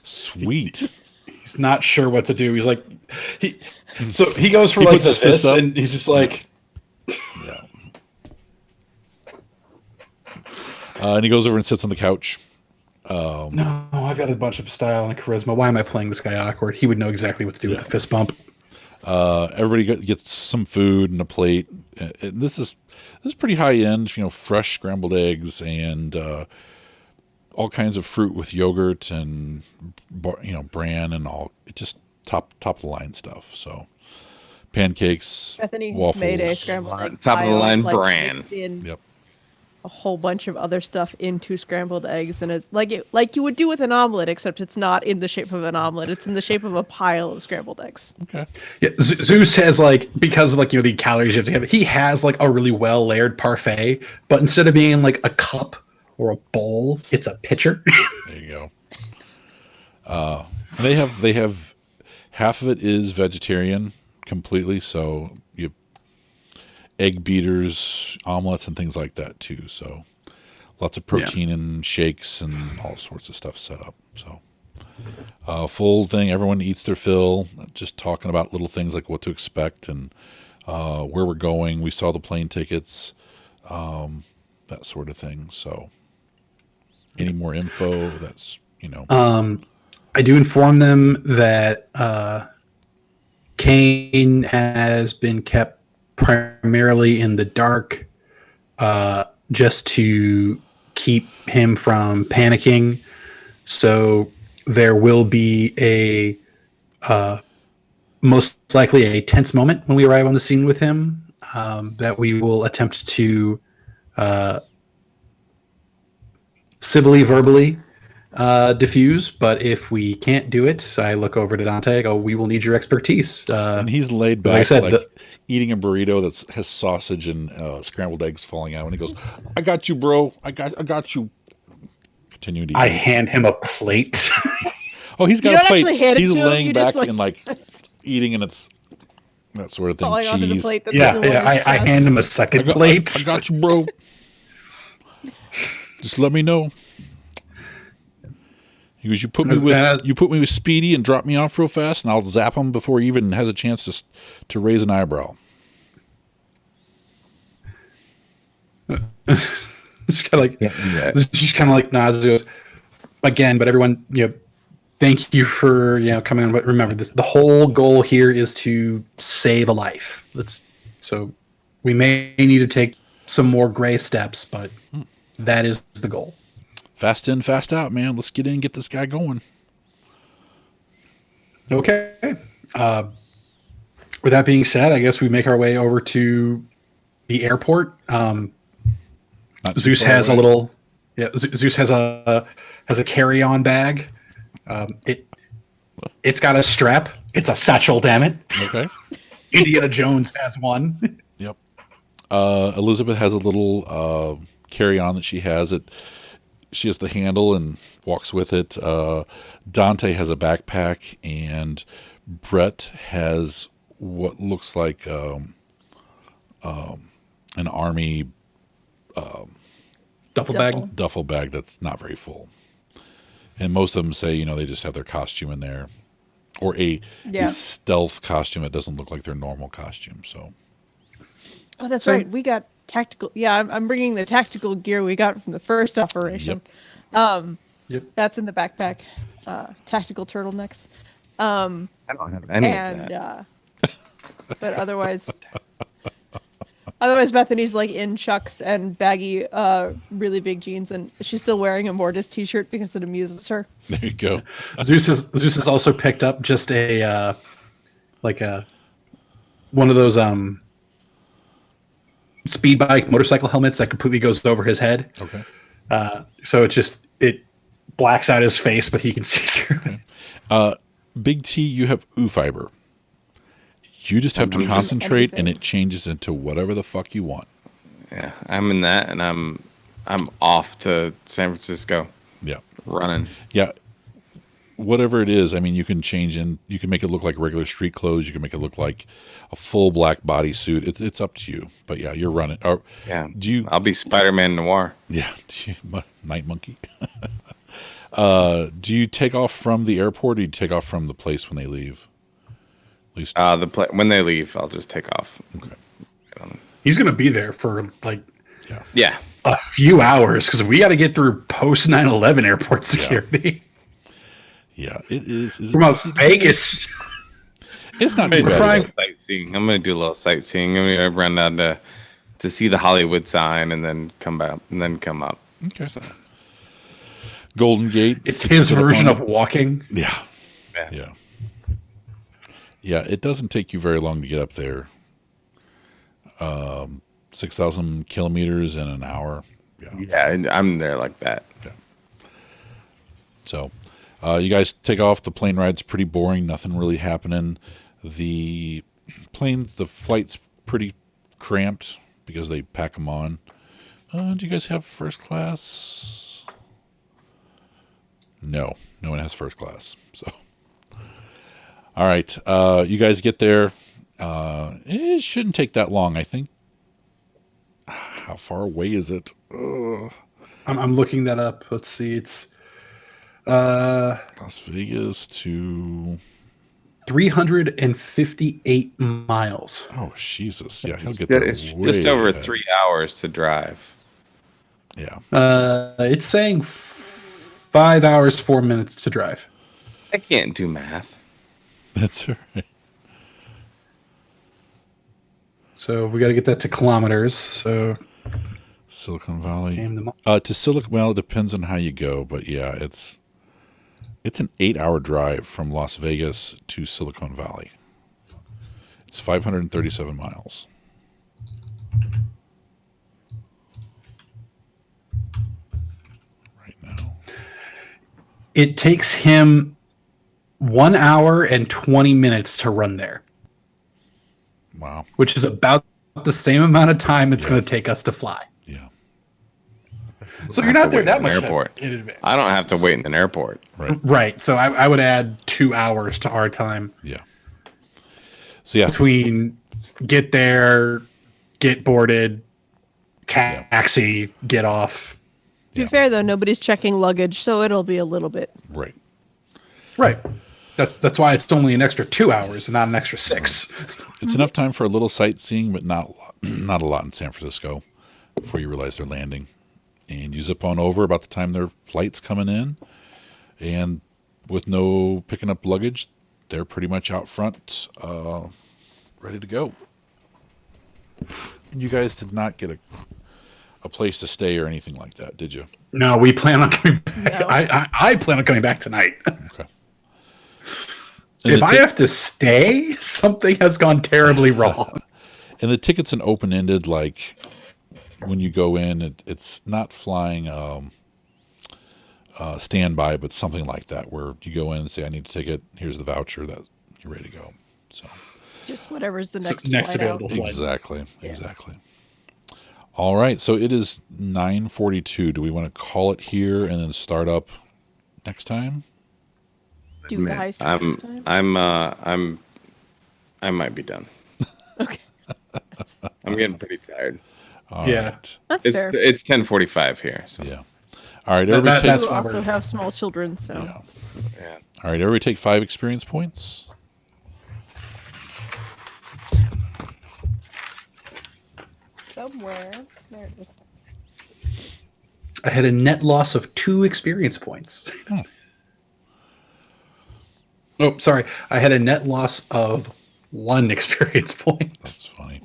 A: Sweet.
C: He's not sure what to do. He's like, he goes for like this fist, and he's just like,
A: yeah. And he goes over and sits on the couch.
C: No, I've got a bunch of style and charisma. Why am I playing this guy awkward? He would know exactly what to do with the fist bump.
A: Everybody gets some food and a plate. And this is pretty high end. Fresh scrambled eggs and all kinds of fruit with yogurt and bran and all. It just top of the line stuff. So pancakes,
B: Bethany
A: waffles,
B: made a scrambled egg
D: top of the line
B: pile,
D: bran.
A: Yep.
B: A whole bunch of other stuff into scrambled eggs, and it's like you would do with an omelet, except it's not in the shape of an omelet. It's in the shape of a pile of scrambled eggs.
A: Okay.
C: Yeah, Zeus has because of the calories you have to have. He has like a really well layered parfait, but instead of being like a cup or a bowl, it's a pitcher.
A: There you go. They have half of it is vegetarian completely. So you have egg beaters, omelets, and things like that too. So lots of protein and shakes and all sorts of stuff set up. So full thing. Everyone eats their fill. Just talking about little things like what to expect and where we're going. We saw the plane tickets, that sort of thing. So any more info? That's
C: I do inform them that Kane has been kept primarily in the dark, just to keep him from panicking. So there will be a most likely a tense moment when we arrive on the scene with him, that we will attempt to civilly, verbally diffuse. But if we can't do it, I look over to Dante. I go, "We will need your expertise."
A: and he's laid back,
C: like I said,
A: eating a burrito that has sausage and scrambled eggs falling out. And he goes, "I got you, bro. I got you." Continue to eat.
C: I hand him a plate.
A: Oh, he's
B: You
A: got a
B: don't
A: plate.
B: actually hand it
A: He's
B: to him,
A: laying
B: you
A: back
B: just,
A: and eating, and it's that sort of thing.
B: falling onto the
A: Cheese.
B: plate. That's
C: I hand him a second plate.
A: I got you, bro. Just let me know. He goes, you put me with Speedy and drop me off real fast, and I'll zap him before he even has a chance to raise an eyebrow.
C: Just kind of like nods. Goes, again, but everyone, thank you for coming on. But remember, the whole goal here is to save a life. So we may need to take some more gray steps, but that is the goal.
A: Fast in, fast out, man. Let's get in and get this guy going.
C: Okay. With that being said, I guess we make our way over to the airport. Zeus has a little. Yeah, Zeus has a carry-on bag. It's got a strap. It's a satchel. Damn it.
A: Okay.
C: Indiana Jones has one.
A: Yep. Elizabeth has a little carry-on that she has. She has the handle and walks with it. Dante has a backpack, and Brett has what looks like an army
C: duffel
A: bag that's not very full. And most of them say, they just have their costume in there, or a stealth costume that doesn't look like their normal costume. So.
B: Oh, that's right. We got tactical. Yeah, I'm bringing the tactical gear we got from the first operation.
C: Yep.
B: That's in the backpack. Tactical turtlenecks.
D: I don't have any of that.
B: But otherwise Bethany's in Chucks and baggy, really big jeans, and she's still wearing a Mortis t-shirt because it amuses her.
A: There you go.
C: Zeus has also picked up just a one of those speed bike motorcycle helmets that completely goes over his head.
A: Okay.
C: So it blacks out his face, but he can see through it.
A: Big T, you have ooh fiber. You just have to concentrate, and it changes into whatever the fuck you want.
D: Yeah, I'm in that, and I'm off to San Francisco.
A: Yeah.
D: Running.
A: Yeah. Whatever it is, you can you can make it look like regular street clothes. You can make it look like a full black bodysuit. It's up to you. But yeah, you're running.
D: I'll be Spider-Man Noir.
A: Yeah. Night Monkey. Do you take off from the airport, or do you take off from the place when they leave? At least
D: when they leave, I'll just take off.
A: Okay.
C: He's going to be there for
D: Yeah.
C: a few hours because we got to get through post 9/11 airport security.
A: Yeah, it is.
C: From Vegas.
A: It's not too bad.
D: Sightseeing. I'm going to do a little sightseeing. I'm going to run down to see the Hollywood sign and then come back and then come up.
A: Okay. So. Golden Gate.
C: It's his version of walking.
A: Yeah. Yeah, it doesn't take you very long to get up there. 6,000 kilometers in an hour.
D: Yeah, I'm there like that.
A: Yeah. So, you guys take off. The plane ride's pretty boring. Nothing really happening. The flight's pretty cramped because they pack them on. Do you guys have first class? No one has first class. So, All right. You guys get there. It shouldn't take that long, I think. How far away is it?
C: I'm looking that up. Let's see. It's
A: Las Vegas to
C: 358 miles.
A: Oh, Jesus. Yeah, he'll get there.
D: It's just over
A: ahead.
D: 3 hours to drive.
A: Yeah.
C: It's saying 5 hours, 4 minutes to drive.
D: I can't do math.
A: That's all right.
C: So we got to get that to kilometers. So
A: Silicon Valley.
C: to
A: Silicon. Well, it depends on how you go, but yeah, it's an 8-hour drive from Las Vegas to Silicon Valley. It's 537 miles. Right now.
C: It takes him 1 hour and 20 minutes to run there.
A: Wow.
C: Which is about the same amount of time it's going to take us to fly.
A: Yeah.
C: So you're not there that much
D: airport.
C: in advance.
D: I don't have to wait in an airport.
A: Right.
C: Right. So I would add 2 hours to our time.
A: Yeah. So yeah.
C: Between get there, get boarded, taxi, get off.
B: To be fair, though, nobody's checking luggage, so it'll be a little bit.
A: Right.
C: Right. That's why it's only an extra 2 hours and not an extra 6.
A: It's enough time for a little sightseeing, but not a lot, not a lot in San Francisco before you realize they're landing. And you zip on over about the time their flight's coming in, and with no picking up luggage, they're pretty much out front, ready to go. You guys did not get a place to stay or anything like that, did you?
C: No, we plan on coming back.
B: No.
C: I plan on coming back tonight.
A: Okay. And
C: If I have to stay, something has gone terribly wrong.
A: And the ticket's an open-ended, like when you go in, it's not flying standby, but something like that, where you go in and say, I need a ticket, here's the voucher, that you're ready to go. So
B: Just whatever's the next
C: next
B: flight
C: available
B: out.
C: flight.
A: Exactly. All right, so it is 9:42. Do we want to call it here and then start up next time?
B: Do the heist next time?
D: I might be done.
B: Okay.
D: I'm getting pretty tired.
A: All
C: Yeah.
A: right.
B: That's
D: It's
B: fair.
D: 10:45 here. So
A: Yeah. All right, everybody
C: that's
B: You
C: why
B: also
C: we're-
B: have small children, so.
A: yeah.
D: yeah.
A: All right, everybody take 5 experience points.
B: Somewhere. There it is.
C: I had a net loss of 2 experience points.
A: Oh.
C: Oh, sorry. I had a net loss of 1 experience point.
A: That's funny.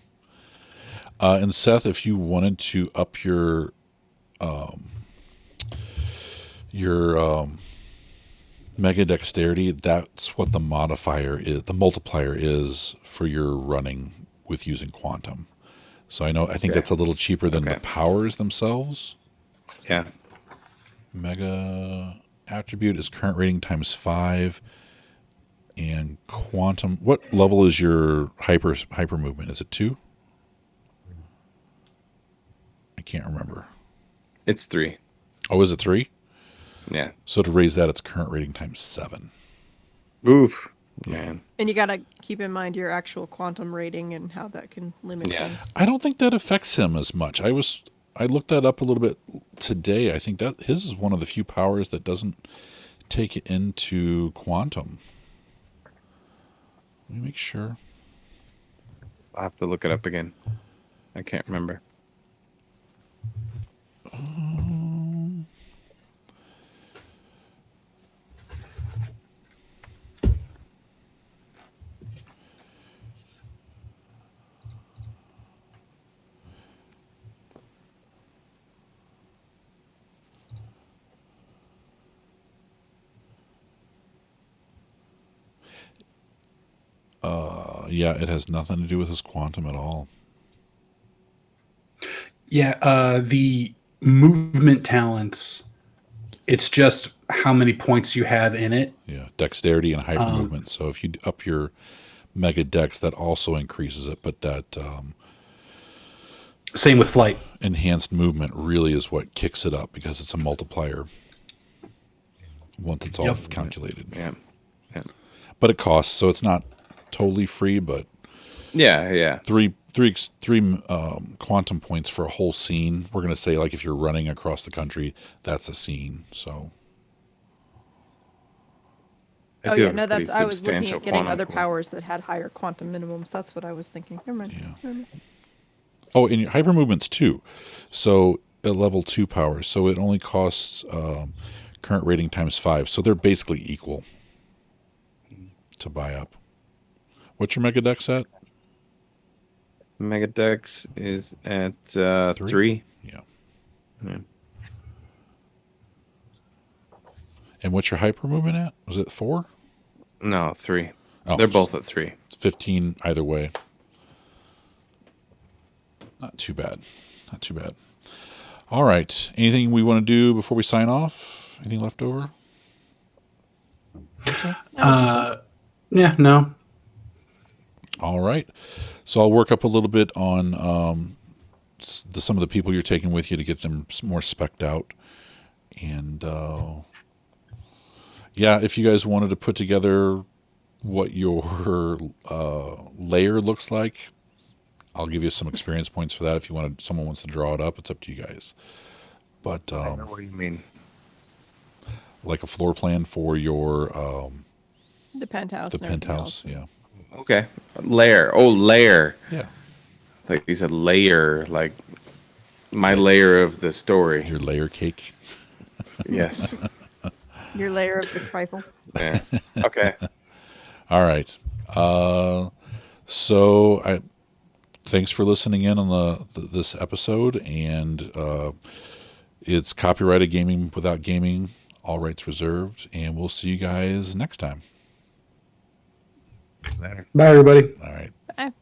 A: And Seth, if you wanted to up your mega dexterity, that's what the modifier is. The multiplier is for your running with using quantum. So I think that's a little cheaper than the powers themselves.
D: Yeah.
A: Mega attribute is current rating times 5, and quantum. What level is your hyper movement? Is it 2? I can't remember.
D: It's 3.
A: Oh, is it 3?
D: Yeah.
A: So to raise that, it's current rating times 7.
D: Oof. Man.
B: And you gotta keep in mind your actual quantum rating and how that can limit
D: Yeah.
B: things.
A: I don't think that affects him as much. I looked that up a little bit today. I think that his is one of the few powers that doesn't take it into quantum. Let me make sure.
D: I'll have to look it up again. I can't remember.
A: Yeah, it has nothing to do with his quantum at all.
C: Yeah, the movement talents, it's just how many points you have in it.
A: Yeah, dexterity and hyper movement. So if you up your mega dex, that also increases it. But that
C: Same with flight.
A: enhanced movement really is what kicks it up, because it's a multiplier once it's all calculated.
D: Yeah. Yeah.
A: but it costs, so it's not totally free. But
D: Yeah.
A: three quantum points for a whole scene. We're gonna say, like, if you're running across the country, that's a scene. So
B: Oh
D: do
B: yeah,
D: have a
B: no,
D: pretty
B: that's I was looking
D: substantial
B: at getting
D: quantum
B: other
D: point.
B: powers that had higher quantum minimums. That's what I was thinking. Never mind.
A: Yeah.
B: Never mind.
A: oh, and your hyper movement's 2, so at level 2 powers. So it only costs current rating times 5. So they're basically equal to buy up. What's your Mega Dex at?
D: Megadex is at 3.
A: Yeah.
D: Yeah.
A: And what's your hyper movement at? Was it 4?
D: No, 3.
A: Oh,
D: They're both at 3.
A: 15 either way. Not too bad. Not too bad. All right. Anything we want to do before we sign off? Anything left over?
C: Yeah, no.
A: All right. So I'll work up a little bit on some of the people you're taking with you to get them more spec'd out. And yeah, if you guys wanted to put together what your layer looks like, I'll give you some experience points for that. If someone wants to draw it up, it's up to you guys. But
D: I know what you mean.
A: like a floor plan for your
B: The penthouse.
A: the
B: and everything
A: penthouse,
B: else.
A: yeah.
D: Okay. Layer. Oh, layer.
A: Yeah.
D: Like you said, layer. Like my layer of the story.
A: Your layer cake.
D: Yes.
B: Your layer of the trifle.
D: Yeah. Okay.
A: All right. So thanks for listening in on this episode, and it's copyrighted Gaming Without Gaming, all rights reserved, and we'll see you guys next time.
D: Later.
C: Bye, everybody.
A: All right.
B: Bye.